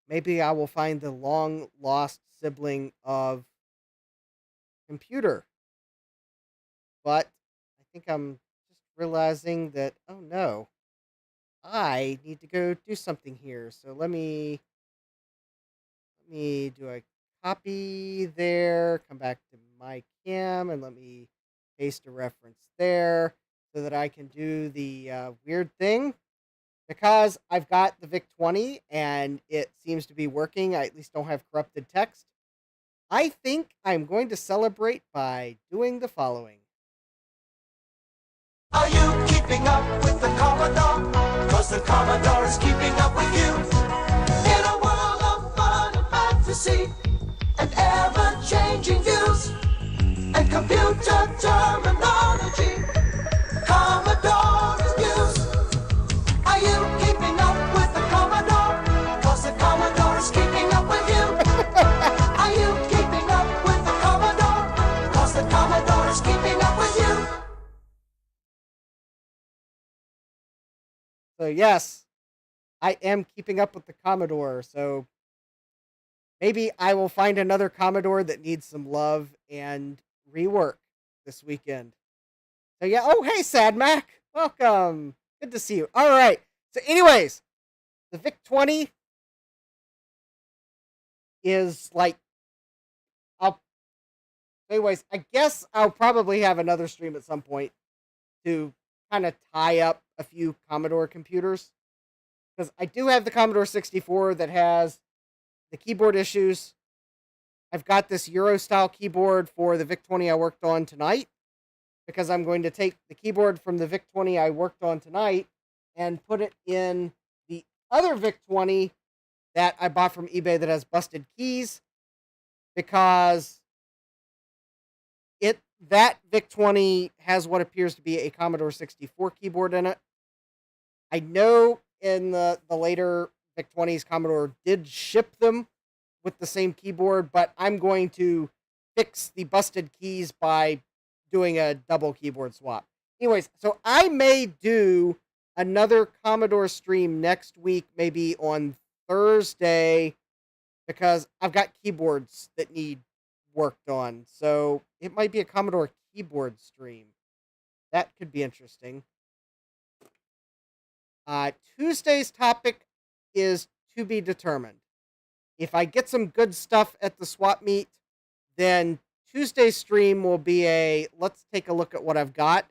Maybe I will find the long-lost sibling of Computer. But I think I'm just realizing that, oh no, I need to go do something here. So let me do a copy there, come back to my cam, and let me paste a reference there so that I can do the weird thing. Because I've got the VIC-20 and it seems to be working, I at least don't have corrupted text. I think I'm going to celebrate by doing the following. Are you keeping up with the Commodore? 'Cause the Commodore is keeping up with you. In a world of fun and fantasy and ever-changing views and computer terminology, Commodore is news. Are you keeping up with the Commodore? 'Cause the Commodore is keeping up with you. Are you keeping up with the Commodore? 'Cause the Commodore is keeping up with you. So yes, I am keeping up with the Commodore. So maybe I will find another Commodore that needs some love and rework this weekend. So yeah, oh hey Sad Mac, welcome. Good to see you. All right. So anyways, the VIC-20 is like, anyways, I guess I'll probably have another stream at some point to kind of tie up a few Commodore computers. Because I do have the Commodore 64 that has the keyboard issues. I've got this Euro-style keyboard for the VIC-20 I worked on tonight. Because I'm going to take the keyboard from the VIC-20 I worked on tonight and put it in the other VIC-20 that I bought from eBay that has busted keys. Because that VIC-20 has what appears to be a Commodore 64 keyboard in it. I know in the later VIC-20s, Commodore did ship them with the same keyboard, but I'm going to fix the busted keys by doing a double keyboard swap. Anyways, so I may do another Commodore stream next week, maybe on Thursday, because I've got keyboards that need worked on. So it might be a Commodore keyboard stream. That could be interesting. Tuesday's topic is to be determined. If I get some good stuff at the swap meet, then Tuesday's stream will be let's take a look at what I've got.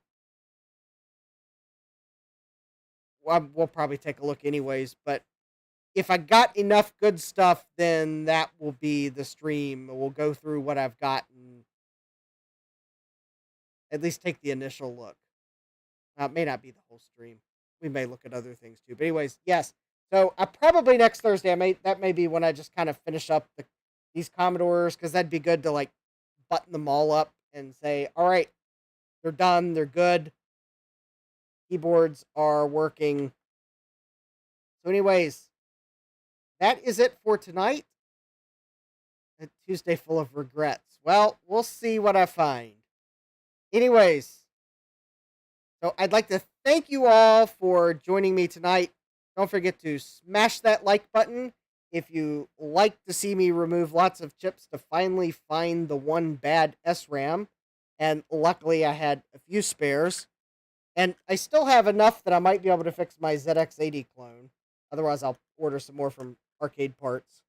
we'll probably take a look anyways. But if I got enough good stuff, then that will be the stream. We'll go through what I've got and at least take the initial look. It may not be the whole stream. We may look at other things too. But anyways, yes. So probably next Thursday, that may be when I just kind of finish up these Commodores, because that'd be good to like button them all up and say, all right, they're done, they're good. Keyboards are working. So anyways, that is it for tonight. A Tuesday full of regrets. Well, we'll see what I find. Anyways, so I'd like to thank you all for joining me tonight. Don't forget to smash that like button if you like to see me remove lots of chips to finally find the one bad SRAM. And luckily I had a few spares. And I still have enough that I might be able to fix my ZX80 clone. Otherwise, I'll order some more from Arcade Parts.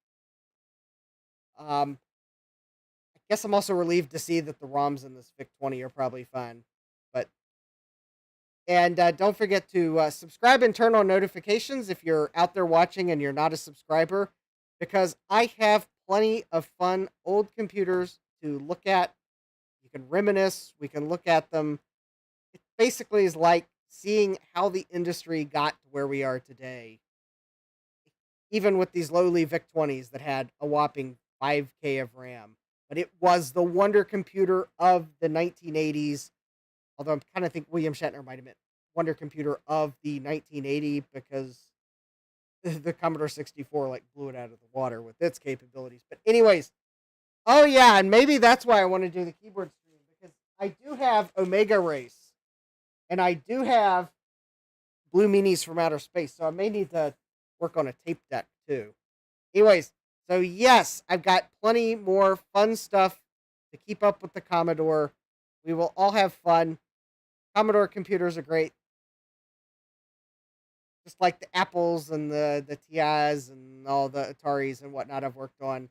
I guess I'm also relieved to see that the ROMs in this VIC-20 are probably fine. And don't forget to subscribe and turn on notifications if you're out there watching and you're not a subscriber, because I have plenty of fun old computers to look at. You can reminisce. We can look at them. It basically is like seeing how the industry got to where we are today. Even with these lowly VIC-20s that had a whopping 5K of RAM. But it was the wonder computer of the 1980s. Although I kind of think William Shatner might have meant wonder computer of the 1980, because the Commodore 64 like blew it out of the water with its capabilities. But anyways, oh yeah, and maybe that's why I want to do the keyboard stream, because I do have Omega Race, and I do have Blue Meanies from Outer Space, so I may need to work on a tape deck too. Anyways, so yes, I've got plenty more fun stuff to keep up with the Commodore. We will all have fun. Commodore computers are great. Just like the Apples and the TIs and all the Ataris and whatnot I've worked on.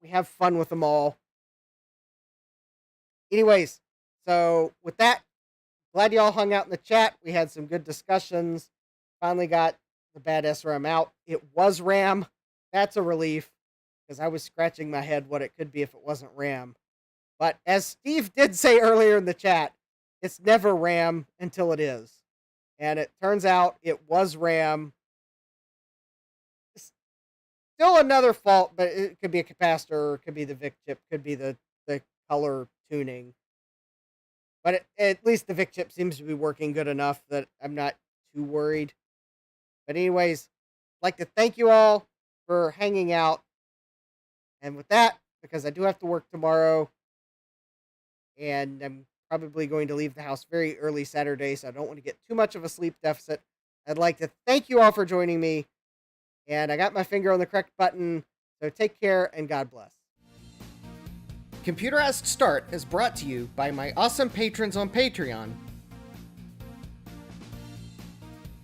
We have fun with them all. Anyways, so with that, glad you all hung out in the chat. We had some good discussions. Finally got the bad SRAM out. It was RAM. That's a relief, because I was scratching my head what it could be if it wasn't RAM. But as Steve did say earlier in the chat, it's never RAM until it is. And it turns out it was RAM. Still another fault, but it could be a capacitor, it could be the VIC chip, could be the color tuning. But at least the VIC chip seems to be working good enough that I'm not too worried. But anyways, I'd like to thank you all for hanging out. And with that, because I do have to work tomorrow, and I'm probably going to leave the house very early Saturday, so I don't want to get too much of a sleep deficit, I'd like to thank you all for joining me. And I got my finger on the correct button, so take care and God bless. Computerized Start is brought to you by my awesome patrons on Patreon,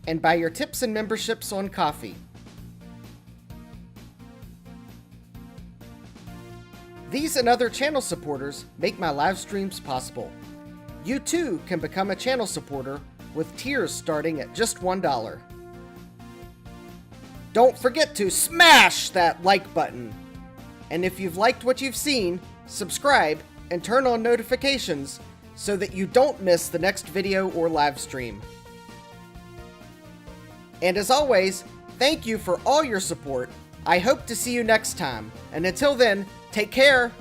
and by your tips and memberships on Ko-fi. These and other channel supporters make my live streams possible. You too can become a channel supporter with tiers starting at just $1. Don't forget to smash that like button. And if you've liked what you've seen, subscribe and turn on notifications so that you don't miss the next video or live stream. And as always, thank you for all your support. I hope to see you next time. And until then, take care.